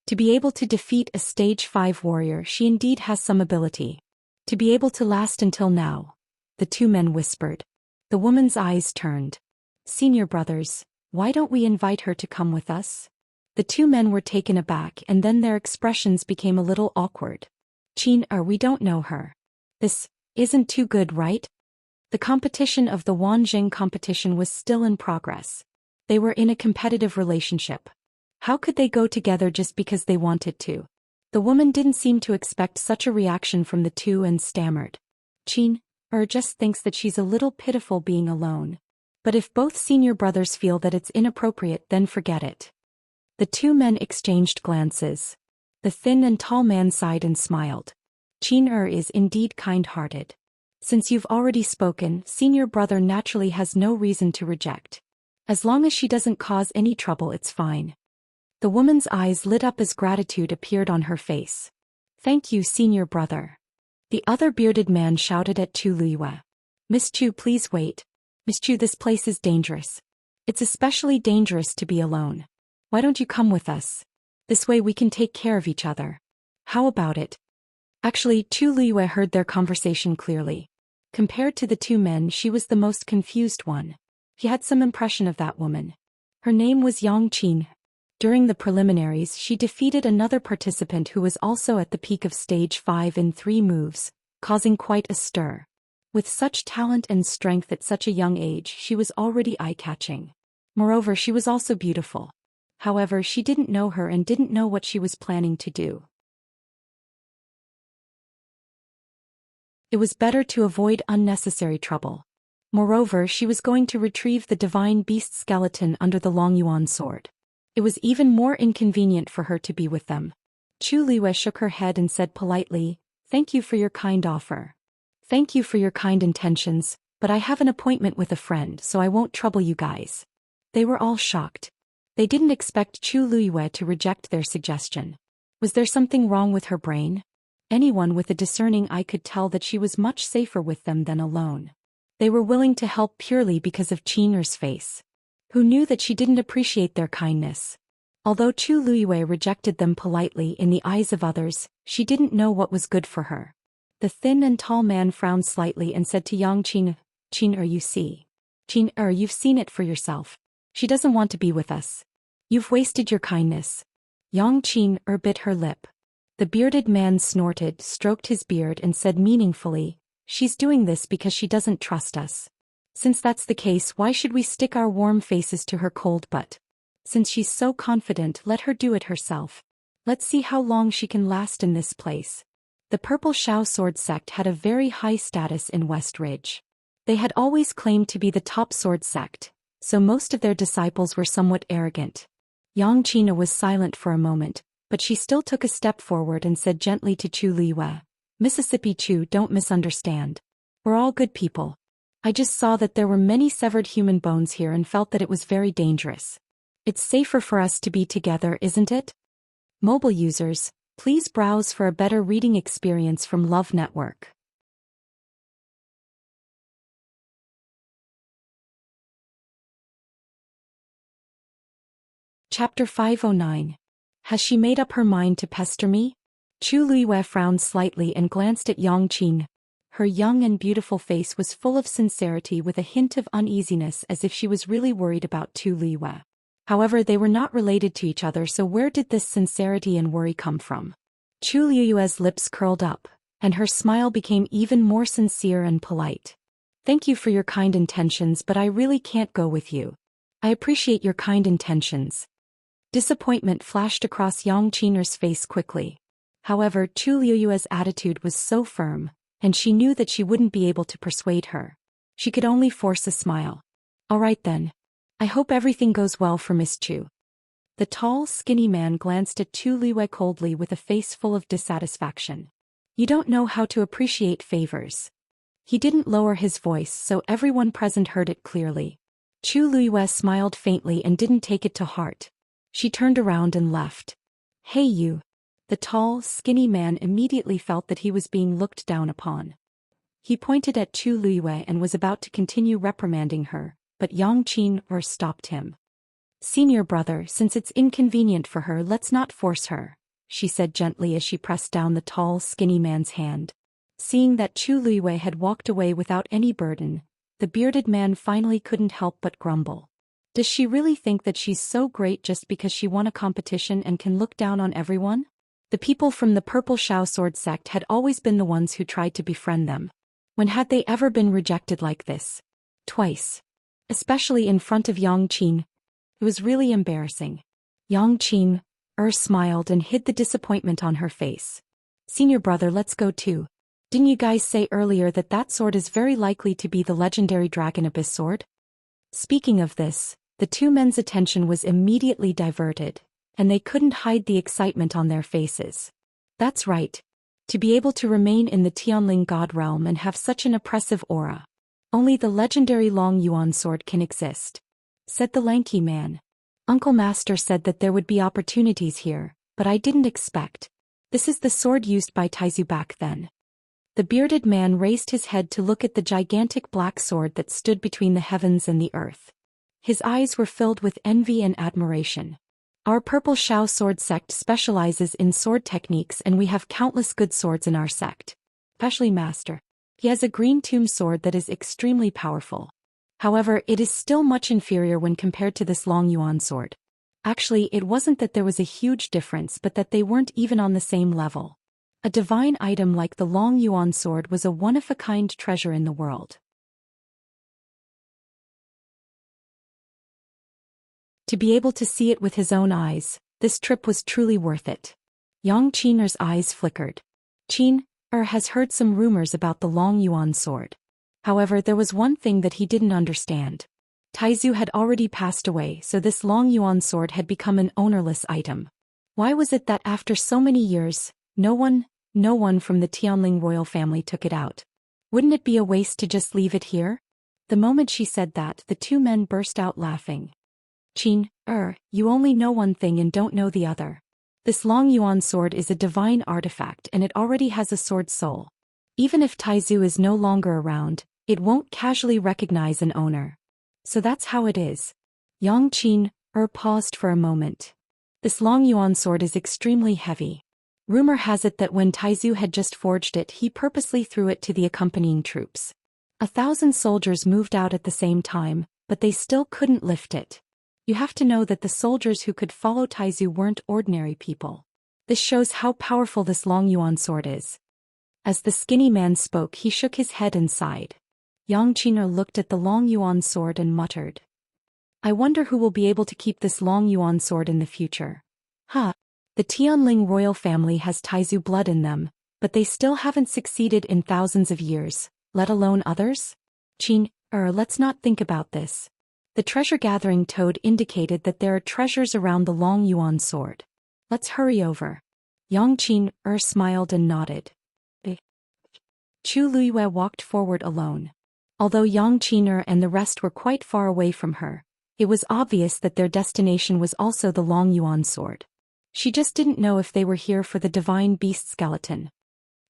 To be able to defeat a stage 5 warrior, she indeed has some ability. To be able to last until now. The two men whispered. The woman's eyes turned. Senior brothers, why don't we invite her to come with us? The two men were taken aback and then their expressions became a little awkward. Qin, we don't know her. This isn't too good, right? The competition of the Wanjing competition was still in progress. They were in a competitive relationship. How could they go together just because they wanted to? The woman didn't seem to expect such a reaction from the two and stammered. Qin, just thinks that she's a little pitiful being alone. But if both senior brothers feel that it's inappropriate, then forget it. The two men exchanged glances. The thin and tall man sighed and smiled. Qin is indeed kind-hearted. Since you've already spoken, senior brother naturally has no reason to reject. As long as she doesn't cause any trouble, it's fine. The woman's eyes lit up as gratitude appeared on her face. Thank you, senior brother. The other bearded man shouted at Chu Luiyue. Miss Chu, please wait. Miss Chu, this place is dangerous. It's especially dangerous to be alone. Why don't you come with us? This way we can take care of each other. How about it? Actually, Chu Luiyue heard their conversation clearly. Compared to the two men, she was the most confused one. He had some impression of that woman. Her name was Yang Qin. During the preliminaries, she defeated another participant who was also at the peak of stage 5 in 3 moves, causing quite a stir. With such talent and strength at such a young age, she was already eye-catching. Moreover, she was also beautiful. However, she didn't know her and didn't know what she was planning to do. It was better to avoid unnecessary trouble. Moreover, she was going to retrieve the divine beast skeleton under the Long Yuan sword. It was even more inconvenient for her to be with them. Chu Luiyue shook her head and said politely, "Thank you for your kind offer. Thank you for your kind intentions, but I have an appointment with a friend, so I won't trouble you guys." They were all shocked. They didn't expect Chu Luiyue to reject their suggestion. Was there something wrong with her brain? Anyone with a discerning eye could tell that she was much safer with them than alone. They were willing to help purely because of Qin'er's face. Who knew that she didn't appreciate their kindness? Although Chu Luiyue rejected them politely in the eyes of others, she didn't know what was good for her. The thin and tall man frowned slightly and said to young Qin, "Qin, you see. Qin, you've seen it for yourself. She doesn't want to be with us. You've wasted your kindness." Yang Qin bit her lip. The bearded man snorted, stroked his beard and said meaningfully, "She's doing this because she doesn't trust us. Since that's the case, why should we stick our warm faces to her cold butt? Since she's so confident, let her do it herself. Let's see how long she can last in this place." The Purple Shao sword sect had a very high status in West Ridge. They had always claimed to be the top sword sect, so most of their disciples were somewhat arrogant. Yang Qina was silent for a moment, but she still took a step forward and said gently to Chu Liwei, "Mississippi Chu, don't misunderstand. We're all good people. I just saw that there were many severed human bones here and felt that it was very dangerous. It's safer for us to be together, isn't it?" Mobile users, please browse for a better reading experience from Love Network. Chapter 509. Has she made up her mind to pester me? Chu Luiyue frowned slightly and glanced at Yang Qin. Her young and beautiful face was full of sincerity with a hint of uneasiness, as if she was really worried about Chu Luiyue. However, they were not related to each other, so where did this sincerity and worry come from? Chu Luiyue's lips curled up, and her smile became even more sincere and polite. "Thank you for your kind intentions, but I really can't go with you. I appreciate your kind intentions." Disappointment flashed across Yang Qin'er's face quickly. However, Chu Luiyue's attitude was so firm, and she knew that she wouldn't be able to persuade her. She could only force a smile. "All right then. I hope everything goes well for Miss Chu." The tall, skinny man glanced at Chu Luiyue coldly with a face full of dissatisfaction. "You don't know how to appreciate favors." He didn't lower his voice, so everyone present heard it clearly. Chu Luiyue smiled faintly and didn't take it to heart. She turned around and left. "Hey you." The tall, skinny man immediately felt that he was being looked down upon. He pointed at Chu Luiyue and was about to continue reprimanding her, but Yang Qin stopped him. "Senior brother, since it's inconvenient for her, let's not force her," she said gently as she pressed down the tall, skinny man's hand. Seeing that Chu Luiyue had walked away without any burden, the bearded man finally couldn't help but grumble. Does she really think that she's so great just because she won a competition and can look down on everyone? The people from the Purple Shao sword sect had always been the ones who tried to befriend them. When had they ever been rejected like this? Twice. Especially in front of Yang Qin. It was really embarrassing. Yang Qin smiled and hid the disappointment on her face. "Senior brother, let's go too. Didn't you guys say earlier that that sword is very likely to be the legendary Dragon Abyss sword?" Speaking of this, the two men's attention was immediately diverted, and they couldn't hide the excitement on their faces. That's right. To be able to remain in the Tianling God realm and have such an oppressive aura. Only the legendary Long Yuan sword can exist, said the lanky man. "Uncle Master said that there would be opportunities here, but I didn't expect. This is the sword used by Taizu back then." The bearded man raised his head to look at the gigantic black sword that stood between the heavens and the earth. His eyes were filled with envy and admiration. "Our Purple Shao sword sect specializes in sword techniques, and we have countless good swords in our sect. Especially Master. He has a green tomb sword that is extremely powerful. However, it is still much inferior when compared to this Long Yuan sword." Actually, it wasn't that there was a huge difference, but that they weren't even on the same level. A divine item like the Long Yuan sword was a one-of-a-kind treasure in the world. To be able to see it with his own eyes, this trip was truly worth it. Yang Qin'er's eyes flickered. Qin has heard some rumors about the Long Yuan sword. However, there was one thing that he didn't understand. Taizu had already passed away, so this Long Yuan sword had become an ownerless item. Why was it that after so many years, no one from the Tianling royal family took it out? Wouldn't it be a waste to just leave it here? The moment she said that, the two men burst out laughing. "Qin, you only know one thing and don't know the other. This Long Yuan sword is a divine artifact and it already has a sword soul. Even if Taizu is no longer around, it won't casually recognize an owner. So that's how it is. Yang Qin paused for a moment. This Long Yuan sword is extremely heavy. Rumor has it that when Taizu had just forged it, he purposely threw it to the accompanying troops. 1,000 soldiers moved out at the same time, but they still couldn't lift it. You have to know that the soldiers who could follow Taizu weren't ordinary people. This shows how powerful this Long Yuan sword is. As the skinny man spoke, he shook his head and sighed. Yang Qin looked at the Long Yuan sword and muttered, I wonder who will be able to keep this Long Yuan sword in the future. The Tianling royal family has Taizu blood in them, but they still haven't succeeded in thousands of years, let alone others? Qin, let's not think about this. The treasure-gathering toad indicated that there are treasures around the Long Yuan sword. Let's hurry over. Yang Qin smiled and nodded. Chu Luiyue walked forward alone. Although Yang Qin and the rest were quite far away from her, it was obvious that their destination was also the Long Yuan sword. She just didn't know if they were here for the divine beast skeleton.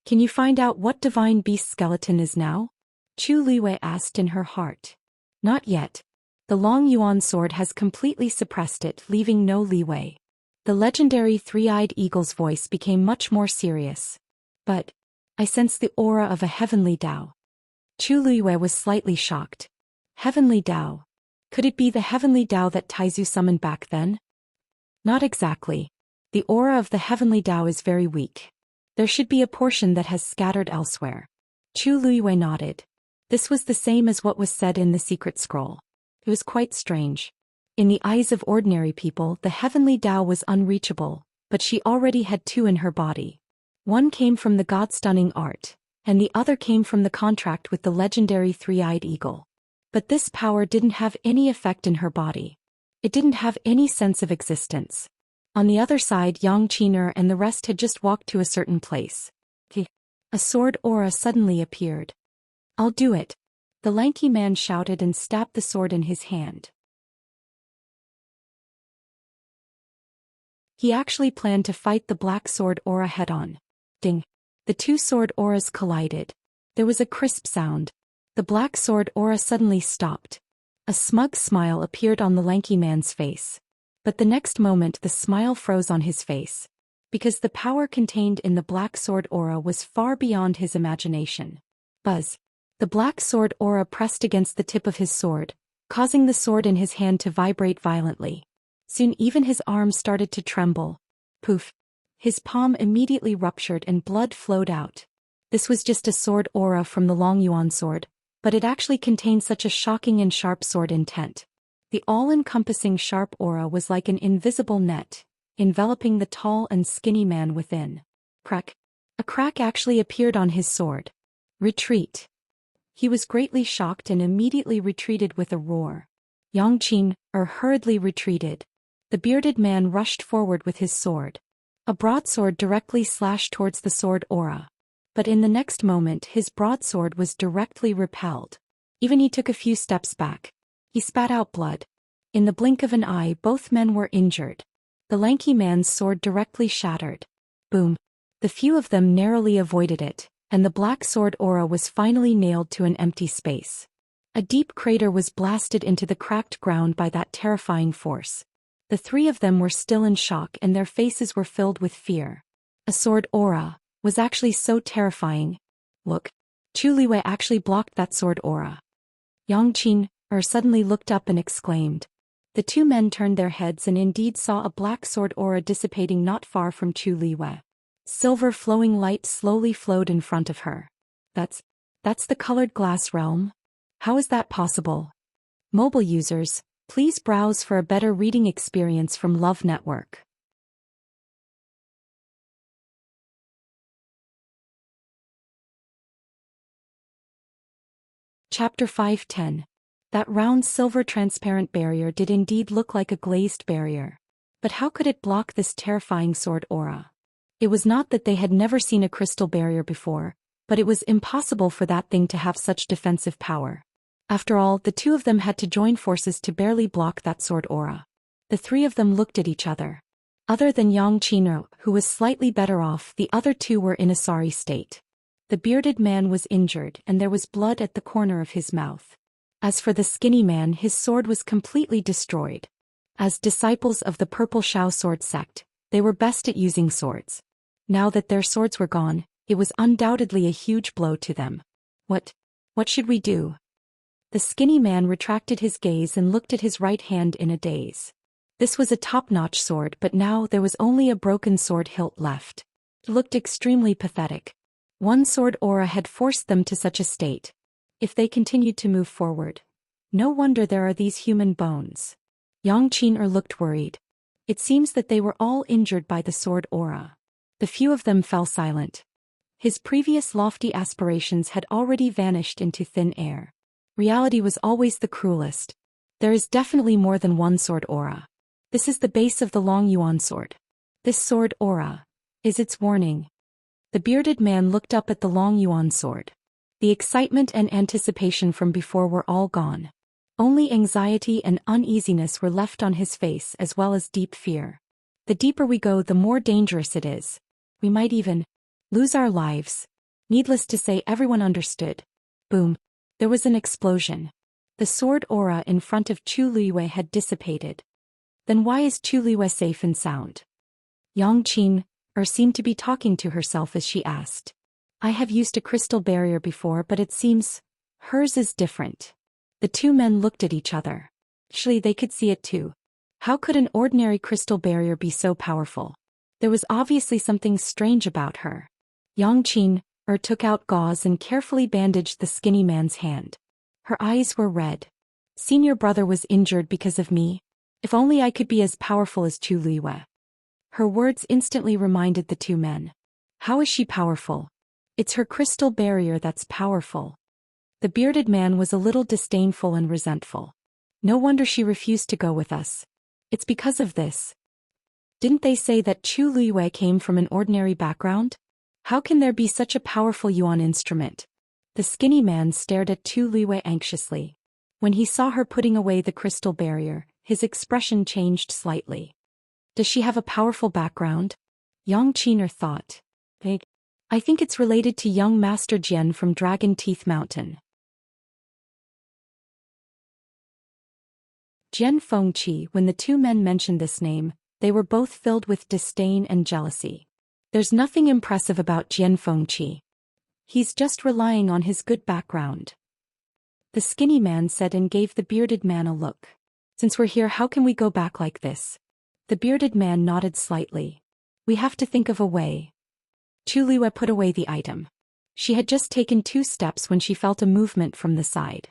Can you find out what divine beast skeleton is now? Chu Luiyue asked in her heart. Not yet. The Long Yuan sword has completely suppressed it, leaving no leeway. The legendary three-eyed eagle's voice became much more serious. But I sense the aura of a heavenly Dao. Chu Luiyue was slightly shocked. Heavenly Dao? Could it be the heavenly Dao that Taizu summoned back then? Not exactly. The aura of the heavenly Dao is very weak. There should be a portion that has scattered elsewhere. Chu Luiyue nodded. This was the same as what was said in the secret scroll. It was quite strange. In the eyes of ordinary people, the heavenly Dao was unreachable, but she already had two in her body. One came from the god-stunning art, and the other came from the contract with the legendary three-eyed eagle. But this power didn't have any effect in her body. It didn't have any sense of existence. On the other side, Yang Qin and the rest had just walked to a certain place. A sword aura suddenly appeared. I'll do it. The lanky man shouted and stabbed the sword in his hand. He actually planned to fight the black sword aura head-on. Ding! The two sword auras collided. There was a crisp sound. The black sword aura suddenly stopped. A smug smile appeared on the lanky man's face. But the next moment the smile froze on his face. Because the power contained in the black sword aura was far beyond his imagination. Buzz! The black sword aura pressed against the tip of his sword, causing the sword in his hand to vibrate violently. Soon even his arm started to tremble. Poof! His palm immediately ruptured and blood flowed out. This was just a sword aura from the Long Yuan sword, but it actually contained such a shocking and sharp sword intent. The all-encompassing sharp aura was like an invisible net, enveloping the tall and skinny man within. Crack! A crack actually appeared on his sword. Retreat! He was greatly shocked and immediately retreated with a roar. Yang Qin hurriedly retreated. The bearded man rushed forward with his sword. A broadsword directly slashed towards the sword aura. But in the next moment his broadsword was directly repelled. Even he took a few steps back. He spat out blood. In the blink of an eye both men were injured. The lanky man's sword directly shattered. Boom! The few of them narrowly avoided it, and the black sword aura was finally nailed to an empty space. A deep crater was blasted into the cracked ground by that terrifying force. The three of them were still in shock and their faces were filled with fear. A sword aura was actually so terrifying. Look! Chu Luiyue actually blocked that sword aura. Yang Qin suddenly looked up and exclaimed. The two men turned their heads and indeed saw a black sword aura dissipating not far from Chu Luiyue. Silver flowing light slowly flowed in front of her. That's the colored glass realm? How is that possible? Mobile users, please browse for a better reading experience from Love Network. Chapter 510. That round silver transparent barrier did indeed look like a glazed barrier. But how could it block this terrifying sword aura? It was not that they had never seen a crystal barrier before, but it was impossible for that thing to have such defensive power. After all, the two of them had to join forces to barely block that sword aura. The three of them looked at each other. Other than Yang Qinro, who was slightly better off, the other two were in a sorry state. The bearded man was injured and there was blood at the corner of his mouth. As for the skinny man, his sword was completely destroyed. As disciples of the Purple Shao sword sect, they were best at using swords. Now that their swords were gone, it was undoubtedly a huge blow to them. What should we do? The skinny man retracted his gaze and looked at his right hand in a daze. This was a top-notch sword, but now there was only a broken sword hilt left. It looked extremely pathetic. One sword aura had forced them to such a state. If they continued to move forward, no wonder there are these human bones. Yang Qin'er looked worried. It seems that they were all injured by the sword aura. The few of them fell silent. His previous lofty aspirations had already vanished into thin air. Reality was always the cruelest. There is definitely more than one sword aura. This is the base of the Long Yuan sword. This sword aura is its warning. The bearded man looked up at the Long Yuan sword. The excitement and anticipation from before were all gone. Only anxiety and uneasiness were left on his face, as well as deep fear. The deeper we go, the more dangerous it is. We might even lose our lives. Needless to say, everyone understood. Boom. There was an explosion. The sword aura in front of Chu Luiyue had dissipated. Then why is Chu Luiyue safe and sound? Yang Qin'er seemed to be talking to herself as she asked. I have used a crystal barrier before, but it seems hers is different. The two men looked at each other. Actually, they could see it too. How could an ordinary crystal barrier be so powerful? There was obviously something strange about her. Yang Qin'er took out gauze and carefully bandaged the skinny man's hand. Her eyes were red. Senior brother was injured because of me. If only I could be as powerful as Chu Luiyue. Her words instantly reminded the two men. How is she powerful? It's her crystal barrier that's powerful. The bearded man was a little disdainful and resentful. No wonder she refused to go with us. It's because of this. Didn't they say that Chu Luiyue came from an ordinary background? How can there be such a powerful yuan instrument? The skinny man stared at Chu Luiyue anxiously. When he saw her putting away the crystal barrier, his expression changed slightly. Does she have a powerful background? Yang Qin'er thought. I think it's related to young Master Jian from Dragon Teeth Mountain. Jian Fengqi. When the two men mentioned this name, they were both filled with disdain and jealousy. There's nothing impressive about Jian Fengqi. He's just relying on his good background. The skinny man said and gave the bearded man a look. Since we're here, how can we go back like this? The bearded man nodded slightly. We have to think of a way. Chu Luiyue put away the item. She had just taken 2 steps when she felt a movement from the side.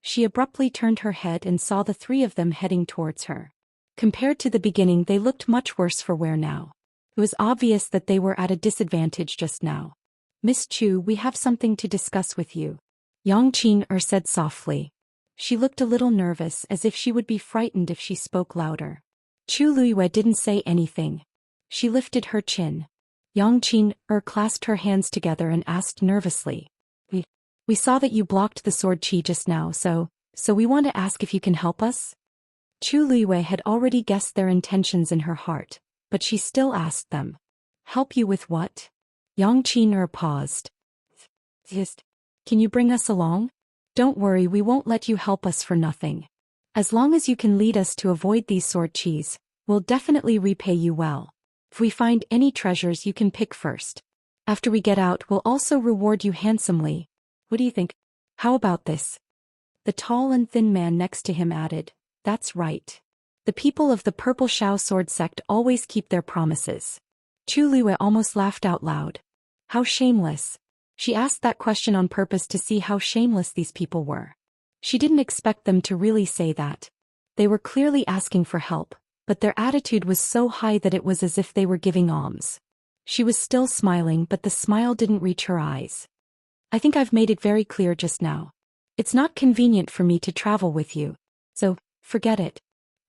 She abruptly turned her head and saw the 3 of them heading towards her. Compared to the beginning, they looked much worse for wear now. It was obvious that they were at a disadvantage just now. Miss Chu, we have something to discuss with you. Yang Qin'er said softly. She looked a little nervous, as if she would be frightened if she spoke louder. Chu Luiyue didn't say anything. She lifted her chin. Yang Qin'er clasped her hands together and asked nervously. We saw that you blocked the sword chi just now, so we want to ask if you can help us? Chu Luiyue had already guessed their intentions in her heart, but she still asked them. Help you with what? Yang Qin'er paused. Can you bring us along? Don't worry, we won't let you help us for nothing. As long as you can lead us to avoid these sword chis, we'll definitely repay you well. If we find any treasures, you can pick first. After we get out, we'll also reward you handsomely. What do you think? How about this? The tall and thin man next to him added, That's right. The people of the Purple Shao sword sect always keep their promises. Chu Luiyue almost laughed out loud. How shameless. She asked that question on purpose to see how shameless these people were. She didn't expect them to really say that. They were clearly asking for help, but their attitude was so high that it was as if they were giving alms. She was still smiling, but the smile didn't reach her eyes. I think I've made it very clear just now. It's not convenient for me to travel with you. So, forget it.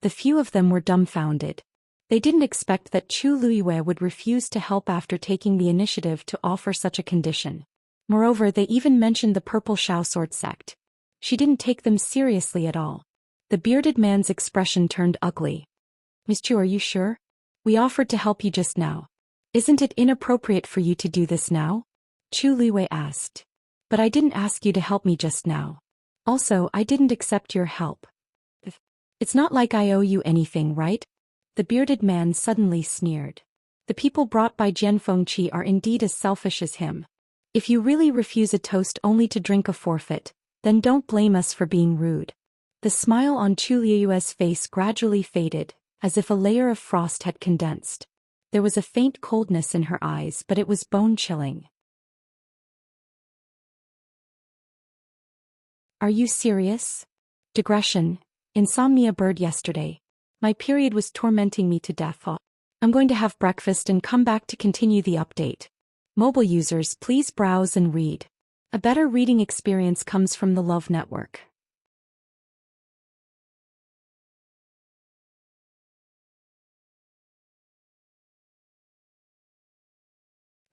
The few of them were dumbfounded. They didn't expect that Chu Luiyue would refuse to help after taking the initiative to offer such a condition. Moreover, they even mentioned the Purple Shao sword sect. She didn't take them seriously at all. The bearded man's expression turned ugly. Miss Chu, are you sure? We offered to help you just now. Isn't it inappropriate for you to do this now? Chu Liwei asked. But I didn't ask you to help me just now. Also, I didn't accept your help. It's not like I owe you anything, right? The bearded man suddenly sneered. The people brought by Jian Fengqi are indeed as selfish as him. If you really refuse a toast only to drink a forfeit, then don't blame us for being rude. The smile on Chu Liu's face gradually faded, as if a layer of frost had condensed. There was a faint coldness in her eyes, but it was bone-chilling. Are you serious? Digression. Insomnia bird yesterday. My period was tormenting me to death. I'm going to have breakfast and come back to continue the update. Mobile users, please browse and read. A better reading experience comes from the Love Network.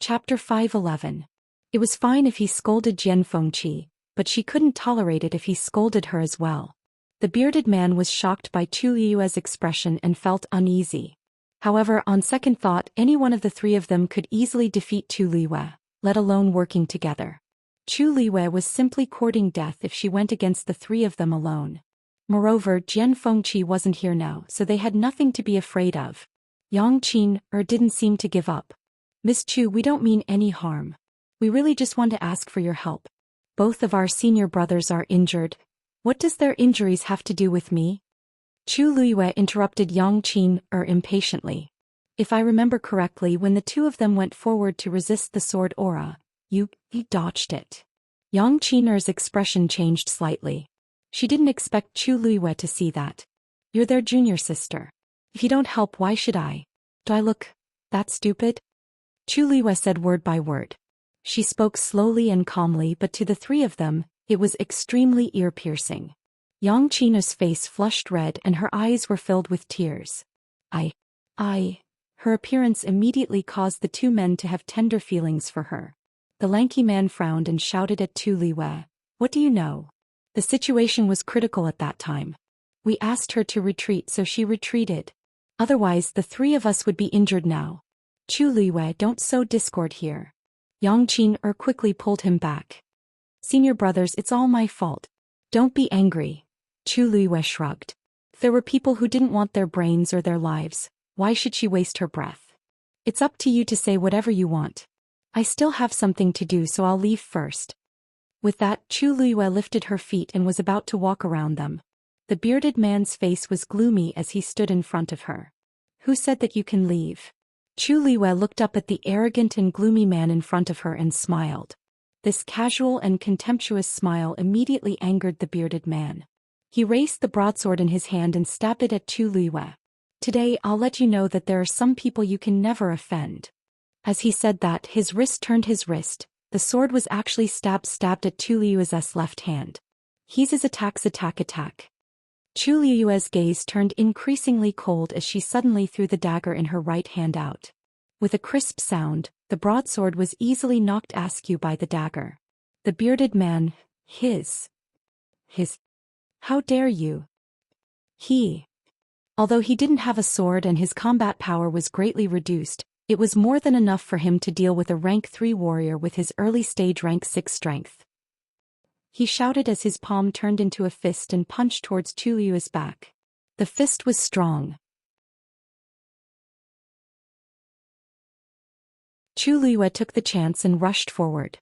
Chapter 511. It was fine if he scolded Jian Fengqi, but she couldn't tolerate it if he scolded her as well. The bearded man was shocked by Chu Liu's expression and felt uneasy. However, on second thought, any one of the three of them could easily defeat Chu Liwei, let alone working together. Chu Liwei was simply courting death if she went against the three of them alone. Moreover, Jian Fengqi wasn't here now, so they had nothing to be afraid of. Yang Qin didn't seem to give up. Miss Chu, we don't mean any harm. We really just want to ask for your help. Both of our senior brothers are injured. What does their injuries have to do with me? Chu Liwei interrupted Yang Qin impatiently. If I remember correctly, when the two of them went forward to resist the sword aura, you dodged it. Yang Qin's expression changed slightly. She didn't expect Chu Liwei to see that. You're their junior sister. If you don't help, why should I? Do I look that stupid? Chu Liwei said word by word. She spoke slowly and calmly, but to the three of them, it was extremely ear-piercing. Yang Qin's face flushed red and her eyes were filled with tears. Her appearance immediately caused the two men to have tender feelings for her. The lanky man frowned and shouted at Chu Liwei, "What do you know?" The situation was critical at that time. We asked her to retreat, so she retreated. Otherwise, the three of us would be injured now. Chu Liwei, don't sow discord here. Yang Qin quickly pulled him back. Senior brothers, it's all my fault. Don't be angry. Chu Liwei shrugged. If there were people who didn't want their brains or their lives, why should she waste her breath? It's up to you to say whatever you want. I still have something to do, so I'll leave first. With that, Chu Liwei lifted her feet and was about to walk around them. The bearded man's face was gloomy as he stood in front of her. Who said that you can leave? Chu Liwei looked up at the arrogant and gloomy man in front of her and smiled. This casual and contemptuous smile immediately angered the bearded man. He raised the broadsword in his hand and stabbed it at Chu Liwei. Today, I'll let you know that there are some people you can never offend. As he said that, his wrist turned his wrist. The sword was actually stabbed at Chu Liu's left hand. He's his attack. Chu Liu's gaze turned increasingly cold as she suddenly threw the dagger in her right hand out. With a crisp sound, the broadsword was easily knocked askew by the dagger. The bearded man, his. How dare you? Although he didn't have a sword and his combat power was greatly reduced, it was more than enough for him to deal with a rank 3 warrior with his early stage rank 6 strength. He shouted as his palm turned into a fist and punched towards Chu Liu's back. The fist was strong. Chu Liwei took the chance and rushed forward.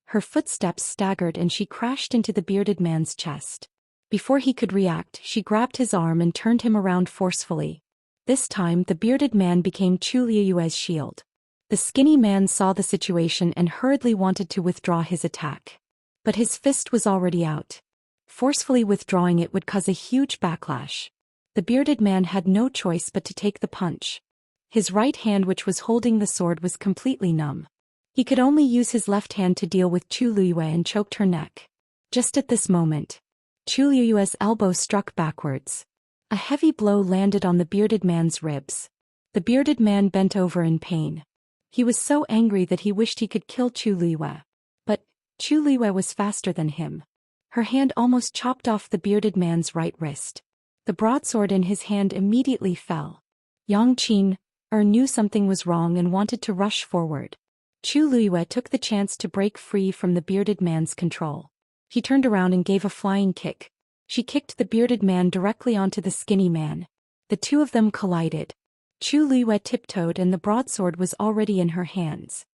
Her footsteps staggered and she crashed into the bearded man's chest. Before he could react, she grabbed his arm and turned him around forcefully. This time, the bearded man became Chu Liu's shield. The skinny man saw the situation and hurriedly wanted to withdraw his attack. But his fist was already out. Forcefully withdrawing it would cause a huge backlash. The bearded man had no choice but to take the punch. His right hand, which was holding the sword, was completely numb. He could only use his left hand to deal with Chu Liwei and choked her neck. Just at this moment, Chu Liu's elbow struck backwards. A heavy blow landed on the bearded man's ribs. The bearded man bent over in pain. He was so angry that he wished he could kill Chu Liwei. But Chu Liwei was faster than him. Her hand almost chopped off the bearded man's right wrist. The broadsword in his hand immediately fell. Yang Qin knew something was wrong and wanted to rush forward. Chu Luiyue took the chance to break free from the bearded man's control. He turned around and gave a flying kick. She kicked the bearded man directly onto the skinny man. The two of them collided. Chu Luiyue tiptoed and the broadsword was already in her hands.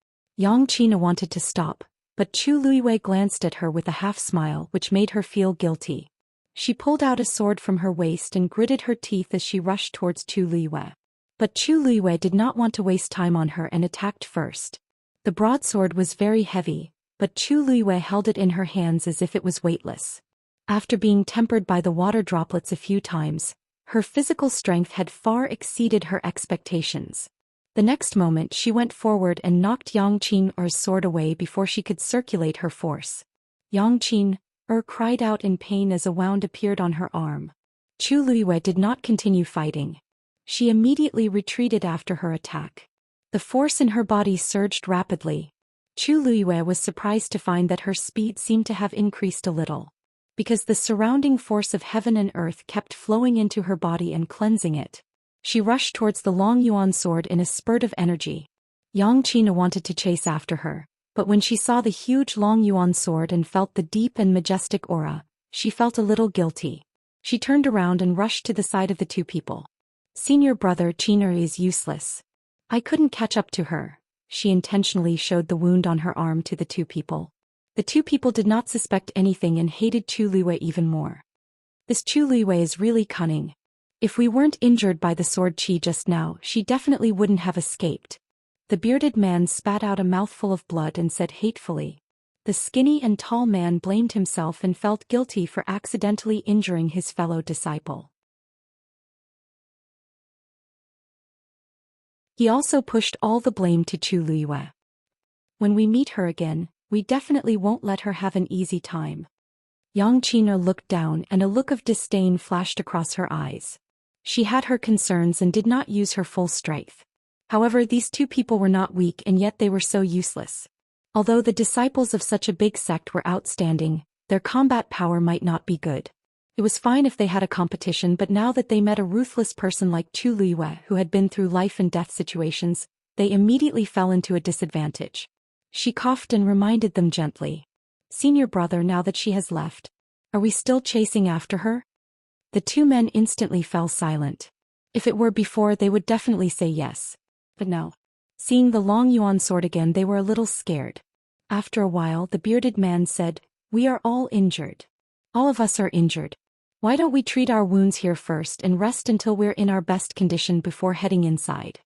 Xianxia wanted to stop, but Chu Luiyue glanced at her with a half-smile which made her feel guilty. She pulled out a sword from her waist and gritted her teeth as she rushed towards Chu Luiyue. But Chu Luiyue did not want to waste time on her and attacked first. The broadsword was very heavy, but Chu Luiyue held it in her hands as if it was weightless. After being tempered by the water droplets a few times, her physical strength had far exceeded her expectations. The next moment she went forward and knocked Xianxia's sword away before she could circulate her force. Xianxia cried out in pain as a wound appeared on her arm. Chu Luiyue did not continue fighting. She immediately retreated after her attack. The force in her body surged rapidly. Chu Luiyue was surprised to find that her speed seemed to have increased a little. Because the surrounding force of heaven and earth kept flowing into her body and cleansing it. She rushed towards the long yuan sword in a spurt of energy. Xianxia wanted to chase after her, but when she saw the huge long yuan sword and felt the deep and majestic aura, she felt a little guilty. She turned around and rushed to the side of the two people. Senior brother Qian'er is useless. I couldn't catch up to her. She intentionally showed the wound on her arm to the two people. The two people did not suspect anything and hated Chu Luiyue even more. This Chu Luiyue is really cunning. If we weren't injured by the sword chi just now, she definitely wouldn't have escaped. The bearded man spat out a mouthful of blood and said hatefully. The skinny and tall man blamed himself and felt guilty for accidentally injuring his fellow disciple. He also pushed all the blame to Chu Luiyue. When we meet her again, we definitely won't let her have an easy time. Xianxia looked down and a look of disdain flashed across her eyes. She had her concerns and did not use her full strength. However, these two people were not weak and yet they were so useless. Although the disciples of such a big sect were outstanding, their combat power might not be good. It was fine if they had a competition, but now that they met a ruthless person like Chu Luiyue who had been through life and death situations, they immediately fell into a disadvantage. She coughed and reminded them gently. Senior brother, now that she has left, are we still chasing after her? The two men instantly fell silent. If it were before, they would definitely say yes. But now, seeing the long yuan sword again, they were a little scared. After a while, the bearded man said, "We are all injured. All of us are injured. Why don't we treat our wounds here first and rest until we're in our best condition before heading inside?"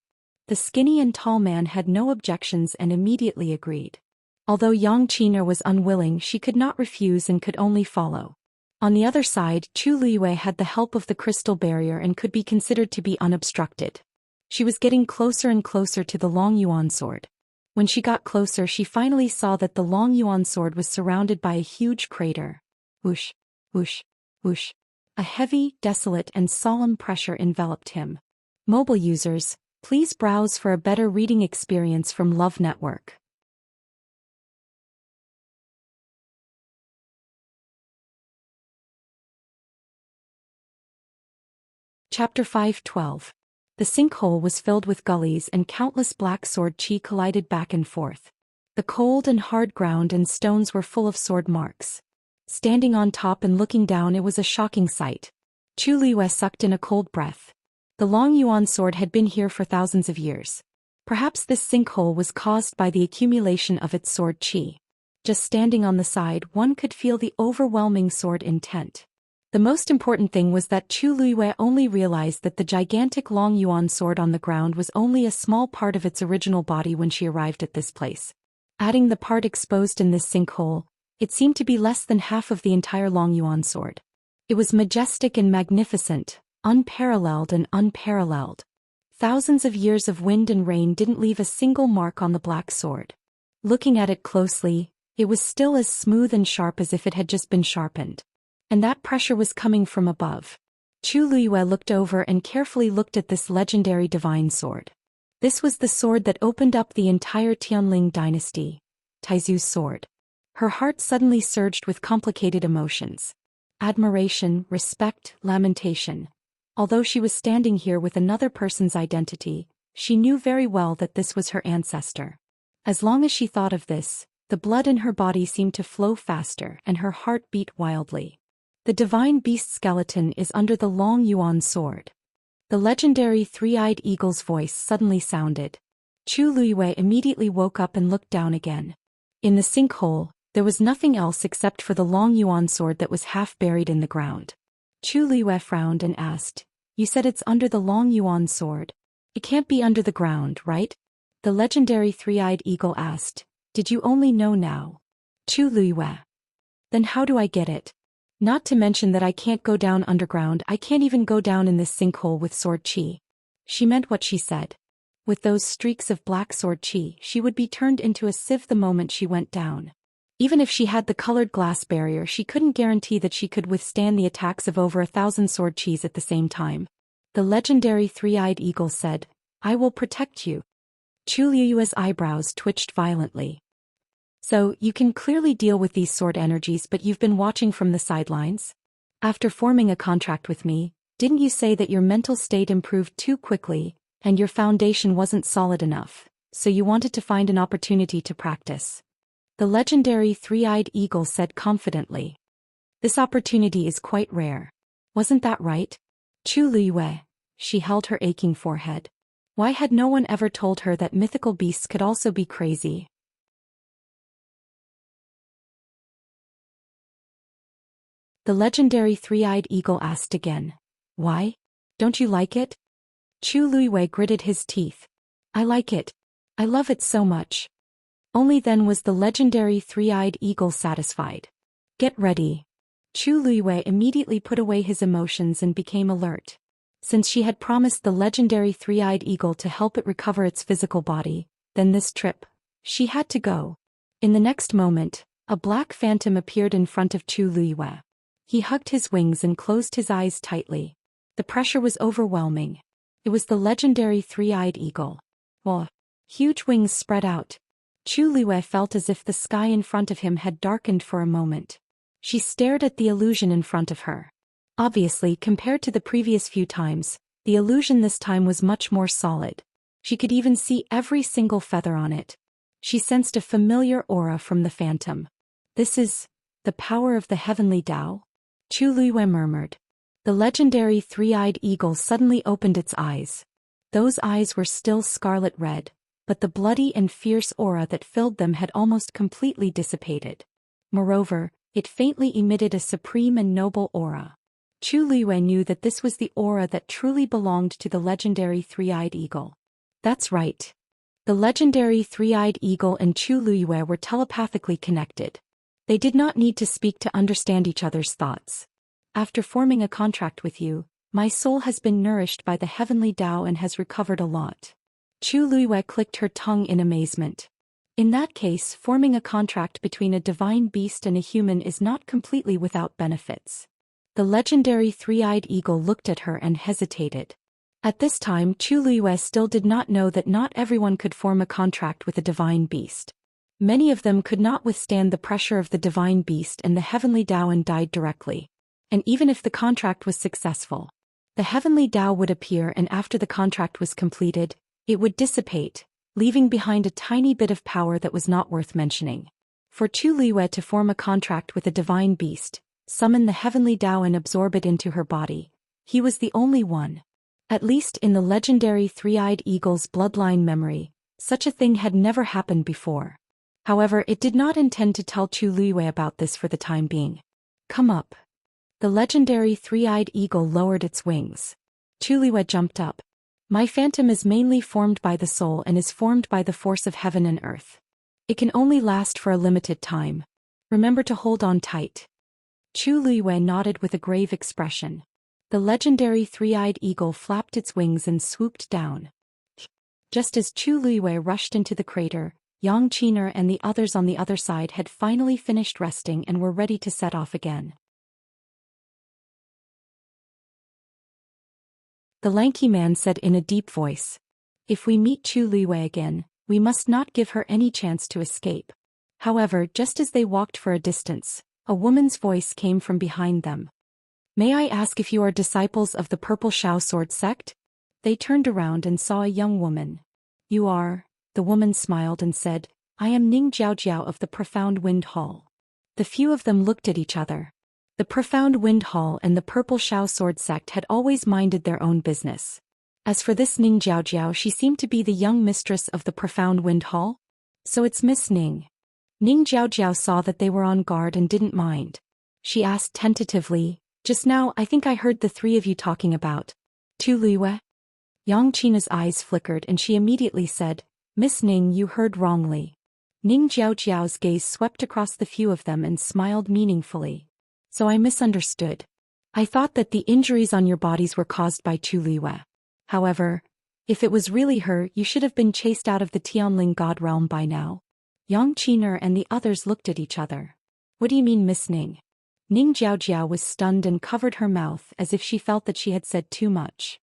The skinny and tall man had no objections and immediately agreed. Although Xianxia was unwilling, she could not refuse and could only follow. On the other side, Chu Luiyue had the help of the crystal barrier and could be considered to be unobstructed. She was getting closer and closer to the long yuan sword. When she got closer, she finally saw that the long yuan sword was surrounded by a huge crater. Whoosh, whoosh, whoosh. A heavy, desolate, and solemn pressure enveloped him. Mobile users, please browse for a better reading experience from Love Network. Chapter 5:12. The sinkhole was filled with gullies and countless black sword chi collided back and forth. The cold and hard ground and stones were full of sword marks. Standing on top and looking down, it was a shocking sight. Chu Luiyue sucked in a cold breath. The long yuan sword had been here for thousands of years. Perhaps this sinkhole was caused by the accumulation of its sword chi. Just standing on the side, one could feel the overwhelming sword intent. The most important thing was that Chu Luiyue only realized that the gigantic long yuan sword on the ground was only a small part of its original body when she arrived at this place. Adding the part exposed in this sinkhole, it seemed to be less than half of the entire long yuan sword. It was majestic and magnificent, unparalleled and unparalleled. Thousands of years of wind and rain didn't leave a single mark on the black sword. Looking at it closely, it was still as smooth and sharp as if it had just been sharpened. And that pressure was coming from above. Chu Luiyue looked over and carefully looked at this legendary divine sword. This was the sword that opened up the entire Tianling dynasty, Taizu's sword. Her heart suddenly surged with complicated emotions. Admiration, respect, lamentation. Although she was standing here with another person's identity, She knew very well that this was her ancestor. As long as she thought of this, the blood in her body seemed to flow faster and her heart beat wildly. The divine beast skeleton is under the long yuan sword. The legendary three-eyed eagle's voice suddenly sounded. Chu Luiyue immediately woke up and looked down again. In the sinkhole, there was nothing else except for the long yuan sword that was half buried in the ground. Chu Luiyue frowned and asked, "You said it's under the long yuan sword. It can't be under the ground, right?" The legendary three-eyed eagle asked, "Did you only know now?" Chu Luiyue. "Then how do I get it? Not to mention that I can't go down underground, I can't even go down in this sinkhole with sword chi." She meant what she said. With those streaks of black sword chi, she would be turned into a sieve the moment she went down. Even if she had the colored glass barrier, she couldn't guarantee that she could withstand the attacks of over 1,000 sword chis at the same time. The legendary three-eyed eagle said, "I will protect you." Chu Liyue's eyebrows twitched violently. "So, you can clearly deal with these sword energies, but you've been watching from the sidelines? After forming a contract with me, didn't you say that your mental state improved too quickly, and your foundation wasn't solid enough, so you wanted to find an opportunity to practice?" The legendary three-eyed eagle said confidently. "This opportunity is quite rare. Wasn't that right?" Chu Liyue. She held her aching forehead. Why had no one ever told her that mythical beasts could also be crazy? The legendary three-eyed eagle asked again. "Why? Don't you like it?" Chu Luiyue gritted his teeth. "I like it. I love it so much." Only then was the legendary three-eyed eagle satisfied. "Get ready." Chu Luiyue immediately put away his emotions and became alert. Since she had promised the legendary three-eyed eagle to help it recover its physical body, then this trip, she had to go. In the next moment, a black phantom appeared in front of Chu Luiyue. He hugged his wings and closed his eyes tightly. The pressure was overwhelming. It was the legendary three-eyed eagle. Whoa! Huge wings spread out. Chu Luiyue felt as if the sky in front of him had darkened for a moment. She stared at the illusion in front of her. Obviously, compared to the previous few times, the illusion this time was much more solid. She could even see every single feather on it. She sensed a familiar aura from the phantom. "This is the power of the heavenly Tao?" Chu Luiyue murmured. The legendary three-eyed eagle suddenly opened its eyes. Those eyes were still scarlet red, but the bloody and fierce aura that filled them had almost completely dissipated. Moreover, it faintly emitted a supreme and noble aura. Chu Luiyue knew that this was the aura that truly belonged to the legendary three-eyed eagle. That's right. The legendary three-eyed eagle and Chu Luiyue were telepathically connected. They did not need to speak to understand each other's thoughts. "After forming a contract with you, my soul has been nourished by the heavenly Tao and has recovered a lot." Chu Luiyue clicked her tongue in amazement. In that case, forming a contract between a divine beast and a human is not completely without benefits. The legendary three-eyed eagle looked at her and hesitated. At this time, Chu Luiyue still did not know that not everyone could form a contract with a divine beast. Many of them could not withstand the pressure of the divine beast and the heavenly Tao and died directly. And even if the contract was successful, the heavenly Tao would appear, and after the contract was completed, it would dissipate, leaving behind a tiny bit of power that was not worth mentioning. For Chu Luiyue to form a contract with a divine beast, summon the heavenly Tao and absorb it into her body, he was the only one. At least in the legendary three-eyed eagle's bloodline memory, such a thing had never happened before. However, it did not intend to tell Chu Luiyue about this for the time being. "Come up." The legendary three-eyed eagle lowered its wings. Chu Luiyue jumped up. "My phantom is mainly formed by the soul and is formed by the force of heaven and earth. It can only last for a limited time. Remember to hold on tight." Chu Luiyue nodded with a grave expression. The legendary three-eyed eagle flapped its wings and swooped down. Just as Chu Luiyue rushed into the crater, Yang Qiner and the others on the other side had finally finished resting and were ready to set off again. The lanky man said in a deep voice, "If we meet Chu Luiyue again, we must not give her any chance to escape." However, just as they walked for a distance, a woman's voice came from behind them. "May I ask if you are disciples of the Purple Shao Sword sect?" They turned around and saw a young woman. "You are," the woman smiled and said, "I am Ning Jiaojiao of the Profound Wind Hall." The few of them looked at each other. The Profound Wind Hall and the Purple Shao Sword sect had always minded their own business. As for this Ning Jiaojiao, she seemed to be the young mistress of the Profound Wind Hall. "So it's Miss Ning." Ning Jiaojiao saw that they were on guard and didn't mind. She asked tentatively, "Just now I think I heard the three of you talking about Tu Luiyue?" Yang Qina's eyes flickered and she immediately said, "Miss Ning, you heard wrongly." Ning Jiaojiao's gaze swept across the few of them and smiled meaningfully. "So I misunderstood. I thought that the injuries on your bodies were caused by Tu Luiyue. However, if it was really her, you should have been chased out of the Tianling God realm by now." Yang Qiner and the others looked at each other. "What do you mean, Miss Ning?" Ning Jiaojiao was stunned and covered her mouth as if she felt that she had said too much.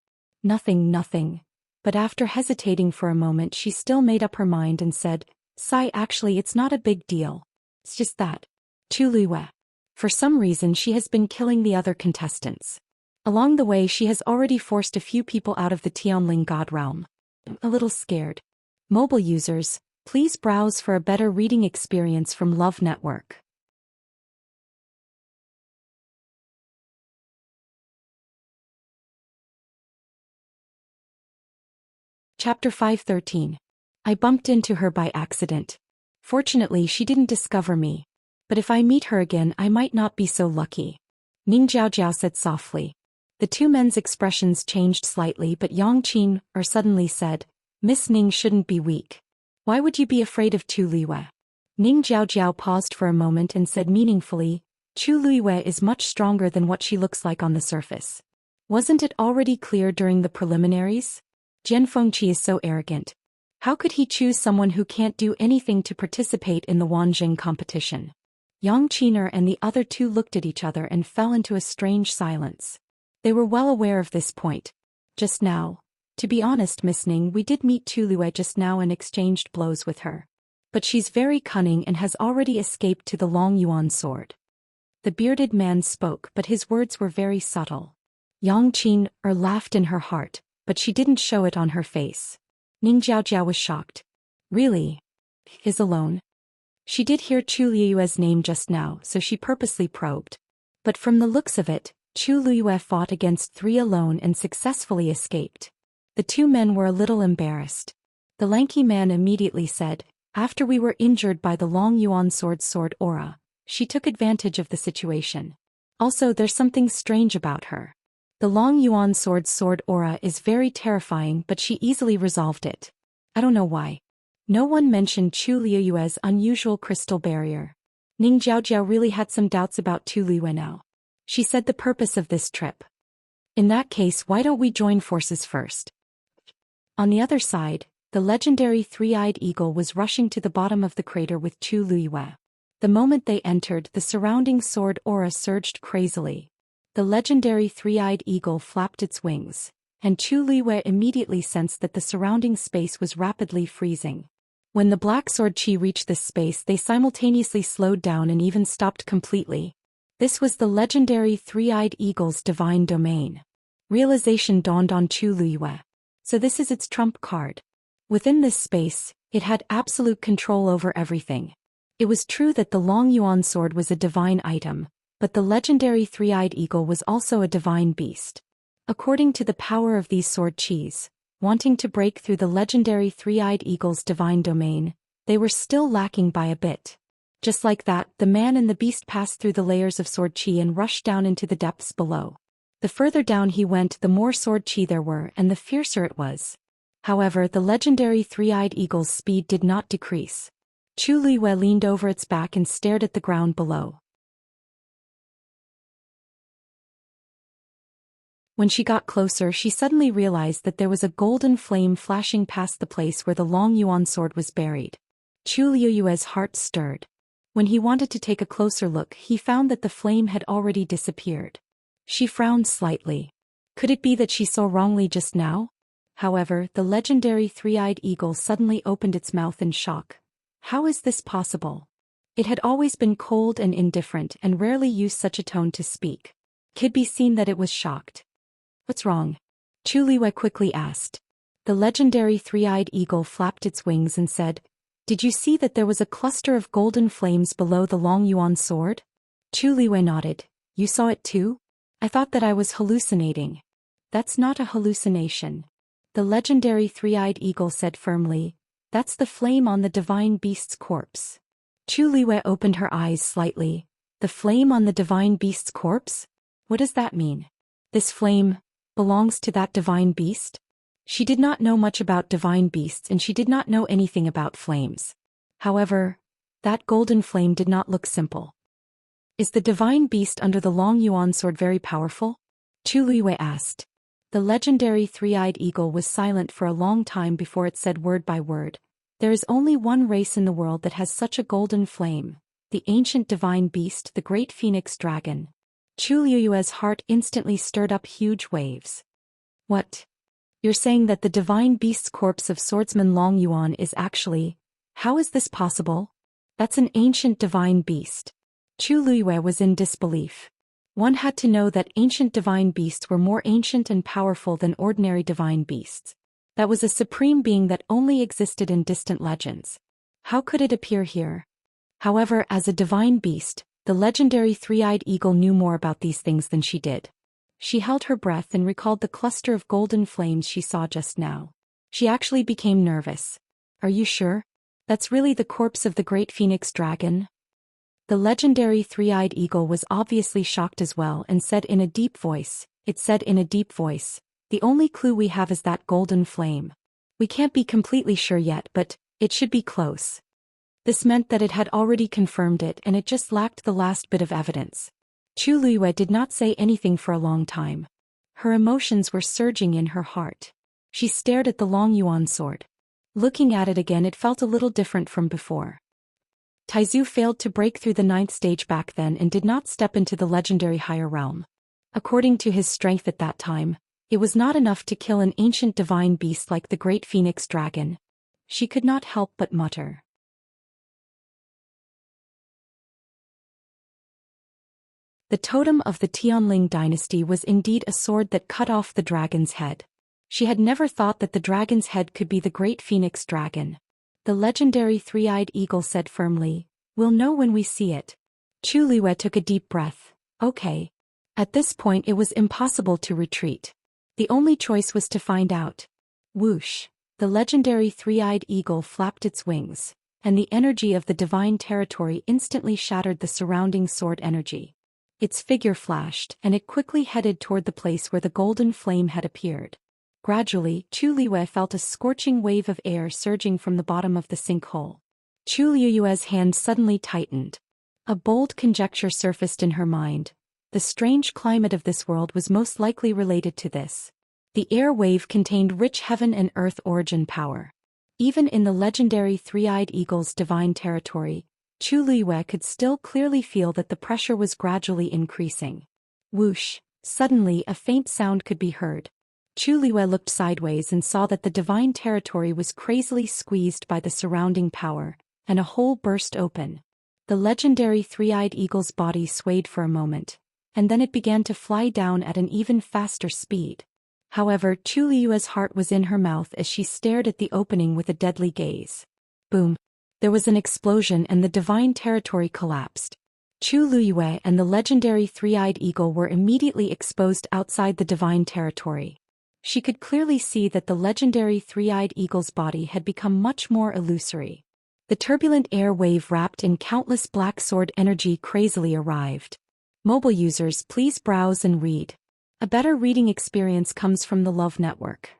Nothing. But after hesitating for a moment she still made up her mind and said, "Sai, actually it's not a big deal. It's just that Tu Luiyue. For some reason she has been killing the other contestants. Along the way she has already forced a few people out of the Tianling God realm. A little scared." Mobile users, please browse for a better reading experience from Love Network. Chapter 513. I bumped into her by accident. Fortunately she didn't discover me. But if I meet her again I might not be so lucky. Ning Jiaojiao said softly. The two men's expressions changed slightly but Yang Qin suddenly said, "Miss Ning shouldn't be weak. Why would you be afraid of Tu Luiyue?" Ning Jiaojiao paused for a moment and said meaningfully, "Tu Luiyue is much stronger than what she looks like on the surface. Wasn't it already clear during the preliminaries? Jian Fengqi is so arrogant. How could he choose someone who can't do anything to participate in the Wanjing competition?" Yang Qiner and the other two looked at each other and fell into a strange silence. They were well aware of this point. "Just now. To be honest, Miss Ning, we did meet Tu Luiyue just now and exchanged blows with her. But she's very cunning and has already escaped to the Long Yuan sword." The bearded man spoke but his words were very subtle. Yang Qin laughed in her heart, but she didn't show it on her face. Ning Jiaojiao was shocked. "Really? Is alone?" She did hear Chu Luiyue's name just now, so she purposely probed. But from the looks of it, Chu Luiyue fought against three alone and successfully escaped. The two men were a little embarrassed. The lanky man immediately said, "After we were injured by the Long Yuan sword aura, she took advantage of the situation. Also there's something strange about her. The Long Yuan sword aura is very terrifying but she easily resolved it. I don't know why." No one mentioned Chu Luiyue's unusual crystal barrier. Ning Jiaojiao really had some doubts about Tu Luiyue now. She said the purpose of this trip. "In that case, why don't we join forces first?" On the other side, the legendary three-eyed eagle was rushing to the bottom of the crater with Chu Luiyue. The moment they entered, the surrounding sword aura surged crazily. The legendary three-eyed eagle flapped its wings, and Chu Luiyue immediately sensed that the surrounding space was rapidly freezing. When the black sword chi reached this space, they simultaneously slowed down and even stopped completely. This was the legendary three-eyed eagle's divine domain. Realization dawned on Chu Luiyue. So this is its trump card. Within this space, it had absolute control over everything. It was true that the Long Yuan sword was a divine item, but the legendary three-eyed eagle was also a divine beast. According to the power of these sword chis, wanting to break through the legendary three-eyed eagle's divine domain, they were still lacking by a bit. Just like that, the man and the beast passed through the layers of sword chi and rushed down into the depths below. The further down he went, the more sword chi there were and the fiercer it was. However, the legendary three-eyed eagle's speed did not decrease. Chu Luiyue leaned over its back and stared at the ground below. When she got closer, she suddenly realized that there was a golden flame flashing past the place where the Long Yuan sword was buried. Chu Luiyue's heart stirred. When he wanted to take a closer look, he found that the flame had already disappeared. She frowned slightly. Could it be that she saw wrongly just now? However, the legendary three-eyed eagle suddenly opened its mouth in shock. How is this possible? It had always been cold and indifferent and rarely used such a tone to speak. Could be seen that it was shocked. "What's wrong?" Chu Liwei quickly asked. The legendary three-eyed eagle flapped its wings and said, "Did you see that there was a cluster of golden flames below the Long Yuan sword?" Chu Liwei nodded. "You saw it too? I thought that I was hallucinating." "That's not a hallucination," the legendary three-eyed eagle said firmly. "That's the flame on the divine beast's corpse." Chu Liwei opened her eyes slightly. "The flame on the divine beast's corpse? What does that mean? This flame belongs to that divine beast?" She did not know much about divine beasts and she did not know anything about flames. However, that golden flame did not look simple. "Is the divine beast under the Long Yuan sword very powerful?" Chu Liwei asked. The legendary three-eyed eagle was silent for a long time before it said word by word. "There is only one race in the world that has such a golden flame, the ancient divine beast, the great phoenix dragon." Chu Liu's heart instantly stirred up huge waves. "What? You're saying that the divine beast's corpse of swordsman Long Yuan is actually... How is this possible? That's an ancient divine beast." Chu Liu was in disbelief. One had to know that ancient divine beasts were more ancient and powerful than ordinary divine beasts. That was a supreme being that only existed in distant legends. How could it appear here? However, as a divine beast, the legendary three-eyed eagle knew more about these things than she did. She held her breath and recalled the cluster of golden flames she saw just now. She actually became nervous. "Are you sure? That's really the corpse of the great phoenix dragon?" The legendary three-eyed eagle was obviously shocked as well and said in a deep voice, "The only clue we have is that golden flame. We can't be completely sure yet, but it should be close." This meant that it had already confirmed it and it just lacked the last bit of evidence. Chu Liu did not say anything for a long time. Her emotions were surging in her heart. She stared at the Long Yuan sword. Looking at it again, it felt a little different from before. Taizu failed to break through the 9th stage back then and did not step into the legendary higher realm. According to his strength at that time, it was not enough to kill an ancient divine beast like the great phoenix dragon. She could not help but mutter. The totem of the Tianling dynasty was indeed a sword that cut off the dragon's head. She had never thought that the dragon's head could be the great phoenix dragon. The legendary three-eyed eagle said firmly, "We'll know when we see it." Chu Liu took a deep breath. Okay. At this point it was impossible to retreat. The only choice was to find out. Whoosh! The legendary three-eyed eagle flapped its wings, and the energy of the divine territory instantly shattered the surrounding sword energy. Its figure flashed, and it quickly headed toward the place where the golden flame had appeared. Gradually, Chu Liu felt a scorching wave of air surging from the bottom of the sinkhole. Chu Liu's hand suddenly tightened. A bold conjecture surfaced in her mind. The strange climate of this world was most likely related to this. The air wave contained rich heaven and earth origin power. Even in the legendary three-eyed eagle's divine territory, Chu Liu could still clearly feel that the pressure was gradually increasing. Whoosh! Suddenly a faint sound could be heard. Chu Liu looked sideways and saw that the divine territory was crazily squeezed by the surrounding power, and a hole burst open. The legendary three-eyed eagle's body swayed for a moment, and then it began to fly down at an even faster speed. However, Chu Liu's heart was in her mouth as she stared at the opening with a deadly gaze. Boom! There was an explosion and the divine territory collapsed. Chu Liu and the legendary three-eyed eagle were immediately exposed outside the divine territory. She could clearly see that the legendary three-eyed eagle's body had become much more illusory. The turbulent air wave wrapped in countless black sword energy crazily arrived. Mobile users, please browse and read. A better reading experience comes from the Love Network.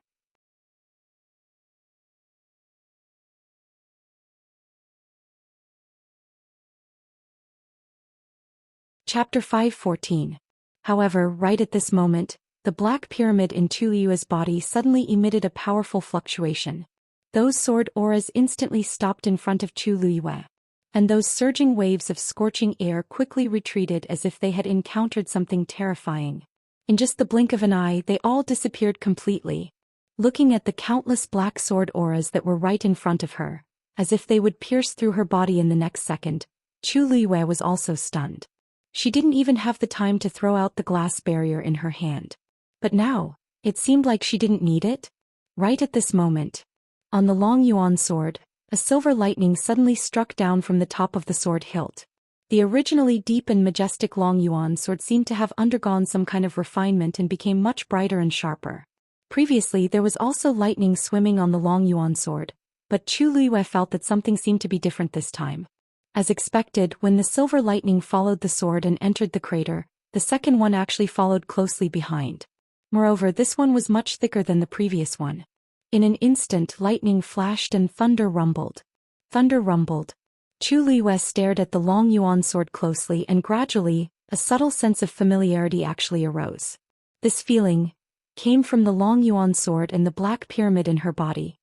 Chapter 5:14. However, right at this moment, the black pyramid in Chu Liu's body suddenly emitted a powerful fluctuation. Those sword auras instantly stopped in front of Chu Liu, and those surging waves of scorching air quickly retreated as if they had encountered something terrifying. In just the blink of an eye, they all disappeared completely. Looking at the countless black sword auras that were right in front of her, as if they would pierce through her body in the next second, Chu Liu was also stunned. She didn't even have the time to throw out the glass barrier in her hand. But now, It seemed like she didn't need it. Right at this moment, on the long yuan sword, a silver lightning suddenly struck down from the top of the sword hilt. The originally deep and majestic long yuan sword seemed to have undergone some kind of refinement and became much brighter and sharper. Previously there was also lightning swimming on the long yuan sword, but Chu Luiyue felt that something seemed to be different this time. As expected, when the silver lightning followed the sword and entered the crater, the second one actually followed closely behind. Moreover, this one was much thicker than the previous one. In an instant, lightning flashed and thunder rumbled. Thunder rumbled. Chu Luiyue stared at the long yuan sword closely, and gradually, a subtle sense of familiarity actually arose. This feeling came from the long yuan sword and the black pyramid in her body.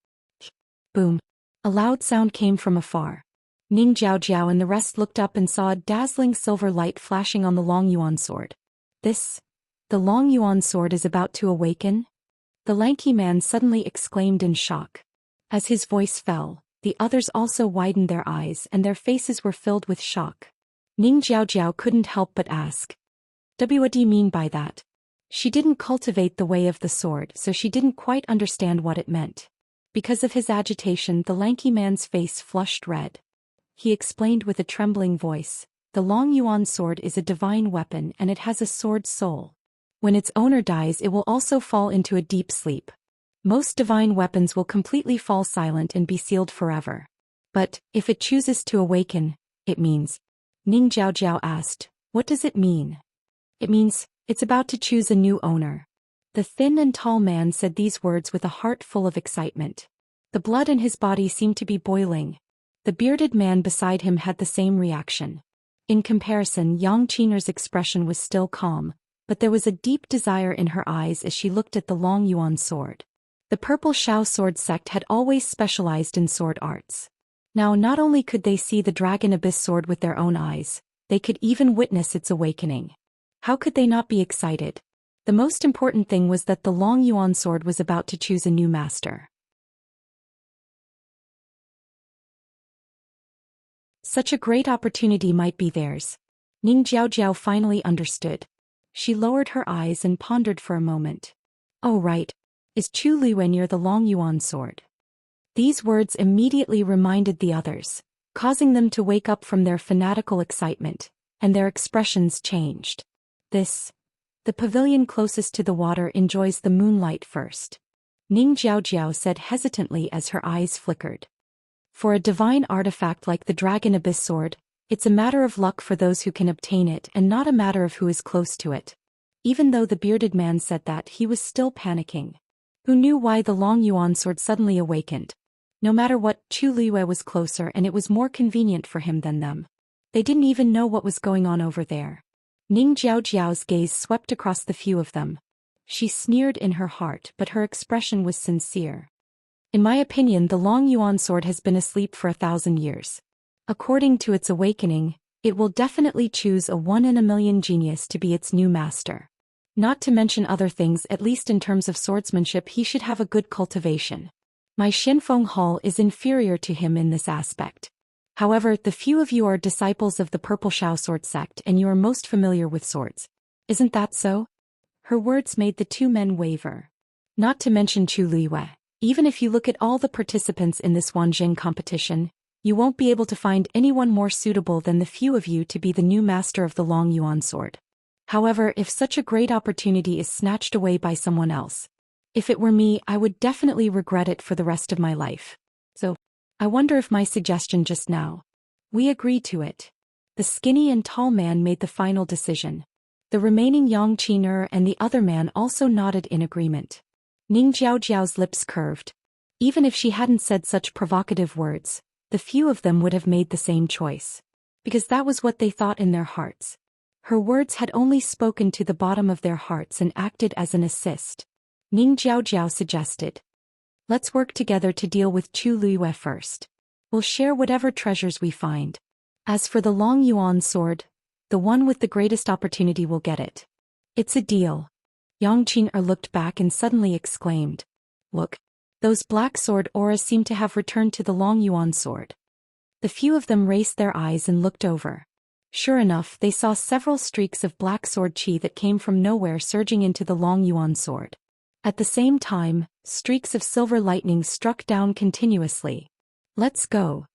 Boom. A loud sound came from afar. Ning Jiao and the rest looked up and saw a dazzling silver light flashing on the long yuan sword. The long yuan sword is about to awaken? The lanky man suddenly exclaimed in shock. As his voice fell, the others also widened their eyes and their faces were filled with shock. Ning Jiao couldn't help but ask, What do you mean by that? She didn't cultivate the way of the sword, so she didn't quite understand what it meant. Because of his agitation, the lanky man's face flushed red. He explained with a trembling voice, the long yuan sword is a divine weapon and it has a sword soul. When its owner dies, it will also fall into a deep sleep. Most divine weapons will completely fall silent and be sealed forever. But, if it chooses to awaken, it means. Ning Jiao asked, what does it mean? It means, it's about to choose a new owner. The thin and tall man said these words with a heart full of excitement. The blood in his body seemed to be boiling. The bearded man beside him had the same reaction. In comparison, Yang Qiner's expression was still calm, but there was a deep desire in her eyes as she looked at the long yuan sword. The Purple Shao sword sect had always specialized in sword arts. Now not only could they see the Dragon Abyss sword with their own eyes, they could even witness its awakening. How could they not be excited? The most important thing was that the long yuan sword was about to choose a new master. Such a great opportunity might be theirs. Ning Jiao finally understood. She lowered her eyes and pondered for a moment. Oh right. Is Chu Luiyue near the long yuan sword? These words immediately reminded the others, causing them to wake up from their fanatical excitement, and their expressions changed. The pavilion closest to the water enjoys the moonlight first. Ning Jiao said hesitantly as her eyes flickered. For a divine artifact like the Dragon Abyss sword, it's a matter of luck for those who can obtain it and not a matter of who is close to it. Even though the bearded man said that, he was still panicking. Who knew why the long yuan sword suddenly awakened? No matter what, Chu Luiyue was closer and it was more convenient for him than them. They didn't even know what was going on over there. Ning Jiao's gaze swept across the few of them. She sneered in her heart, but her expression was sincere. In my opinion, the long yuan sword has been asleep for 1,000 years. According to its awakening, it will definitely choose a 1 in a million genius to be its new master. Not to mention other things, at least in terms of swordsmanship he should have a good cultivation. My Xinfeng Hall is inferior to him in this aspect. However, the few of you are disciples of the Purple Shao sword sect and you are most familiar with swords. Isn't that so? Her words made the two men waver. Not to mention Chu Luiyue. Even if you look at all the participants in this Wanjing competition, you won't be able to find anyone more suitable than the few of you to be the new master of the long yuan sword. However, if such a great opportunity is snatched away by someone else, if it were me, I would definitely regret it for the rest of my life. So, I wonder if my suggestion just now. We agree to it. The skinny and tall man made the final decision. The remaining Yang Qiner and the other man also nodded in agreement. Ning Jiao's lips curved. Even if she hadn't said such provocative words, the few of them would have made the same choice. Because that was what they thought in their hearts. Her words had only spoken to the bottom of their hearts and acted as an assist. Ning Jiao suggested. Let's work together to deal with Chu Luiyue first. We'll share whatever treasures we find. As for the long yuan sword, the one with the greatest opportunity will get it. It's a deal. Yang Qiner looked back and suddenly exclaimed. Look. Those black sword auras seem to have returned to the long yuan sword. The few of them raised their eyes and looked over. Sure enough, they saw several streaks of black sword chi that came from nowhere surging into the long yuan sword. At the same time, streaks of silver lightning struck down continuously. Let's go.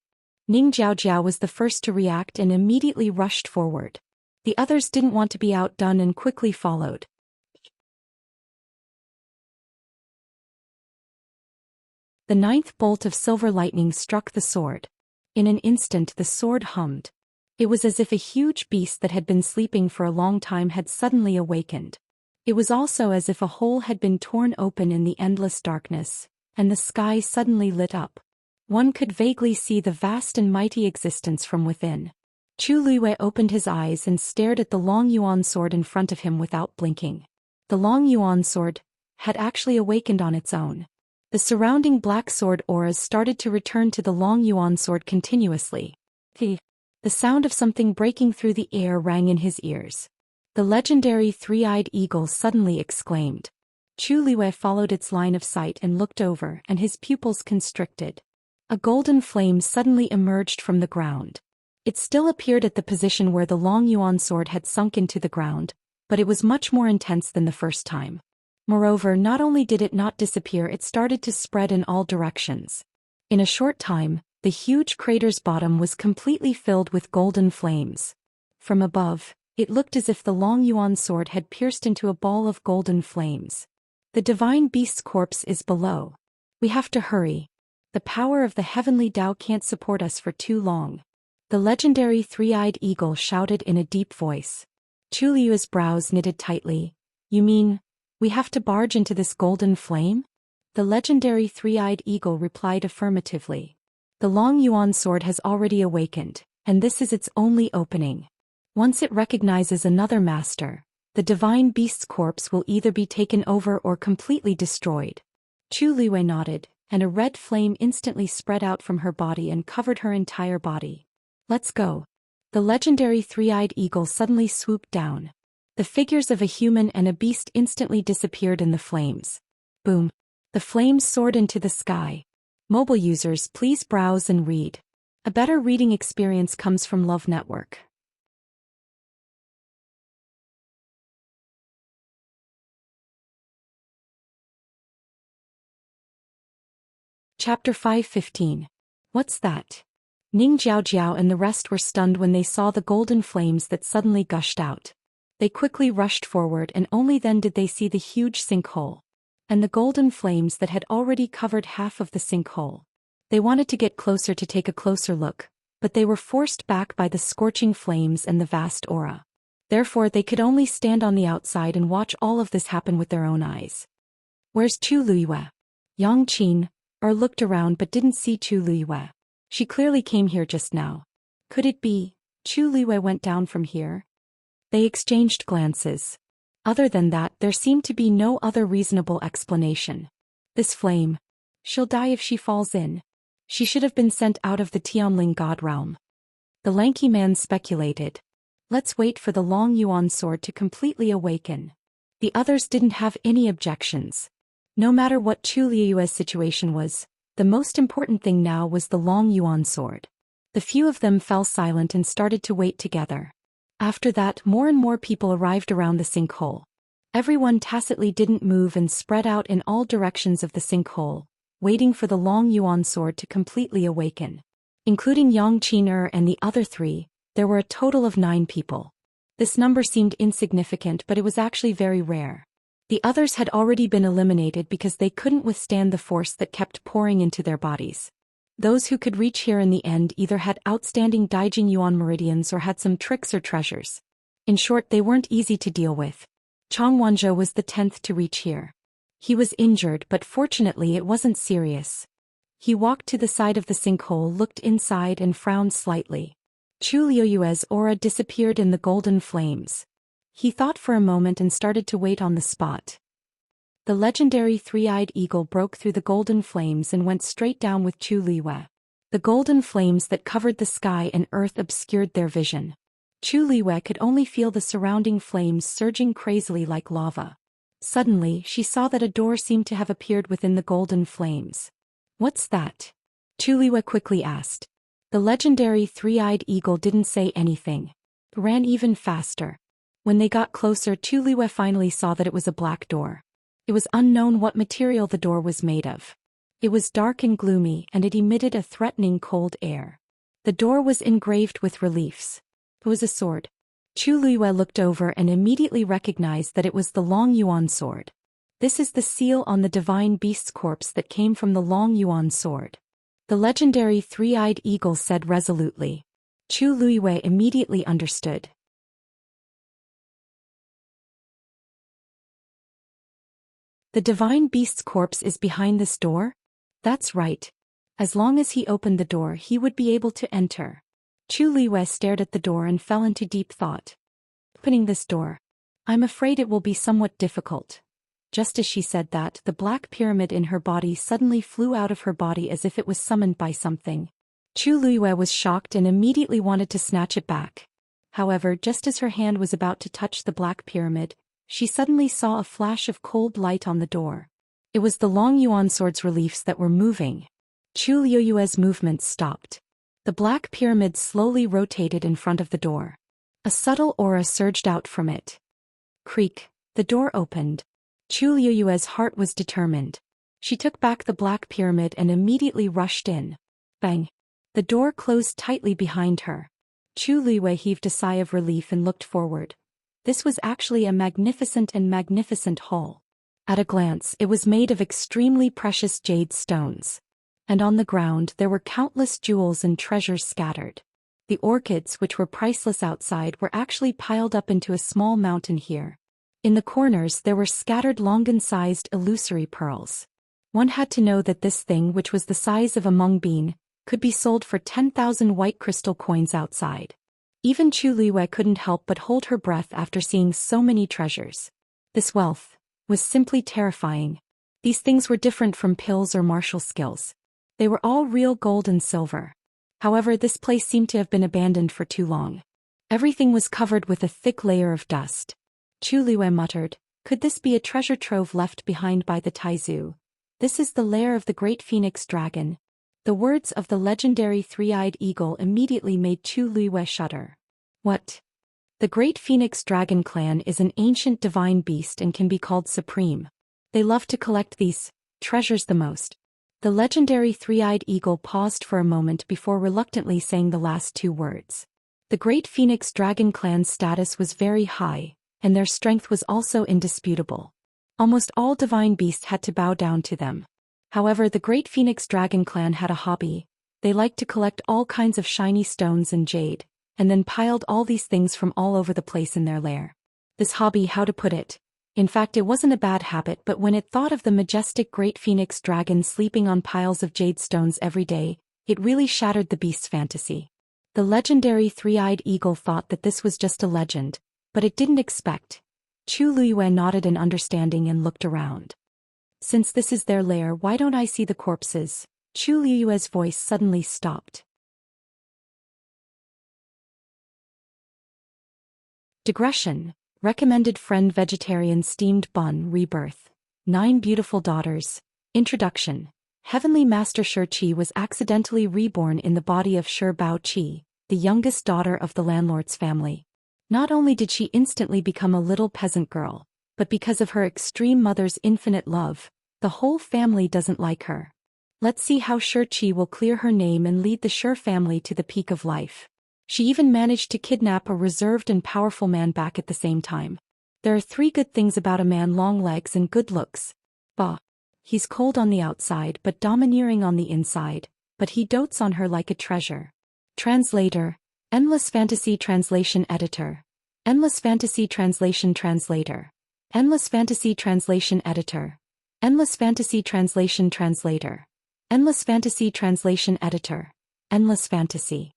Ning Jiaojiao was the first to react and immediately rushed forward. The others didn't want to be outdone and quickly followed. The ninth bolt of silver lightning struck the sword. In an instant the sword hummed. It was as if a huge beast that had been sleeping for a long time had suddenly awakened. It was also as if a hole had been torn open in the endless darkness, and the sky suddenly lit up. One could vaguely see the vast and mighty existence from within. Chu Luiwei opened his eyes and stared at the long yuan sword in front of him without blinking. The long yuan sword had actually awakened on its own. The surrounding black sword auras started to return to the long yuan sword continuously. The sound of something breaking through the air rang in his ears. The legendary three-eyed eagle suddenly exclaimed. Chu Luiwei followed its line of sight and looked over, and his pupils constricted. A golden flame suddenly emerged from the ground. It still appeared at the position where the long yuan sword had sunk into the ground, but it was much more intense than the first time. Moreover, not only did it not disappear, it started to spread in all directions. In a short time, the huge crater's bottom was completely filled with golden flames. From above, it looked as if the long yuan sword had pierced into a ball of golden flames. The divine beast's corpse is below. We have to hurry. The power of the heavenly Dao can't support us for too long. The legendary three-eyed eagle shouted in a deep voice. Chu Liu's brows knitted tightly. You mean, we have to barge into this golden flame? The legendary three-eyed eagle replied affirmatively. The long yuan sword has already awakened, and this is its only opening. Once it recognizes another master, the divine beast's corpse will either be taken over or completely destroyed. Chu Liwei nodded, and a red flame instantly spread out from her body and covered her entire body. Let's go. The legendary three-eyed eagle suddenly swooped down. The figures of a human and a beast instantly disappeared in the flames. Boom. The flames soared into the sky. Mobile users, please browse and read. A better reading experience comes from Love Network. Chapter 5:15. What's that? Ning Jiaojiao and the rest were stunned when they saw the golden flames that suddenly gushed out. They quickly rushed forward, and only then did they see the huge sinkhole and the golden flames that had already covered half of the sinkhole. They wanted to get closer to take a closer look, but they were forced back by the scorching flames and the vast aura. Therefore they could only stand on the outside and watch all of this happen with their own eyes. Where's Chu Luiwei? Yang Qin looked around but didn't see Chu Luiwei. She clearly came here just now. Could it be Chu Luiwei went down from here? They exchanged glances. Other than that, there seemed to be no other reasonable explanation. This flame. She'll die if she falls in. She should have been sent out of the Tianling God realm. The lanky man speculated. Let's wait for the long yuan sword to completely awaken. The others didn't have any objections. No matter what Chu Liu's situation was, the most important thing now was the long yuan sword. The few of them fell silent and started to wait together. After that, more and more people arrived around the sinkhole. Everyone tacitly didn't move and spread out in all directions of the sinkhole, waiting for the long yuan sword to completely awaken. Including Yang Qin and the other three, there were a total of 9 people. This number seemed insignificant, but it was actually very rare. The others had already been eliminated because they couldn't withstand the force that kept pouring into their bodies. Those who could reach here in the end either had outstanding Daijing Yuan meridians or had some tricks or treasures. In short, they weren't easy to deal with. Chang Wanzhou was the 10th to reach here. He was injured, but fortunately it wasn't serious. He walked to the side of the sinkhole, looked inside and frowned slightly. Chu Liu's aura disappeared in the golden flames. He thought for a moment and started to wait on the spot. The legendary three-eyed eagle broke through the golden flames and went straight down with Chu Liuwei. The golden flames that covered the sky and earth obscured their vision. Chu Liuwei could only feel the surrounding flames surging crazily like lava. Suddenly, she saw that a door seemed to have appeared within the golden flames. What's that? Chu Liuwei quickly asked. The legendary three-eyed eagle didn't say anything. It ran even faster. When they got closer, Chu Liuwei finally saw that it was a black door. It was unknown what material the door was made of. It was dark and gloomy, and it emitted a threatening cold air. The door was engraved with reliefs. It was a sword. Chu Luiyue looked over and immediately recognized that it was the Long Yuan sword. This is the seal on the divine beast's corpse that came from the Long Yuan sword. The legendary three-eyed eagle said resolutely. Chu Luiyue immediately understood. The divine beast's corpse is behind this door? That's right. As long as he opened the door, he would be able to enter. Chu Luiyue stared at the door and fell into deep thought. Opening this door. I'm afraid it will be somewhat difficult. Just as she said that, the black pyramid in her body suddenly flew out of her body as if it was summoned by something. Chu Luiyue was shocked and immediately wanted to snatch it back. However, just as her hand was about to touch the black pyramid, she suddenly saw a flash of cold light on the door. It was the Long Yuan sword's reliefs that were moving. Chu Luiyue's movements stopped. The black pyramid slowly rotated in front of the door. A subtle aura surged out from it. Creak, the door opened. Chu Luiyue's heart was determined. She took back the black pyramid and immediately rushed in. Bang! The door closed tightly behind her. Chu Luiyue heaved a sigh of relief and looked forward. This was actually a magnificent hall. At a glance, it was made of extremely precious jade stones. And on the ground there were countless jewels and treasures scattered. The orchids, which were priceless outside, were actually piled up into a small mountain here. In the corners there were scattered longan-sized illusory pearls. One had to know that this thing, which was the size of a mung bean, could be sold for 10,000 white crystal coins outside. Even Chu Luiyue couldn't help but hold her breath after seeing so many treasures. This wealth was simply terrifying. These things were different from pills or martial skills. They were all real gold and silver. However, this place seemed to have been abandoned for too long. Everything was covered with a thick layer of dust. Chu Luiyue muttered, could this be a treasure trove left behind by the Taizu? This is the lair of the great phoenix dragon. The words of the legendary three-eyed eagle immediately made Chu Luiyue shudder. What? The great phoenix dragon clan is an ancient divine beast and can be called supreme. They love to collect these treasures the most. The legendary three-eyed eagle paused for a moment before reluctantly saying the last two words. The great phoenix dragon clan's status was very high, and their strength was also indisputable. Almost all divine beasts had to bow down to them. However, the great phoenix dragon clan had a hobby. They liked to collect all kinds of shiny stones and jade, and then piled all these things from all over the place in their lair. This hobby, how to put it? In fact, it wasn't a bad habit, but when it thought of the majestic great phoenix dragon sleeping on piles of jade stones every day, it really shattered the beast's fantasy. The legendary three-eyed eagle thought that this was just a legend, but it didn't expect. Chu Luiyue nodded in understanding and looked around. Since this is their lair, why don't I see the corpses? Chu Luiyue's voice suddenly stopped. Digression. Recommended friend vegetarian steamed bun rebirth. 9 beautiful daughters. Introduction. Heavenly Master Shi Qi was accidentally reborn in the body of Shi Bao Qi, the youngest daughter of the landlord's family. Not only did she instantly become a little peasant girl, but because of her extreme mother's infinite love, the whole family doesn't like her. Let's see how Shi Qi will clear her name and lead the Shi family to the peak of life. She even managed to kidnap a reserved and powerful man back at the same time. There are 3 good things about a man: long legs and good looks. Bah. He's cold on the outside but domineering on the inside, but he dotes on her like a treasure. Translator. Endless Fantasy Translation Editor. Endless Fantasy Translation Translator. Endless Fantasy Translation Editor. Endless Fantasy Translation Translator. Endless Fantasy Translation Editor. Endless Fantasy.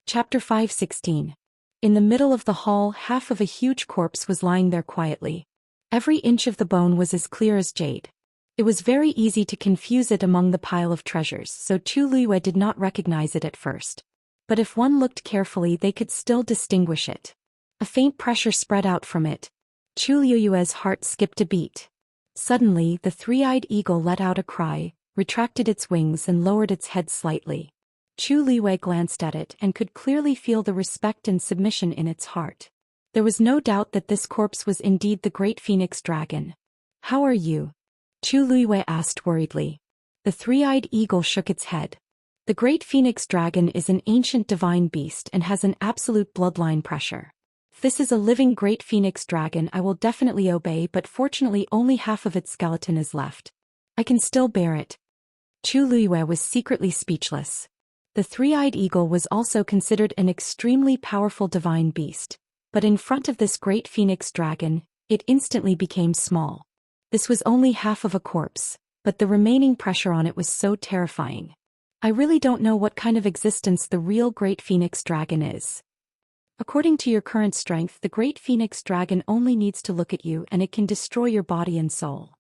Chapter 5:16. In the middle of the hall, half of a huge corpse was lying there quietly. Every inch of the bone was as clear as jade. It was very easy to confuse it among the pile of treasures, so Chu Luiyue did not recognize it at first. But if one looked carefully, they could still distinguish it. A faint pressure spread out from it. Chu Luiyue's heart skipped a beat. Suddenly, the three-eyed eagle let out a cry, retracted its wings and lowered its head slightly. Chu Liwei glanced at it and could clearly feel the respect and submission in its heart. There was no doubt that this corpse was indeed the great phoenix dragon. "How are you?" Chu Liwei asked worriedly. The three-eyed eagle shook its head. The great phoenix dragon is an ancient divine beast and has an absolute bloodline pressure. If this is a living great phoenix dragon, I will definitely obey, but fortunately only half of its skeleton is left. I can still bear it. Chu Liwei was secretly speechless. The three-eyed eagle was also considered an extremely powerful divine beast, but in front of this great phoenix dragon, it instantly became small. This was only half of a corpse, but the remaining pressure on it was so terrifying. I really don't know what kind of existence the real great phoenix dragon is. According to your current strength, the great phoenix dragon only needs to look at you and it can destroy your body and soul.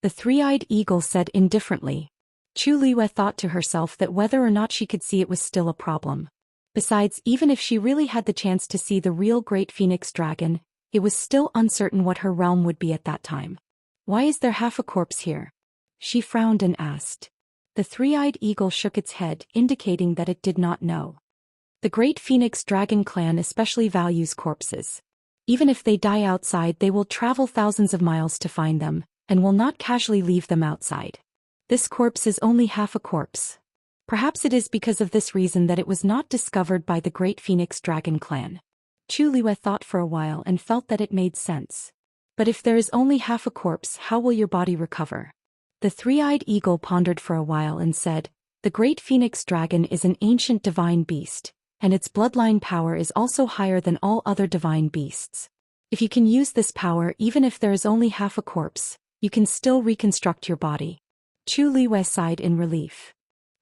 The three-eyed eagle said indifferently. Chu Liwei thought to herself that whether or not she could see it was still a problem. Besides, even if she really had the chance to see the real great phoenix dragon, it was still uncertain what her realm would be at that time. Why is there half a corpse here? She frowned and asked. The three-eyed eagle shook its head, indicating that it did not know. The great phoenix dragon clan especially values corpses. Even if they die outside, they will travel thousands of miles to find them, and will not casually leave them outside. This corpse is only half a corpse. Perhaps it is because of this reason that it was not discovered by the great phoenix dragon clan. Chu Liwei thought for a while and felt that it made sense. But if there is only half a corpse, how will your body recover? The three-eyed eagle pondered for a while and said, the great phoenix dragon is an ancient divine beast, and its bloodline power is also higher than all other divine beasts. If you can use this power even if there is only half a corpse, you can still reconstruct your body. Chu Liwei sighed in relief.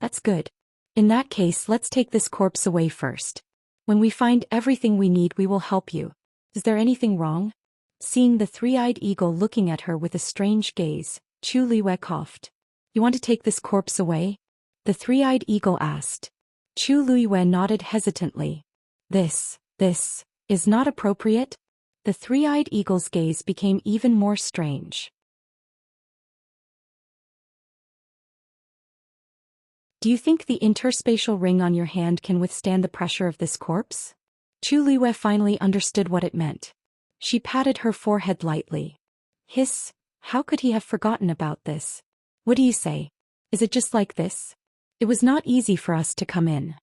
That's good. In that case, let's take this corpse away first. When we find everything we need, we will help you. Is there anything wrong? Seeing the three-eyed eagle looking at her with a strange gaze, Chu Liwei coughed. You want to take this corpse away? The three-eyed eagle asked. Chu Liwei nodded hesitantly. This is not appropriate? The three-eyed eagle's gaze became even more strange. Do you think the interspatial ring on your hand can withstand the pressure of this corpse? Chu Liwei finally understood what it meant. She patted her forehead lightly. Hiss, how could he have forgotten about this? What do you say? Is it just like this? It was not easy for us to come in.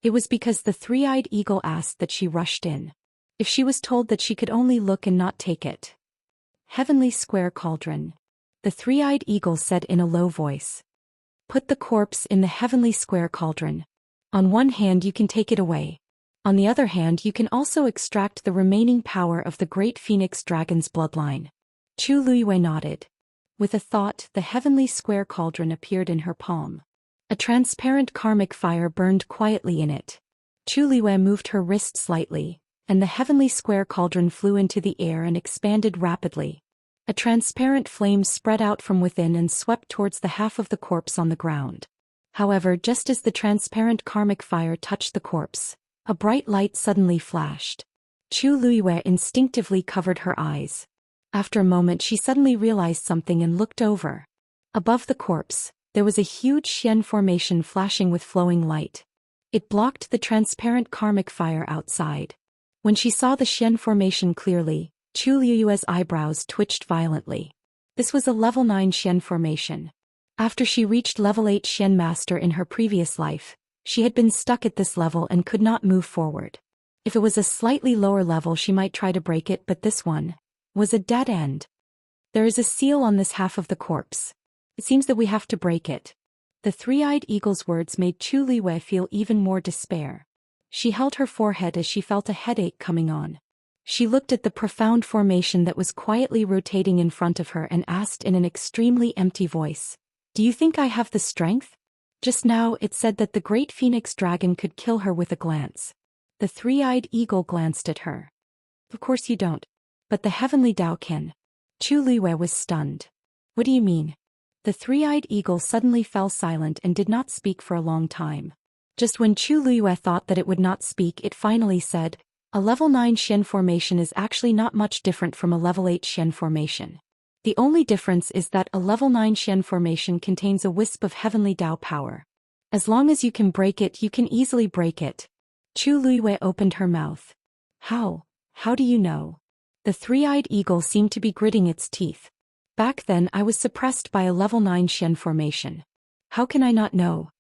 It was because the three-eyed eagle asked that she rushed in. If she was told that she could only look and not take it. Heavenly Square Cauldron. The three-eyed eagle said in a low voice. Put the corpse in the heavenly square cauldron. On one hand you can take it away. On the other hand you can also extract the remaining power of the great phoenix dragon's bloodline. Chu Liwei nodded. With a thought, the heavenly square cauldron appeared in her palm. A transparent karmic fire burned quietly in it. Chu Liwei moved her wrist slightly, and the heavenly square cauldron flew into the air and expanded rapidly. A transparent flame spread out from within and swept towards the half of the corpse on the ground. However, just as the transparent karmic fire touched the corpse, a bright light suddenly flashed. Chu Liwei instinctively covered her eyes. After a moment she suddenly realized something and looked over. Above the corpse, there was a huge Xian formation flashing with flowing light. It blocked the transparent karmic fire outside. When she saw the Xian formation clearly, Chu Liu's eyebrows twitched violently. This was a level 9 Xian formation. After she reached level 8 Xian master in her previous life, she had been stuck at this level and could not move forward. If it was a slightly lower level she might try to break it, but this one was a dead end. There is a seal on this half of the corpse. It seems that we have to break it. The three-eyed eagle's words made Chu Liwei feel even more despair. She held her forehead as she felt a headache coming on. She looked at the profound formation that was quietly rotating in front of her and asked in an extremely empty voice, "Do you think I have the strength?" Just now it said that the great phoenix dragon could kill her with a glance. The three-eyed eagle glanced at her. Of course you don't. But the heavenly Dao can. Chu Liwei was stunned. What do you mean? The three-eyed eagle suddenly fell silent and did not speak for a long time. Just when Chu Liwei thought that it would not speak, it finally said, a level 9 Xian formation is actually not much different from a level 8 Xian formation. The only difference is that a level 9 Xian formation contains a wisp of heavenly Dao power. As long as you can break it, you can easily break it. Chu Luiyue opened her mouth. How? How do you know? The three-eyed eagle seemed to be gritting its teeth. Back then I was suppressed by a level 9 Xian formation. How can I not know?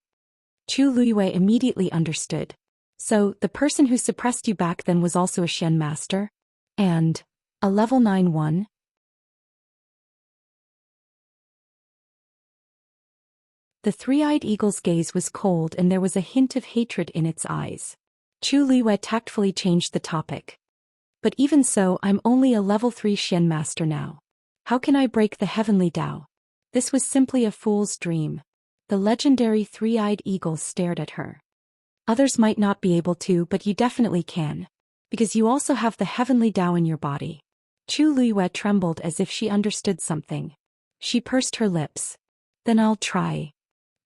Chu Luiyue immediately understood. So, the person who suppressed you back then was also a Xian master? And a level 9 one? The three-eyed eagle's gaze was cold and there was a hint of hatred in its eyes. Chu Luiyue tactfully changed the topic. But even so, I'm only a level 3 Xian master now. How can I break the heavenly Tao? This was simply a fool's dream. The legendary three-eyed eagle stared at her. Others might not be able to, but you definitely can. Because you also have the heavenly Tao in your body. Chu Luiyue trembled as if she understood something. She pursed her lips. Then I'll try.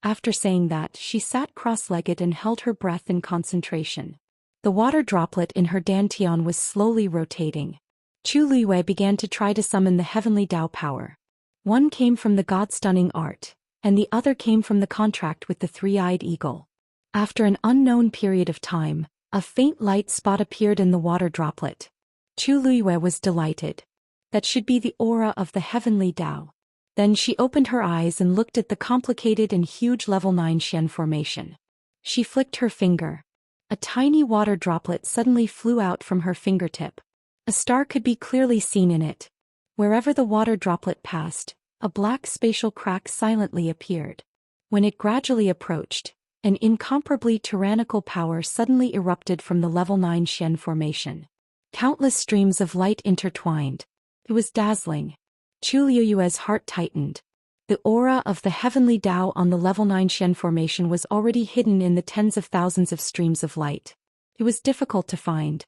After saying that, she sat cross-legged and held her breath in concentration. The water droplet in her dantian was slowly rotating. Chu Luiyue began to try to summon the heavenly Tao power. One came from the god-stunning art, and the other came from the contract with the three-eyed eagle. After an unknown period of time, a faint light spot appeared in the water droplet. Chu Luiyue was delighted. That should be the aura of the heavenly Tao. Then she opened her eyes and looked at the complicated and huge level 9 Xian formation. She flicked her finger. A tiny water droplet suddenly flew out from her fingertip. A star could be clearly seen in it. Wherever the water droplet passed, a black spatial crack silently appeared. When it gradually approached, an incomparably tyrannical power suddenly erupted from the level 9 Xian formation. Countless streams of light intertwined. It was dazzling. Chu Luiyue's heart tightened. The aura of the heavenly Tao on the level 9 Xian formation was already hidden in the tens of thousands of streams of light. It was difficult to find.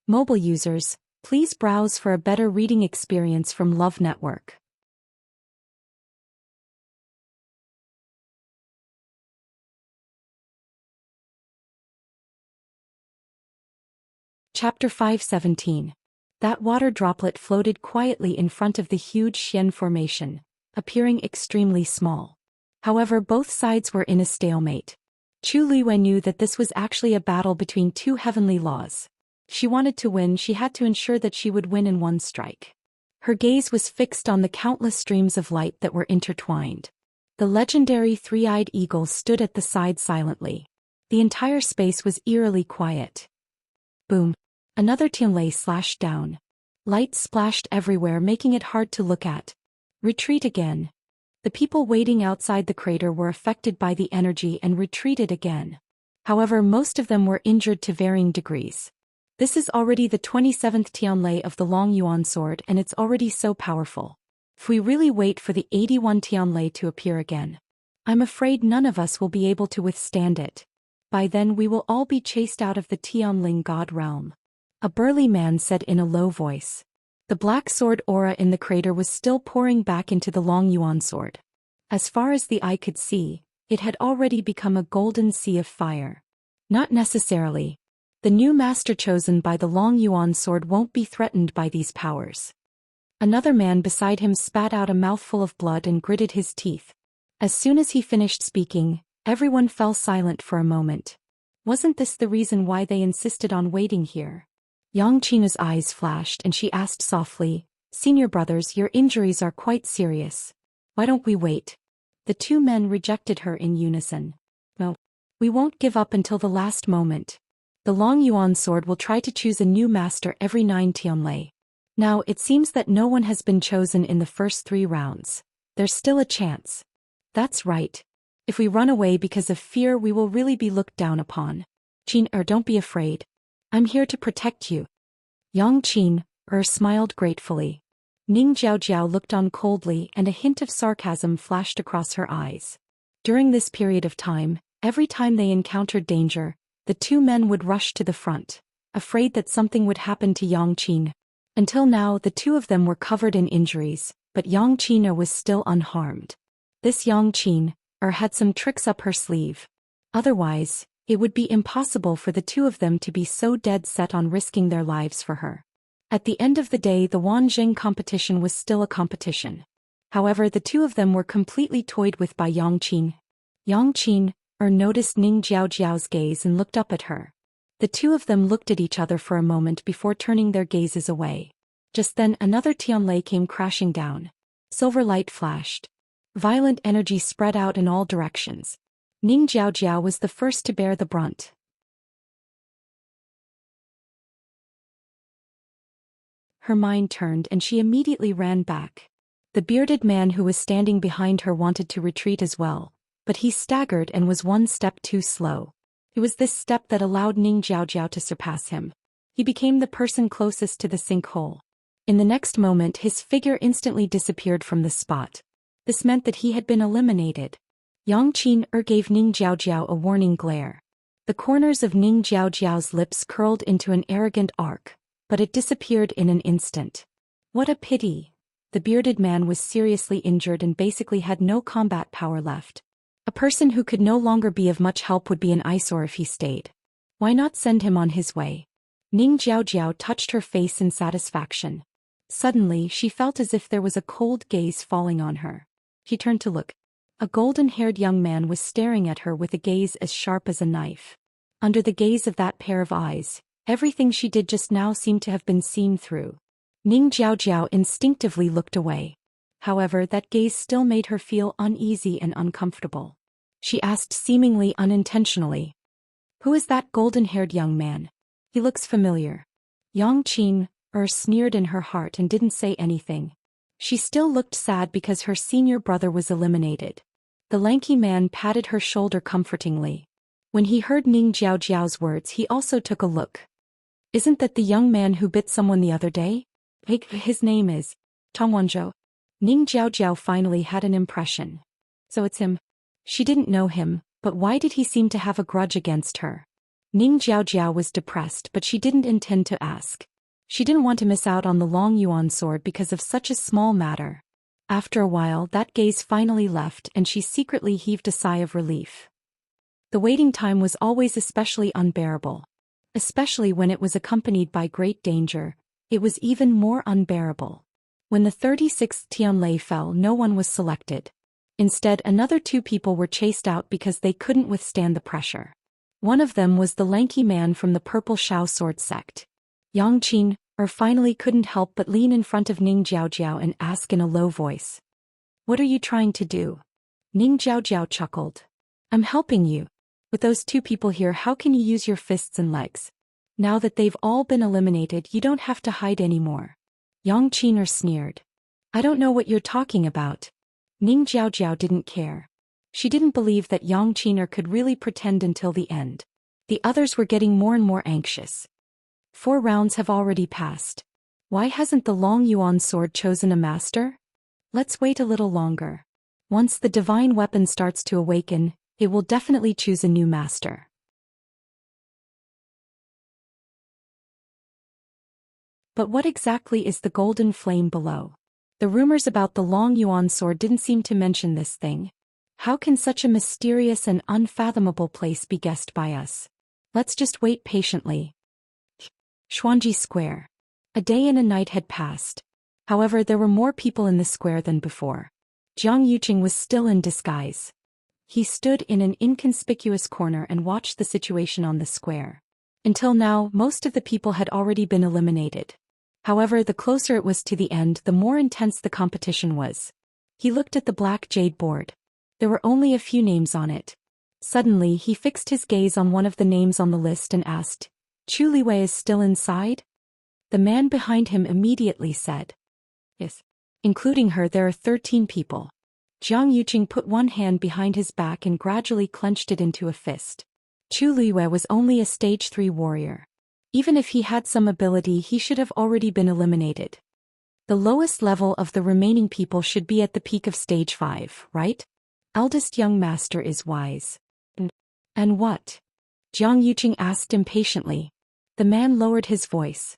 Mobile users, please browse for a better reading experience from Love Network. Chapter 517. That water droplet floated quietly in front of the huge Xian formation, appearing extremely small. However, both sides were in a stalemate. Chu Luiyue knew that this was actually a battle between two heavenly laws. If she wanted to win, she had to ensure that she would win in one strike. Her gaze was fixed on the countless streams of light that were intertwined. The legendary three-eyed eagle stood at the side silently. The entire space was eerily quiet. Boom. Another tianlei slashed down. Light splashed everywhere, making it hard to look at. Retreat again. The people waiting outside the crater were affected by the energy and retreated again. However, most of them were injured to varying degrees. This is already the 27th tianlei of the Long Yuan sword, and it's already so powerful. If we really wait for the 81 tianlei to appear again, I'm afraid none of us will be able to withstand it. By then we will all be chased out of the Tianling god realm. A burly man said in a low voice. The black sword aura in the crater was still pouring back into the Long Yuan sword. As far as the eye could see, it had already become a golden sea of fire. Not necessarily. The new master chosen by the Long Yuan sword won't be threatened by these powers. Another man beside him spat out a mouthful of blood and gritted his teeth. As soon as he finished speaking, everyone fell silent for a moment. Wasn't this the reason why they insisted on waiting here? Xianxia's eyes flashed and she asked softly, "Senior brothers, your injuries are quite serious. Why don't we wait?" The two men rejected her in unison. "No. We won't give up until the last moment. The Long Yuan sword will try to choose a new master every 9 tianlei. Now it seems that no one has been chosen in the first 3 rounds. There's still a chance." "That's right. If we run away because of fear, we will really be looked down upon. Don't be afraid. I'm here to protect you." Yang smiled gratefully. Ning Jiao looked on coldly and a hint of sarcasm flashed across her eyes. During this period of time, every time they encountered danger, the two men would rush to the front, afraid that something would happen to Yang. Until now, the two of them were covered in injuries, but Yang was still unharmed. This Yang had some tricks up her sleeve. Otherwise, it would be impossible for the two of them to be so dead set on risking their lives for her. At the end of the day, the Wanzheng competition was still a competition. However, the two of them were completely toyed with by Yang. Yang noticed Ning Jiaojiao's gaze and looked up at her. The two of them looked at each other for a moment before turning their gazes away. Just then another Tianlei came crashing down. Silver light flashed. Violent energy spread out in all directions. Ning Jiaojiao was the first to bear the brunt. Her mind turned and she immediately ran back. The bearded man who was standing behind her wanted to retreat as well, but he staggered and was one step too slow. It was this step that allowed Ning Jiaojiao to surpass him. He became the person closest to the sinkhole. In the next moment his figure instantly disappeared from the spot. This meant that he had been eliminated. Yang Qin gave Ning Jiaojiao a warning glare. The corners of Ning Jiaojiao's lips curled into an arrogant arc, but it disappeared in an instant. What a pity. The bearded man was seriously injured and basically had no combat power left. A person who could no longer be of much help would be an eyesore if he stayed. Why not send him on his way? Ning Jiaojiao touched her face in satisfaction. Suddenly she felt as if there was a cold gaze falling on her. She turned to look. A golden-haired young man was staring at her with a gaze as sharp as a knife. Under the gaze of that pair of eyes, everything she did just now seemed to have been seen through. Ning Jiaojiao instinctively looked away. However, that gaze still made her feel uneasy and uncomfortable. She asked seemingly unintentionally, "Who is that golden-haired young man? He looks familiar." Yang Qin sneered in her heart and didn't say anything. She still looked sad because her senior brother was eliminated. The lanky man patted her shoulder comfortingly. When he heard Ning Jiaojiao's words he also took a look. "Isn't that the young man who bit someone the other day? His name is Tongwanzhou." Ning Jiaojiao finally had an impression. So it's him. She didn't know him, but why did he seem to have a grudge against her? Ning Jiaojiao was depressed but she didn't intend to ask. She didn't want to miss out on the Long Yuan sword because of such a small matter. After a while that gaze finally left and she secretly heaved a sigh of relief. The waiting time was always especially unbearable. Especially when it was accompanied by great danger, it was even more unbearable. When the 36th Tianlei fell no one was selected. Instead another two people were chased out because they couldn't withstand the pressure. One of them was the lanky man from the Purple Shao Sword sect. Yang Qin finally couldn't help but lean in front of Ning Jiaojiao and ask in a low voice, "What are you trying to do?" Ning Jiaojiao chuckled. "I'm helping you. With those two people here how can you use your fists and legs? Now that they've all been eliminated you don't have to hide anymore." Yang Qin sneered. "I don't know what you're talking about." Ning Jiaojiao didn't care. She didn't believe that Yang Qin could really pretend until the end. The others were getting more and more anxious. 4 rounds have already passed. Why hasn't the Long Yuan sword chosen a master? Let's wait a little longer. Once the divine weapon starts to awaken, it will definitely choose a new master. But what exactly is the golden flame below? The rumors about the Long Yuan sword didn't seem to mention this thing. How can such a mysterious and unfathomable place be guessed by us? Let's just wait patiently. Xuanji Square. A day and a night had passed. However, there were more people in the square than before. Jiang Yuqing was still in disguise. He stood in an inconspicuous corner and watched the situation on the square. Until now, most of the people had already been eliminated. However, the closer it was to the end, the more intense the competition was. He looked at the black jade board. There were only a few names on it. Suddenly, he fixed his gaze on one of the names on the list and asked, "Chu Liwei is still inside?" The man behind him immediately said, "Yes. Including her there are 13 people." Jiang Yuqing put one hand behind his back and gradually clenched it into a fist. Chu Liwei was only a stage 3 warrior. Even if he had some ability he should have already been eliminated. The lowest level of the remaining people should be at the peak of stage 5, right? Eldest young master is wise. And what? Jiang Yuqing asked impatiently. The man lowered his voice.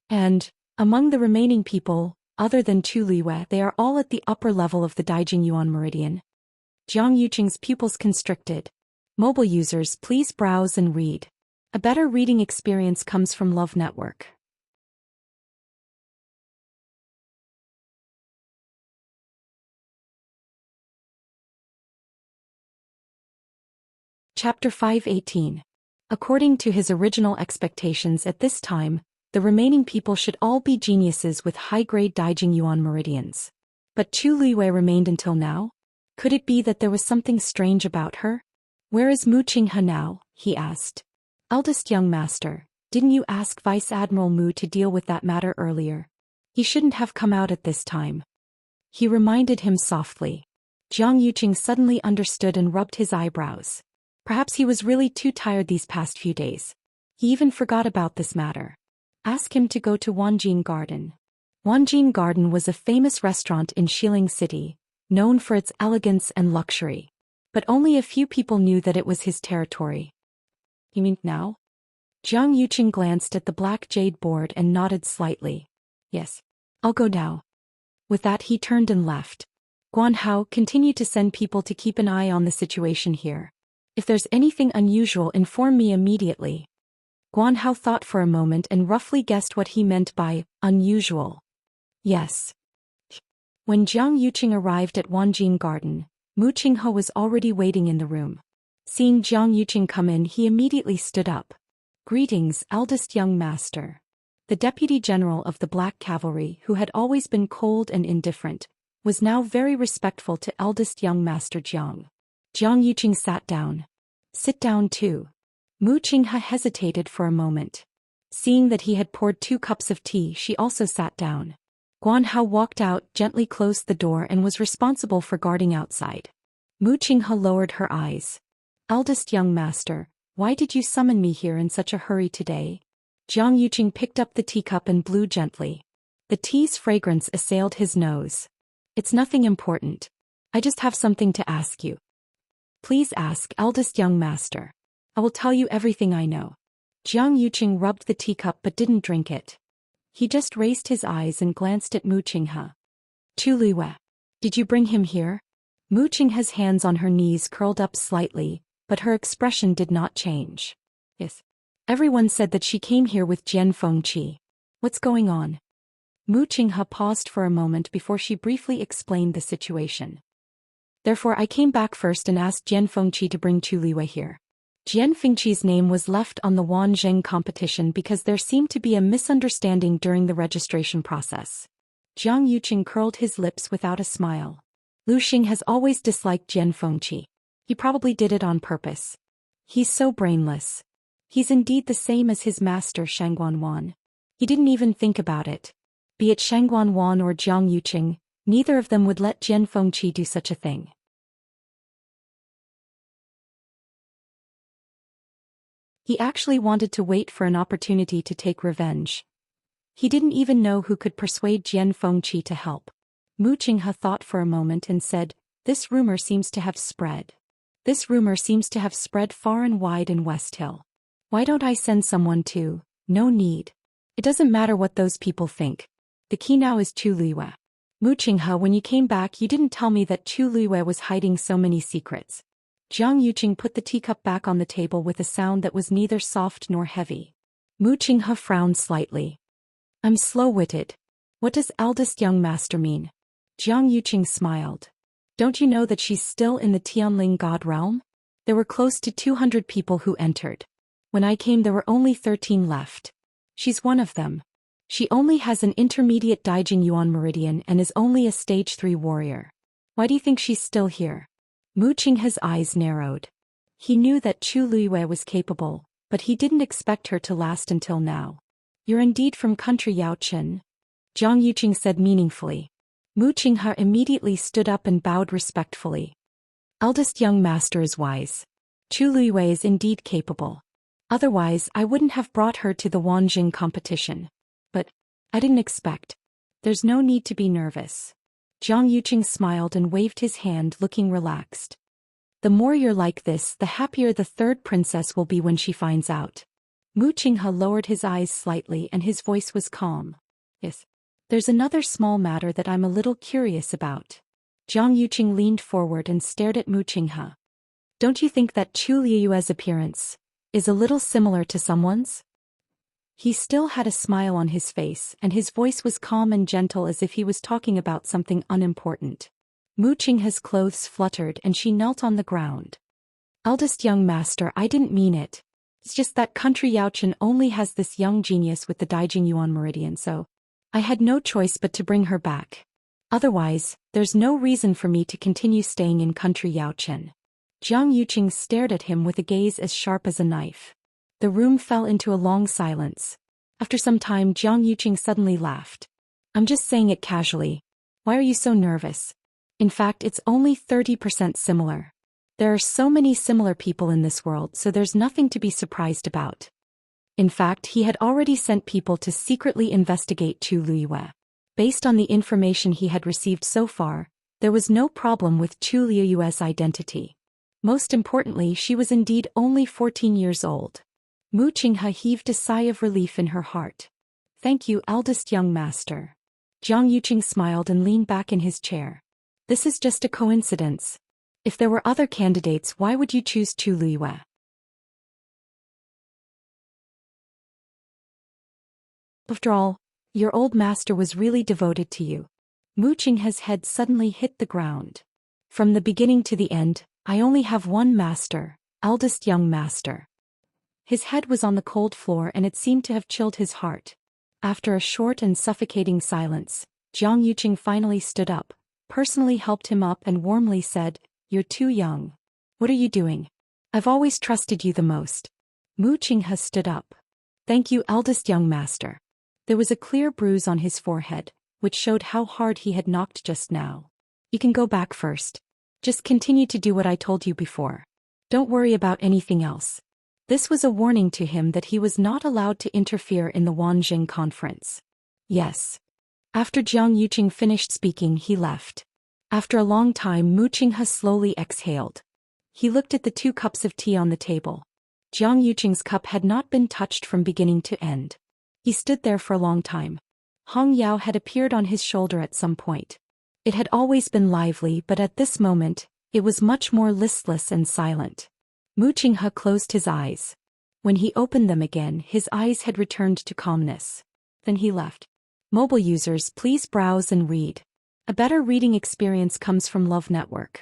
And, among the remaining people, other than Chu Liwei, they are all at the upper level of the Daijing Yuan Meridian. Jiang Yuqing's pupils constricted. Mobile users, please browse and read. A better reading experience comes from Love Network. Chapter 518. According to his original expectations at this time, the remaining people should all be geniuses with high-grade Daijing Yuan meridians. But Chu Luiwei remained until now? Could it be that there was something strange about her? Where is Mu Qinghe now? He asked. Eldest young master, didn't you ask Vice Admiral Mu to deal with that matter earlier? He shouldn't have come out at this time. He reminded him softly. Jiang Yuqing suddenly understood and rubbed his eyebrows. Perhaps he was really too tired these past few days. He even forgot about this matter. Ask him to go to Wanjin Garden. Wanjin Garden was a famous restaurant in Xiling City, known for its elegance and luxury. But only a few people knew that it was his territory. You mean now? Jiang Yuqing glanced at the black jade board and nodded slightly. Yes. I'll go now. With that he turned and left. Guan Hao continued to send people to keep an eye on the situation here. If there's anything unusual, inform me immediately. Guan Hao thought for a moment and roughly guessed what he meant by unusual. Yes. When Jiang Yuqing arrived at Wanjin Garden, Mu Qinghe was already waiting in the room. Seeing Jiang Yuqing come in, he immediately stood up. Greetings, eldest young master. The deputy general of the Black Cavalry, who had always been cold and indifferent, was now very respectful to eldest young master Jiang. Jiang Yuqing sat down. Sit down too. Mu Qinghe hesitated for a moment. Seeing that he had poured 2 cups of tea, she also sat down. Guan Hao walked out, gently closed the door and was responsible for guarding outside. Mu Qinghe lowered her eyes. Eldest young master, why did you summon me here in such a hurry today? Jiang Yuqing picked up the teacup and blew gently. The tea's fragrance assailed his nose. It's nothing important. I just have something to ask you. Please ask, eldest young master. I will tell you everything I know. Jiang Yuqing rubbed the teacup but didn't drink it. He just raised his eyes and glanced at Mu Qinghe. Chu Luiwei. Did you bring him here? Mu Qinghe's hands on her knees curled up slightly, but her expression did not change. Yes. Everyone said that she came here with Jian Fengqi. What's going on? Mu Qinghe paused for a moment before she briefly explained the situation. Therefore I came back first and asked Jian Fengqi to bring Chu Luiwei here. Jian Fengqi's name was left on the Wanzheng competition because there seemed to be a misunderstanding during the registration process. Jiang Yuqing curled his lips without a smile. Lu Xing has always disliked Jian Fengqi. He probably did it on purpose. He's so brainless. He's indeed the same as his master Shangguan Wan. He didn't even think about it. Be it Shangguan Wan or Jiang Yuqing, neither of them would let Jian Fengqi do such a thing. He actually wanted to wait for an opportunity to take revenge. He didn't even know who could persuade Jian Fengqi to help. Mu Qinghe thought for a moment and said, This rumor seems to have spread. This rumor seems to have spread far and wide in West Hill. Why don't I send someone to? No need. It doesn't matter what those people think. The key now is Chu Luiwei. Mu Qinghe, when you came back you didn't tell me that Chu Luiwei was hiding so many secrets. Jiang Yuqing put the teacup back on the table with a sound that was neither soft nor heavy. Mu Qinghe frowned slightly. I'm slow-witted. What does eldest young master mean? Jiang Yuqing smiled. Don't you know that she's still in the Tianling God realm? There were close to 200 people who entered. When I came there were only 13 left. She's one of them. She only has an intermediate Daijing Yuan meridian and is only a stage 3 warrior. Why do you think she's still here? Mu Qinghe's eyes narrowed. He knew that Chu Luiwei was capable, but he didn't expect her to last until now. You're indeed from country Yaochen? Jiang Yuqing said meaningfully. Mu Qinghe immediately stood up and bowed respectfully. Eldest young master is wise. Chu Luiwei is indeed capable. Otherwise I wouldn't have brought her to the Wanjing competition. But I didn't expect. There's no need to be nervous. Jiang Yuqing smiled and waved his hand, looking relaxed. The more you're like this, the happier the third princess will be when she finds out. Mu Qinghe lowered his eyes slightly and his voice was calm. Yes. There's another small matter that I'm a little curious about. Jiang Yuqing leaned forward and stared at Mu Qinghe. Don't you think that Chu Luiwei's appearance is a little similar to someone's? He still had a smile on his face, and his voice was calm and gentle as if he was talking about something unimportant. Mu Qinghe's clothes fluttered and she knelt on the ground. Eldest young master, I didn't mean it. It's just that country Yaochen only has this young genius with the Daijing Yuan meridian, so I had no choice but to bring her back. Otherwise, there's no reason for me to continue staying in country Yaochen. Jiang Yuqing stared at him with a gaze as sharp as a knife. The room fell into a long silence. After some time, Jiang Yuqing suddenly laughed. I'm just saying it casually. Why are you so nervous? In fact, it's only 30% similar. There are so many similar people in this world, so there's nothing to be surprised about. In fact, he had already sent people to secretly investigate Chu Liyue. Based on the information he had received so far, there was no problem with Chu Liyue's identity. Most importantly, she was indeed only 14 years old. Mu Qinghe heaved a sigh of relief in her heart. Thank you, eldest young master. Jiang Yuqing smiled and leaned back in his chair. This is just a coincidence. If there were other candidates, why would you choose Chu Liyue? After all, your old master was really devoted to you. Mu Qinghe's head suddenly hit the ground. From the beginning to the end, I only have one master, eldest young master. His head was on the cold floor and it seemed to have chilled his heart. After a short and suffocating silence, Jiang Yuqing finally stood up, personally helped him up and warmly said, You're too young. What are you doing? I've always trusted you the most. Mu Qinghe stood up. Thank you, eldest young master. There was a clear bruise on his forehead, which showed how hard he had knocked just now. You can go back first. Just continue to do what I told you before. Don't worry about anything else. This was a warning to him that he was not allowed to interfere in the Wanjing conference. Yes. After Jiang Yuqing finished speaking, he left. After a long time, Mu Qinghe slowly exhaled. He looked at the 2 cups of tea on the table. Jiang Yuqing's cup had not been touched from beginning to end. He stood there for a long time. Hong Yao had appeared on his shoulder at some point. It had always been lively, but at this moment, it was much more listless and silent. Mu Qinghe closed his eyes. When he opened them again, his eyes had returned to calmness. Then he left. Mobile users, please browse and read. A better reading experience comes from Love Network.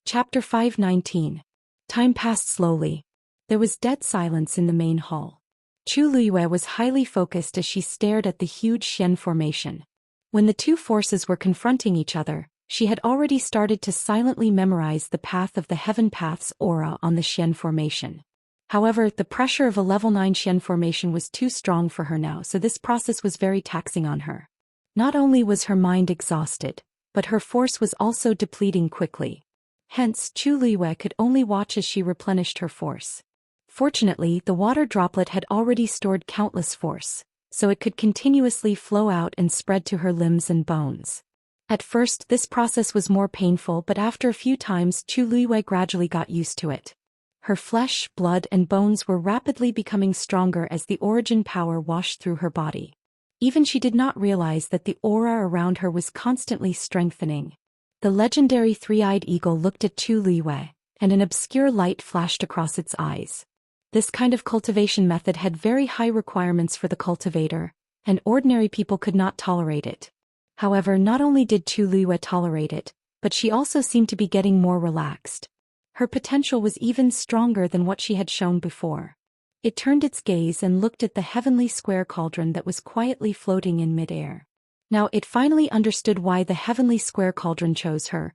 Chapter 519. Time passed slowly. There was dead silence in the main hall. Chu Liyue was highly focused as she stared at the huge Xian formation. When the 2 forces were confronting each other, she had already started to silently memorize the path of the Heaven Path's aura on the Xian formation. However, the pressure of a level 9 Xian formation was too strong for her now, so this process was very taxing on her. Not only was her mind exhausted, but her force was also depleting quickly. Hence, Chu Liyue could only watch as she replenished her force. Fortunately, the water droplet had already stored countless force, so it could continuously flow out and spread to her limbs and bones. At first, this process was more painful, but after a few times, Chu Liyue gradually got used to it. Her flesh, blood, and bones were rapidly becoming stronger as the origin power washed through her body. Even she did not realize that the aura around her was constantly strengthening. The legendary 3-eyed eagle looked at Chu Liyue, and an obscure light flashed across its eyes. This kind of cultivation method had very high requirements for the cultivator, and ordinary people could not tolerate it. However, not only did Chu Liyue tolerate it, but she also seemed to be getting more relaxed. Her potential was even stronger than what she had shown before. It turned its gaze and looked at the heavenly square cauldron that was quietly floating in mid-air. Now it finally understood why the heavenly square cauldron chose her.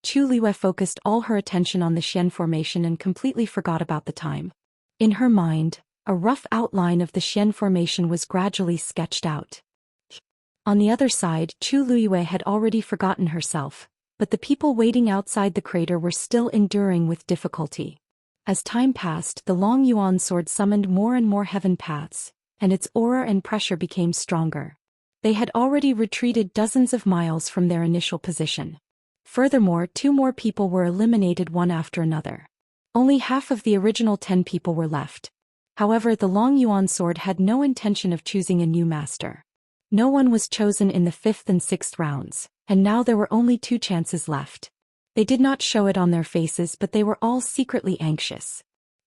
Chu Liyue focused all her attention on the Xian formation and completely forgot about the time. In her mind, a rough outline of the Xian formation was gradually sketched out. On the other side, Chu Liyue had already forgotten herself, but the people waiting outside the crater were still enduring with difficulty. As time passed, the long yuan sword summoned more and more heaven paths, and its aura and pressure became stronger. They had already retreated dozens of miles from their initial position. Furthermore, 2 more people were eliminated one after another. Only half of the original 10 people were left. However, the Long Yuan sword had no intention of choosing a new master. No one was chosen in the 5th and 6th rounds, and now there were only 2 chances left. They did not show it on their faces, but they were all secretly anxious.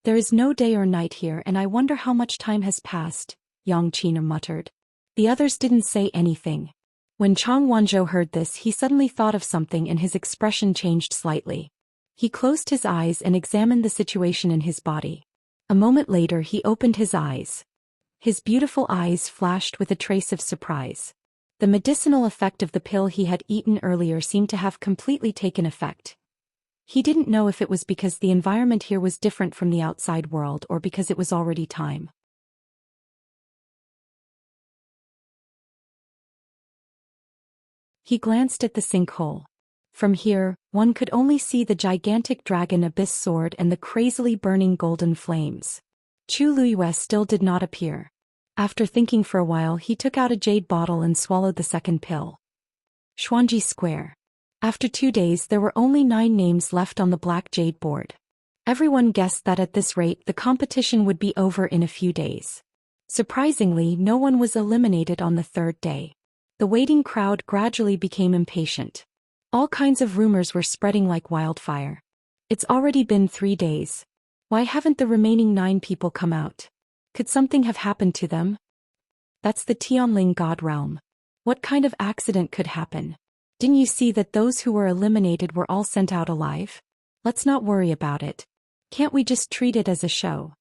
There is no day or night here, and I wonder how much time has passed. Yang Qina muttered. The others didn't say anything. When Chang Wanzhou heard this, he suddenly thought of something and his expression changed slightly. He closed his eyes and examined the situation in his body. A moment later he opened his eyes. His beautiful eyes flashed with a trace of surprise. The medicinal effect of the pill he had eaten earlier seemed to have completely taken effect. He didn't know if it was because the environment here was different from the outside world or because it was already time. He glanced at the sinkhole. From here, one could only see the gigantic dragon abyss sword and the crazily burning golden flames. Chu Luiyue still did not appear. After thinking for a while, he took out a jade bottle and swallowed the second pill. Xuanji Square. After 2 days there were only 9 names left on the black jade board. Everyone guessed that at this rate the competition would be over in a few days. Surprisingly, no one was eliminated on the 3rd day. The waiting crowd gradually became impatient. All kinds of rumors were spreading like wildfire. It's already been 3 days. Why haven't the remaining 9 people come out? Could something have happened to them? That's the Tianling God realm. What kind of accident could happen? Didn't you see that those who were eliminated were all sent out alive? Let's not worry about it. Can't we just treat it as a show?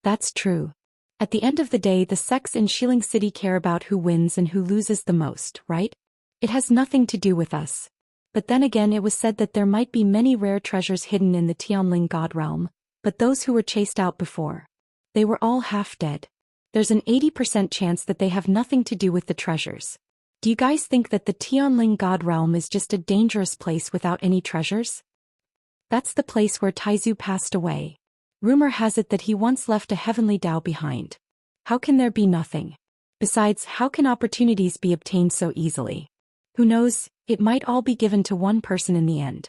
That's true. At the end of the day, the sects in Xiling City care about who wins and who loses the most, right? It has nothing to do with us. But then again, it was said that there might be many rare treasures hidden in the Tianling God realm, but those who were chased out before, they were all half dead. There's an 80% chance that they have nothing to do with the treasures. Do you guys think that the Tianling God realm is just a dangerous place without any treasures? That's the place where Taizu passed away. Rumor has it that he once left a heavenly Dao behind. How can there be nothing? Besides, how can opportunities be obtained so easily? Who knows, it might all be given to one person in the end.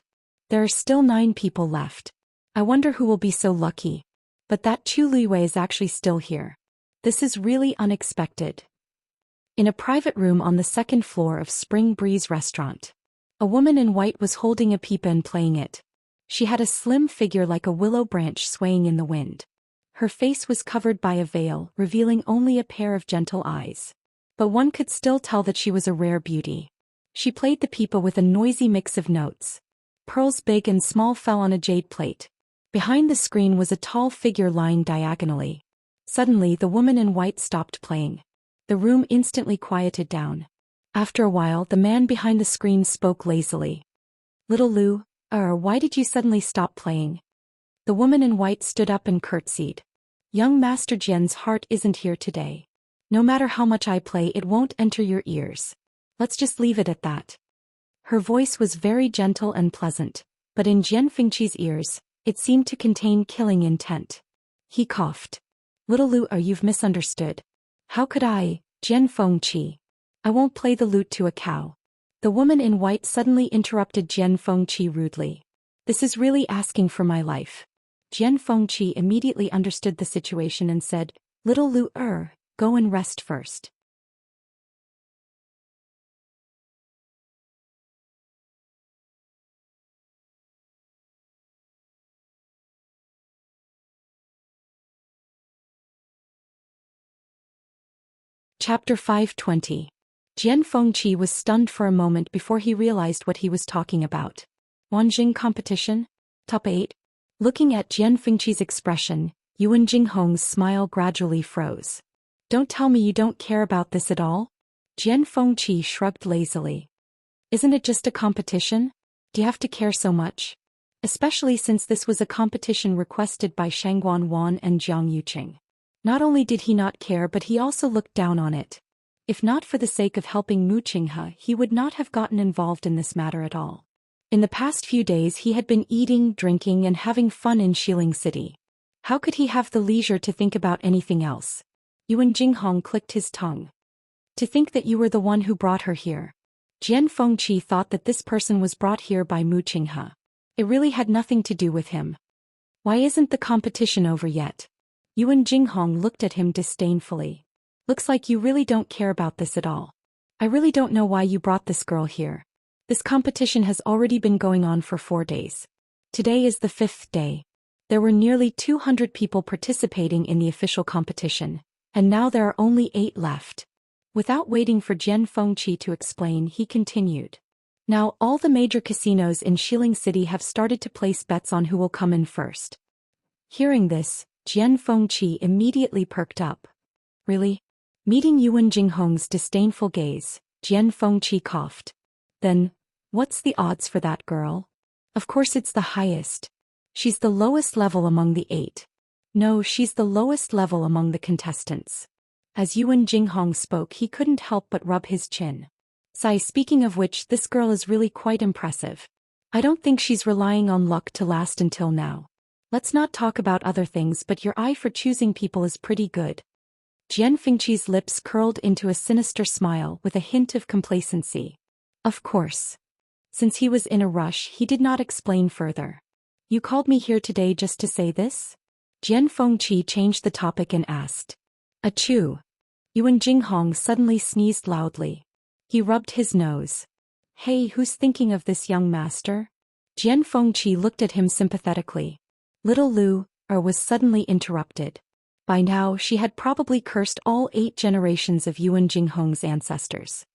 There are still 9 people left. I wonder who will be so lucky. But that Chu Luiyue is actually still here. This is really unexpected. In a private room on the 2nd floor of Spring Breeze Restaurant, a woman in white was holding a pipa and playing it. She had a slim figure like a willow branch swaying in the wind. Her face was covered by a veil, revealing only a pair of gentle eyes. But one could still tell that she was a rare beauty. She played the pipa with a noisy mix of notes. Pearls big and small fell on a jade plate. Behind the screen was a tall figure lying diagonally. Suddenly, the woman in white stopped playing. The room instantly quieted down. After a while, the man behind the screen spoke lazily. "Little Lu, why did you suddenly stop playing?" The woman in white stood up and curtsied. "Young Master Jian's heart isn't here today. No matter how much I play, it won't enter your ears. Let's just leave it at that." Her voice was very gentle and pleasant, but in Jian Fengqi's ears, it seemed to contain killing intent. He coughed. "Little Lu, you've misunderstood. How could I, Jian Fengqi? I won't play the lute to a cow." The woman in white suddenly interrupted Jian Fengqi rudely. "This is really asking for my life." Jian Fengqi immediately understood the situation and said, "Little Lu, go and rest first." Chapter 520. Jian Fengqi was stunned for a moment before he realized what he was talking about. Wanjing competition? Top 8? Looking at Jian Fengqi's expression, Yuan Jinghong's smile gradually froze. "Don't tell me you don't care about this at all?" Jian Fengqi shrugged lazily. "Isn't it just a competition? Do you have to care so much? Especially since this was a competition requested by Shangguan Wan and Jiang Yuqing." Not only did he not care, but he also looked down on it. If not for the sake of helping Mu Qinghe, he would not have gotten involved in this matter at all. In the past few days he had been eating, drinking, and having fun in Xiling City. How could he have the leisure to think about anything else? Yuan Jinghong clicked his tongue. "To think that you were the one who brought her here." Jian Fengqi thought that this person was brought here by Mu Qinghe. It really had nothing to do with him. "Why isn't the competition over yet?" Yuan Jinghong looked at him disdainfully. "Looks like you really don't care about this at all. I really don't know why you brought this girl here. This competition has already been going on for 4 days. Today is the 5th day. There were nearly 200 people participating in the official competition, And now there are only 8 left. Without waiting for Jian Fengqi to explain, he continued. Now all the major casinos in Xiling City have started to place bets on who will come in first. Hearing this, Jian Fengqi immediately perked up. Really? Meeting Yuan Jinghong's disdainful gaze, Jian Fengqi coughed. Then, what's the odds for that girl? Of course it's the highest. She's the lowest level among the 8. No, she's the lowest level among the contestants. As Yuan Jinghong spoke, he couldn't help but rub his chin. Speaking of which, this girl is really quite impressive. I don't think she's relying on luck to last until now. Let's not talk about other things, but your eye for choosing people is pretty good. Jian Fengqi's lips curled into a sinister smile with a hint of complacency. Of course. Since he was in a rush, he did not explain further. You called me here today just to say this? Jian Fengqi changed the topic and asked. Achoo. Yuan Jinghong suddenly sneezed loudly. He rubbed his nose. Hey, who's thinking of this young master? Jian Fengqi looked at him sympathetically. Little Lu was suddenly interrupted. By now she had probably cursed all 8 generations of Yuan Jinghong's ancestors.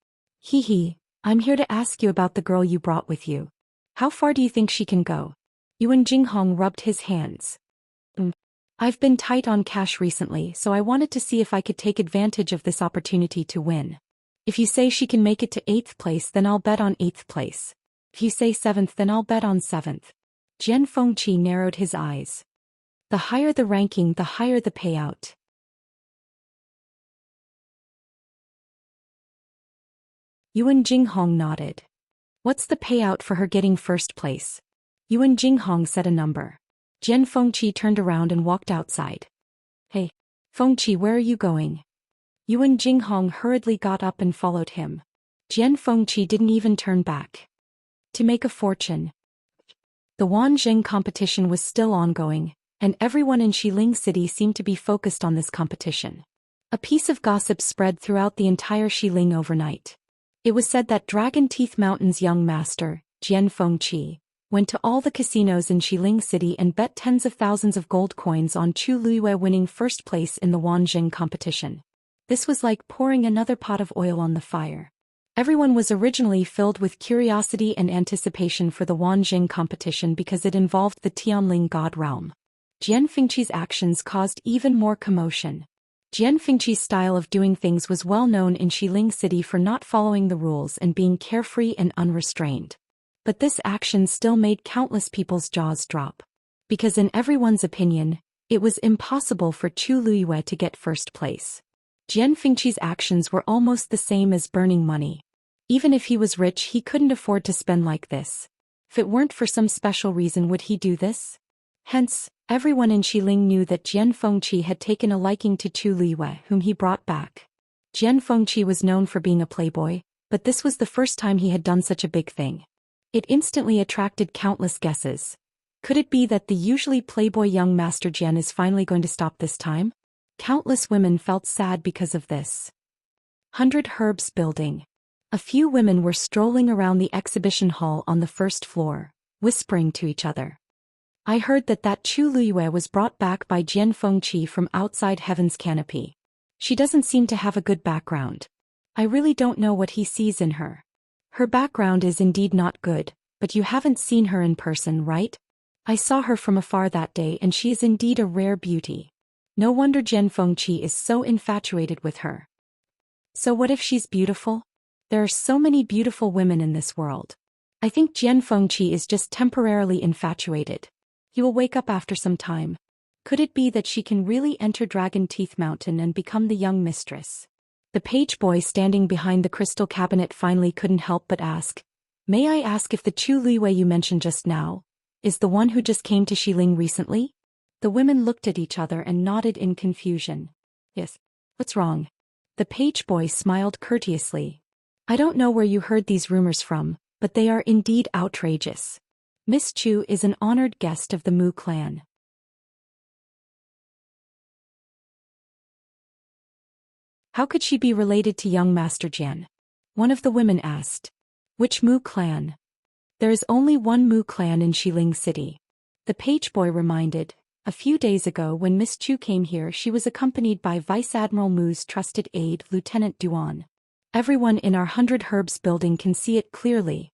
Hee, I'm here to ask you about the girl you brought with you. How far do you think she can go? Yuan Jinghong rubbed his hands. I've been tight on cash recently, so I wanted to see if I could take advantage of this opportunity to win. If you say she can make it to 8th place, then I'll bet on 8th place. If you say 7th, then I'll bet on 7th. Jian Fengqi narrowed his eyes. The higher the ranking, the higher the payout. Yuan Jinghong nodded. What's the payout for her getting 1st place? Yuan Jinghong said a number. Jian Fengqi turned around and walked outside. Hey, Fengqi, where are you going? Yuan Jinghong hurriedly got up and followed him. Jian Fengqi didn't even turn back. To make a fortune. The Wanzheng competition was still ongoing, and everyone in Xiling City seemed to be focused on this competition. A piece of gossip spread throughout the entire Xiling overnight. It was said that Dragon Teeth Mountain's young master, Jian Fengqi, went to all the casinos in Xiling City and bet tens of thousands of gold coins on Chu Luiyue winning 1st place in the Wanzheng competition. This was like pouring another pot of oil on the fire. Everyone was originally filled with curiosity and anticipation for the Wanzheng competition because it involved the Tianling God realm. Jian Fengqi's actions caused even more commotion. Jian Fengqi's style of doing things was well known in Xiling City for not following the rules and being carefree and unrestrained. But this action still made countless people's jaws drop. Because in everyone's opinion, it was impossible for Chu Luiyue to get 1st place. Jian Fengqi's actions were almost the same as burning money. Even if he was rich, he couldn't afford to spend like this. If it weren't for some special reason, would he do this? Hence, everyone in Xiling knew that Jian Fengqi had taken a liking to Chu Luiyue, whom he brought back. Jian Fengqi was known for being a playboy, but this was the first time he had done such a big thing. It instantly attracted countless guesses. Could it be that the usually playboy young Master Jian is finally going to stop this time? Countless women felt sad because of this. 100 Herbs Building. A few women were strolling around the exhibition hall on the 1st floor, whispering to each other. I heard that Chu Luiyue was brought back by Jian Fengqi from outside Heaven's Canopy. She doesn't seem to have a good background. I really don't know what he sees in her. Her background is indeed not good, but you haven't seen her in person, right? I saw her from afar that day and she is indeed a rare beauty. No wonder Jian Fengqi is so infatuated with her. So what if she's beautiful? There are so many beautiful women in this world. I think Jian Fengqi is just temporarily infatuated. He will wake up after some time. Could it be that she can really enter Dragon Teeth Mountain and become the young mistress? The page boy standing behind the crystal cabinet finally couldn't help but ask, May I ask if the Chu Luiyue you mentioned just now is the one who just came to Xiling recently? The women looked at each other and nodded in confusion. Yes. What's wrong? The page boy smiled courteously. I don't know where you heard these rumors from, but they are indeed outrageous. Miss Chu is an honored guest of the Mu clan. How could she be related to young Master Jian? One of the women asked. Which Mu clan? There is only one Mu clan in Xiling City. The page boy reminded. A few days ago when Miss Chu came here she was accompanied by Vice Admiral Mu's trusted aide Lieutenant Duan. Everyone in our 100 Herbs building can see it clearly.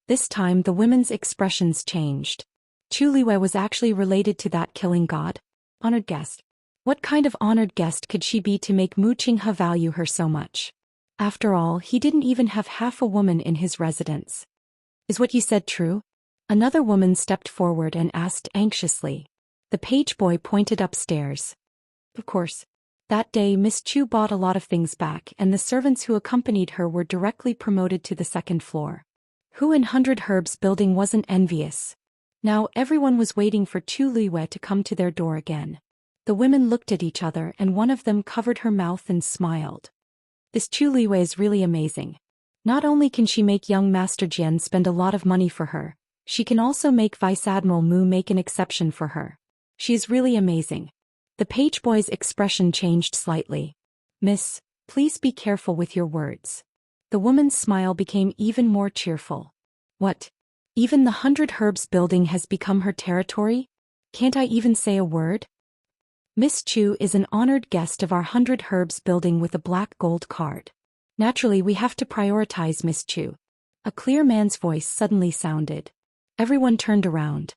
This time the women's expressions changed. Chu Liwei was actually related to that killing god? Honored guest. What kind of honored guest could she be to make Mu Qinghe value her so much? After all, he didn't even have half a woman in his residence. Is what you said true? Another woman stepped forward and asked anxiously. The page boy pointed upstairs. Of course. That day Miss Chu bought a lot of things back and the servants who accompanied her were directly promoted to the second floor. Who in 100 Herbs building wasn't envious? Now everyone was waiting for Chu Liwei to come to their door again. The women looked at each other and one of them covered her mouth and smiled. This Chu Liwei is really amazing. Not only can she make young Master Jian spend a lot of money for her, she can also make Vice Admiral Mu make an exception for her. She is really amazing. The page boy's expression changed slightly. Miss, please be careful with your words. The woman's smile became even more cheerful. What? Even the 100 Herbs building has become her territory? Can't I even say a word? Miss Chu is an honored guest of our 100 Herbs building with a black gold card. Naturally we have to prioritize Miss Chu. A clear man's voice suddenly sounded. Everyone turned around.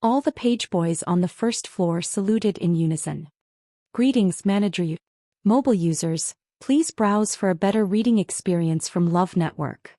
All the page boys on the first floor saluted in unison. Greetings, Manager. Mobile users, please browse for a better reading experience from Love Network.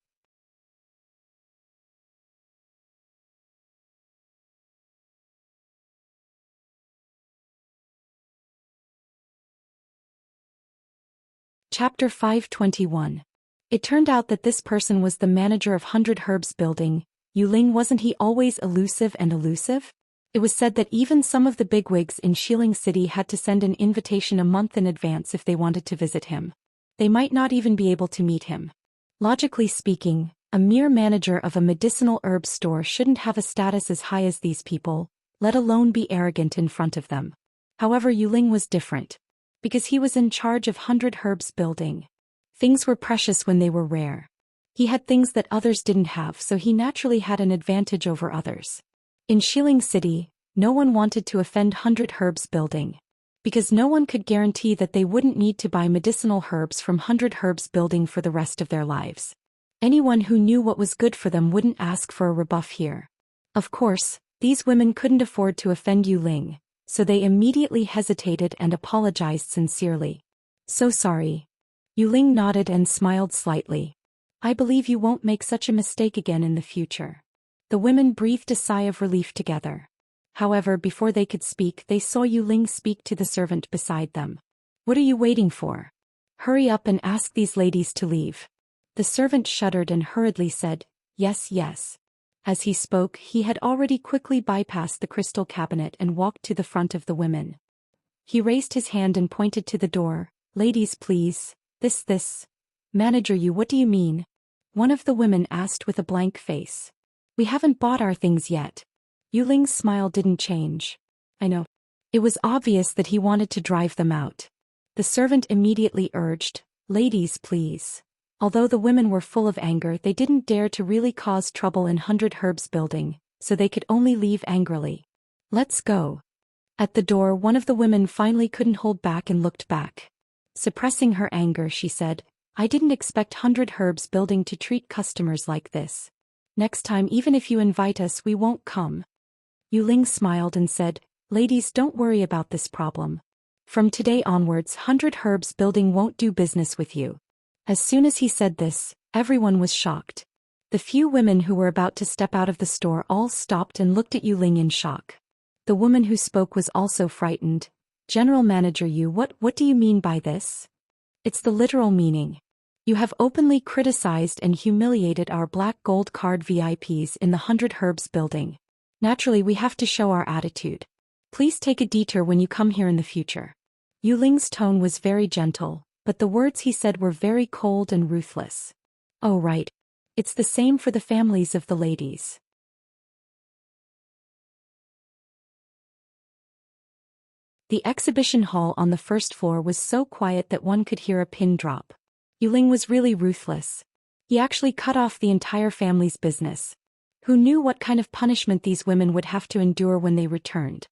Chapter 521. It turned out that this person was the manager of 100 Herbs building. Yu Ling, wasn't he always elusive and elusive? It was said that even some of the bigwigs in Xiling City had to send an invitation a month in advance if they wanted to visit him. They might not even be able to meet him. Logically speaking, a mere manager of a medicinal herb store shouldn't have a status as high as these people, let alone be arrogant in front of them. However, Yu Ling was different. Because he was in charge of 100 Herbs building. Things were precious when they were rare. He had things that others didn't have, so he naturally had an advantage over others. In Xiling City, no one wanted to offend 100 Herbs building. Because no one could guarantee that they wouldn't need to buy medicinal herbs from 100 Herbs building for the rest of their lives. Anyone who knew what was good for them wouldn't ask for a rebuff here. Of course, these women couldn't afford to offend Yu Ling, so they immediately hesitated and apologized sincerely. So sorry. Yu Ling nodded and smiled slightly. I believe you won't make such a mistake again in the future. The women breathed a sigh of relief together. However, before they could speak, they saw Yu Ling speak to the servant beside them. What are you waiting for? Hurry up and ask these ladies to leave. The servant shuddered and hurriedly said, Yes, yes. As he spoke, he had already quickly bypassed the crystal cabinet and walked to the front of the women. He raised his hand and pointed to the door. Ladies, please. This. Manager, what do you mean? One of the women asked with a blank face. We haven't bought our things yet. Yu Ling's smile didn't change. I know. It was obvious that he wanted to drive them out. The servant immediately urged, Ladies, please. Although the women were full of anger, they didn't dare to really cause trouble in 100 Herbs building, so they could only leave angrily. Let's go. At the door, one of the women finally couldn't hold back and looked back. Suppressing her anger, she said, I didn't expect 100 Herbs building to treat customers like this. Next time, even if you invite us, we won't come. Yu Ling smiled and said, Ladies, don't worry about this problem. From today onwards, 100 Herbs building won't do business with you. As soon as he said this, everyone was shocked. The few women who were about to step out of the store all stopped and looked at Yu Ling in shock. The woman who spoke was also frightened. General Manager Yu, what do you mean by this? It's the literal meaning. You have openly criticized and humiliated our black gold card VIPs in the 100 Herbs building. Naturally, we have to show our attitude. Please take a detour when you come here in the future. Yu Ling's tone was very gentle, but the words he said were very cold and ruthless. Oh right. It's the same for the families of the ladies. The exhibition hall on the first floor was so quiet that one could hear a pin drop. Yu Ling was really ruthless. He actually cut off the entire family's business. Who knew what kind of punishment these women would have to endure when they returned?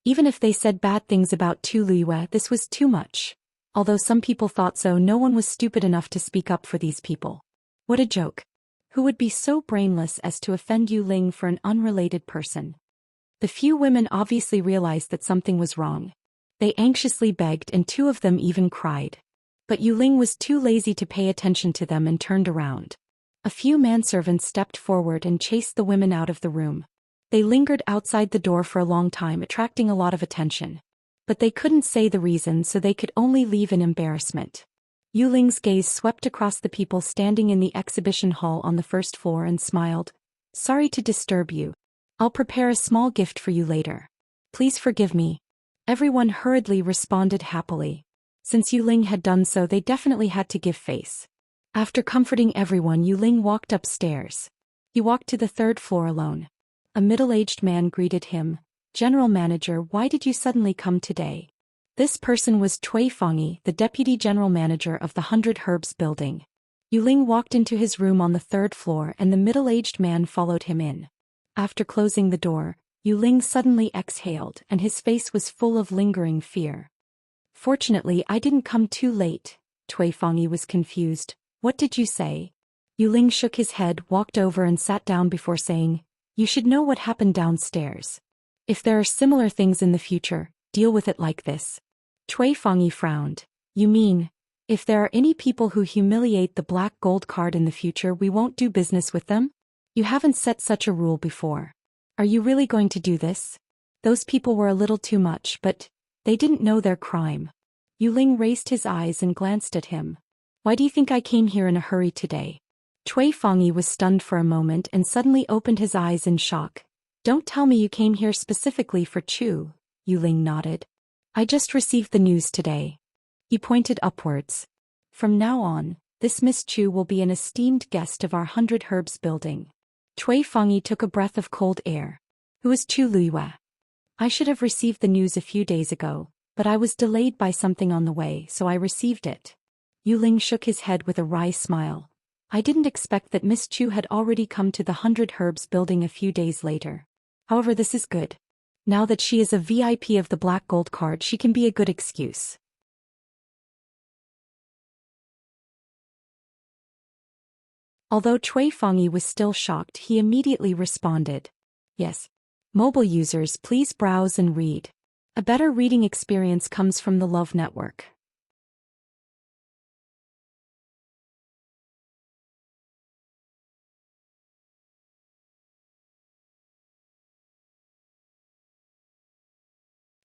Even if they said bad things about Tu Luiyue, this was too much. Although some people thought so, no one was stupid enough to speak up for these people. What a joke. Who would be so brainless as to offend Yu Ling for an unrelated person? The few women obviously realized that something was wrong. They anxiously begged and two of them even cried. But Yu Ling was too lazy to pay attention to them and turned around. A few manservants stepped forward and chased the women out of the room. They lingered outside the door for a long time, attracting a lot of attention. But they couldn't say the reason, so they could only leave in embarrassment. Yu Ling's gaze swept across the people standing in the exhibition hall on the first floor and smiled. Sorry to disturb you. I'll prepare a small gift for you later. Please forgive me. Everyone hurriedly responded happily. Since Yu Ling had done so, they definitely had to give face. After comforting everyone, Yu Ling walked upstairs. He walked to the third floor alone. A middle-aged man greeted him. General Manager, why did you suddenly come today? This person was Cui Fangyi, the Deputy General Manager of the 100 Herbs building. Yu Ling walked into his room on the third floor and the middle-aged man followed him in. After closing the door, Yu Ling suddenly exhaled and his face was full of lingering fear. Fortunately, I didn't come too late. Cui Fangyi was confused. What did you say? Yu Ling shook his head, walked over and sat down before saying, you should know what happened downstairs. If there are similar things in the future, deal with it like this. Cui Fangyi frowned. You mean, if there are any people who humiliate the black gold card in the future, we won't do business with them? You haven't set such a rule before. Are you really going to do this? Those people were a little too much, but they didn't know their crime. Yu Ling raised his eyes and glanced at him. Why do you think I came here in a hurry today? Cui Fangyi was stunned for a moment and suddenly opened his eyes in shock. Don't tell me you came here specifically for Chu. Yu Ling nodded. I just received the news today. He pointed upwards. From now on, this Miss Chu will be an esteemed guest of our 100 Herbs building. Cui Fangyi took a breath of cold air. Who is Chu Luiyue? I should have received the news a few days ago, but I was delayed by something on the way, so I received it. Yu Ling shook his head with a wry smile. I didn't expect that Miss Chu had already come to the 100 Herbs building a few days later. However, this is good. Now that she is a VIP of the Black Gold Card, she can be a good excuse. Although Cui Fangyi was still shocked, he immediately responded. Yes. Mobile users, please browse and read. A better reading experience comes from the Love Network.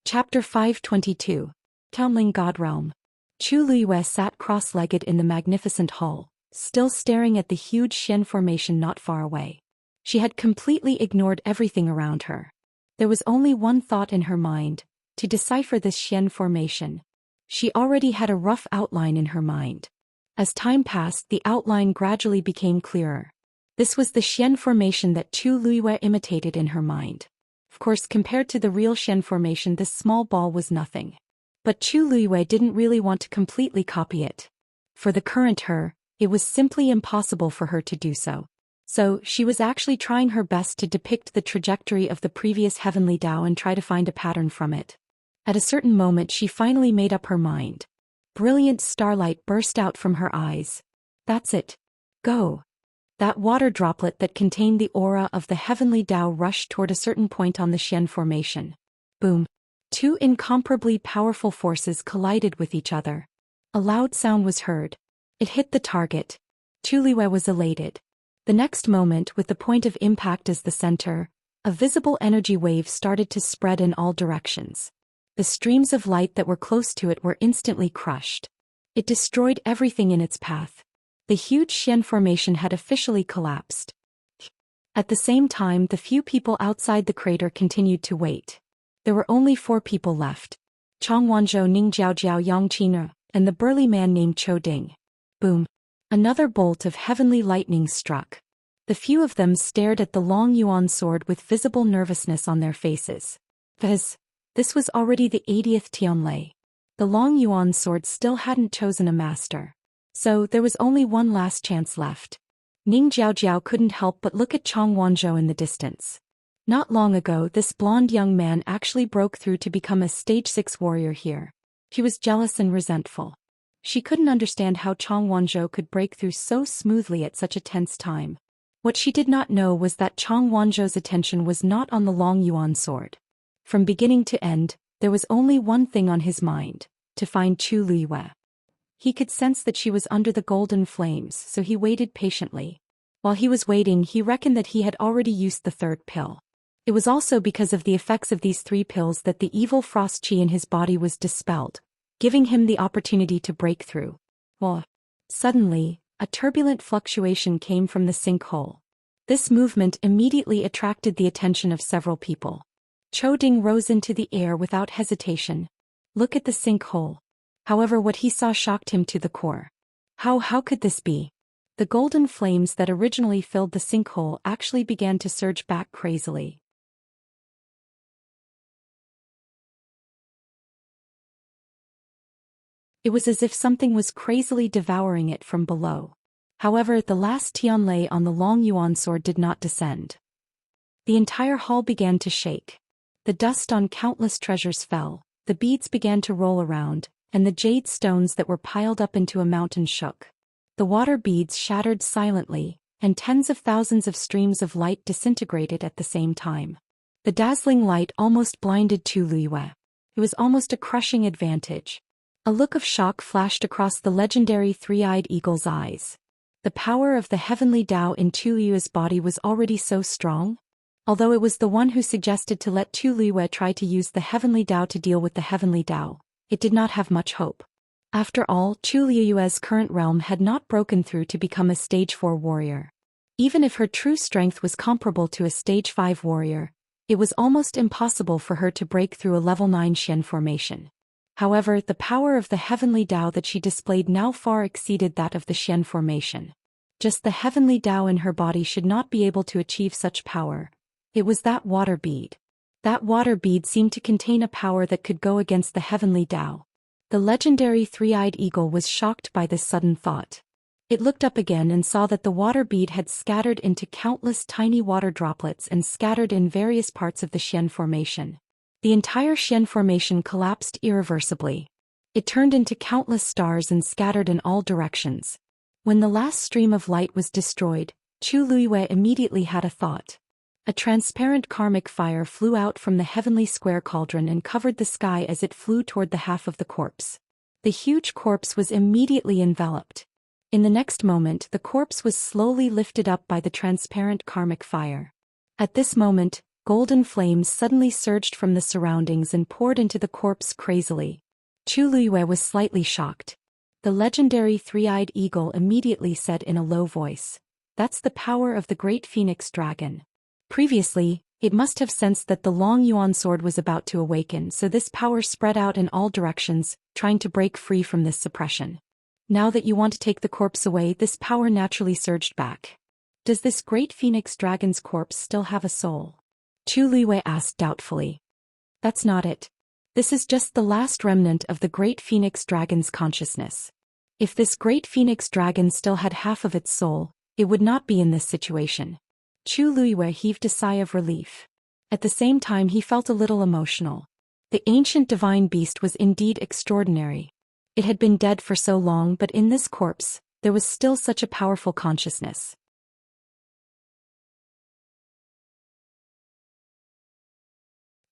Chapter 522. Townling God Realm. Chu Luiyue sat cross-legged in the magnificent hall, still staring at the huge Xian formation not far away. She had completely ignored everything around her. There was only one thought in her mind, to decipher this Xian formation. She already had a rough outline in her mind. As time passed, the outline gradually became clearer. This was the Xian formation that Chu Luiyue imitated in her mind. Of course, compared to the real Xian formation, this small ball was nothing. But Chu Luiyue didn't really want to completely copy it. For the current her, it was simply impossible for her to do so. So, she was actually trying her best to depict the trajectory of the previous heavenly Tao and try to find a pattern from it. At a certain moment, she finally made up her mind. Brilliant starlight burst out from her eyes. That's it. Go. That water droplet that contained the aura of the heavenly Tao rushed toward a certain point on the Xian formation. Boom. Two incomparably powerful forces collided with each other. A loud sound was heard. It hit the target. Chu Luiyue was elated. The next moment, with the point of impact as the center, a visible energy wave started to spread in all directions. The streams of light that were close to it were instantly crushed. It destroyed everything in its path. The huge Xian formation had officially collapsed. At the same time, the few people outside the crater continued to wait. There were only 4 people left. Chang Wanzhou, Ning Jiaojiao, Yang Qina, and the burly man named Chou Ding. Boom. Another bolt of heavenly lightning struck. The few of them stared at the long yuan sword with visible nervousness on their faces. This was already the 80th Tianlei. The long yuan sword still hadn't chosen a master. So, there was only one last chance left. Ning Jiaojiao couldn't help but look at Chang Wanzhou in the distance. Not long ago, this blonde young man actually broke through to become a stage 6 warrior here. She was jealous and resentful. She couldn't understand how Chang Wanzhou could break through so smoothly at such a tense time. What she did not know was that Chang Wanzhou's attention was not on the Long Yuan sword. From beginning to end, there was only one thing on his mind: to find Chu Liyue. He could sense that she was under the golden flames, so he waited patiently. While he was waiting, he reckoned that he had already used the third pill. It was also because of the effects of these 3 pills that the evil frost chi in his body was dispelled, giving him the opportunity to break through. Well, suddenly, a turbulent fluctuation came from the sinkhole. This movement immediately attracted the attention of several people. Chou Ding rose into the air without hesitation. Look at the sinkhole. However, what he saw shocked him to the core. How could this be? The golden flames that originally filled the sinkhole actually began to surge back crazily. It was as if something was crazily devouring it from below. However, the last Tianlei on the Long Yuan sword did not descend. The entire hall began to shake. The dust on countless treasures fell, the beads began to roll around, and the jade stones that were piled up into a mountain shook. The water beads shattered silently, and tens of thousands of streams of light disintegrated at the same time. The dazzling light almost blinded Chu Liyue. It was almost a crushing advantage. A look of shock flashed across the legendary three-eyed eagle's eyes. The power of the heavenly Tao in Tu Liyue's body was already so strong. Although it was the one who suggested to let Tu Liyue try to use the heavenly Tao to deal with the heavenly Tao, it did not have much hope. After all, Chu Liyue's current realm had not broken through to become a stage 4 warrior. Even if her true strength was comparable to a stage 5 warrior, it was almost impossible for her to break through a level 9 Xian formation. However, the power of the heavenly Tao that she displayed now far exceeded that of the Xian formation. Just the heavenly Tao in her body should not be able to achieve such power. It was that water bead. That water bead seemed to contain a power that could go against the heavenly Tao. The legendary three-eyed eagle was shocked by this sudden thought. It looked up again and saw that the water bead had scattered into countless tiny water droplets and scattered in various parts of the Xian formation. The entire Xian formation collapsed irreversibly. It turned into countless stars and scattered in all directions. When the last stream of light was destroyed, Chu Liyue immediately had a thought. A transparent karmic fire flew out from the heavenly square cauldron and covered the sky as it flew toward the half of the corpse. The huge corpse was immediately enveloped. In the next moment, the corpse was slowly lifted up by the transparent karmic fire. At this moment, golden flames suddenly surged from the surroundings and poured into the corpse crazily. Chu Liyue was slightly shocked. The legendary three-eyed eagle immediately said in a low voice, "That's the power of the great phoenix dragon." Previously, it must have sensed that the Long Yuan sword was about to awaken, so this power spread out in all directions, trying to break free from this suppression. Now that you want to take the corpse away, this power naturally surged back. Does this great phoenix dragon's corpse still have a soul? Chu Liyue asked doubtfully. That's not it. This is just the last remnant of the great phoenix dragon's consciousness. If this great phoenix dragon still had half of its soul, it would not be in this situation. Chu Liyue heaved a sigh of relief. At the same time, he felt a little emotional. The ancient divine beast was indeed extraordinary. It had been dead for so long, but in this corpse, there was still such a powerful consciousness.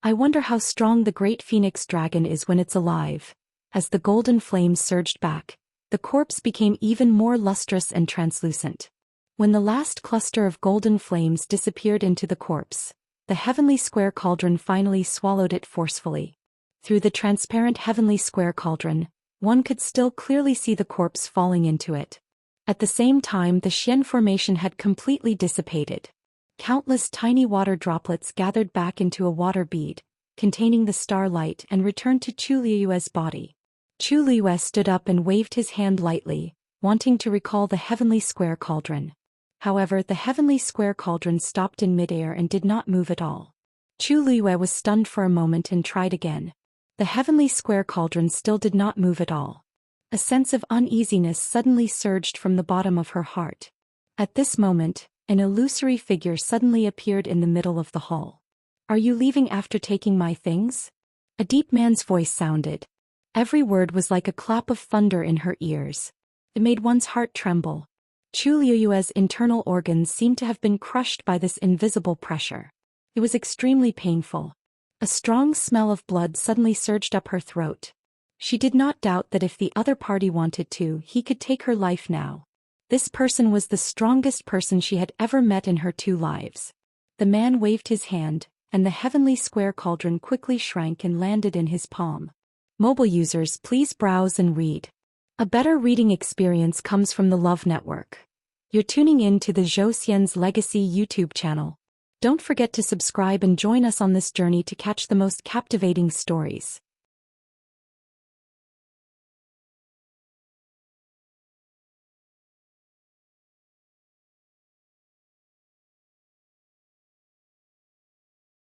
I wonder how strong the great phoenix dragon is when it's alive. As the golden flames surged back, the corpse became even more lustrous and translucent. When the last cluster of golden flames disappeared into the corpse, the heavenly square cauldron finally swallowed it forcefully. Through the transparent heavenly square cauldron, one could still clearly see the corpse falling into it. At the same time, the Xian formation had completely dissipated. Countless tiny water droplets gathered back into a water bead, containing the starlight, and returned to Chu Liyue's body. Chu Liyue stood up and waved his hand lightly, wanting to recall the heavenly square cauldron. However, the heavenly square cauldron stopped in midair and did not move at all. Chu Liyue was stunned for a moment and tried again. The heavenly square cauldron still did not move at all. A sense of uneasiness suddenly surged from the bottom of her heart. At this moment, an illusory figure suddenly appeared in the middle of the hall. Are you leaving after taking my things? A deep man's voice sounded. Every word was like a clap of thunder in her ears. It made one's heart tremble. Chu Liuyue's internal organs seemed to have been crushed by this invisible pressure. It was extremely painful. A strong smell of blood suddenly surged up her throat. She did not doubt that if the other party wanted to, he could take her life now. This person was the strongest person she had ever met in her 2 lives. The man waved his hand, and the heavenly square cauldron quickly shrank and landed in his palm. Mobile users, please browse and read. A better reading experience comes from the Love Network. You're tuning in to the Zhou Xian's Legacy YouTube channel. Don't forget to subscribe and join us on this journey to catch the most captivating stories.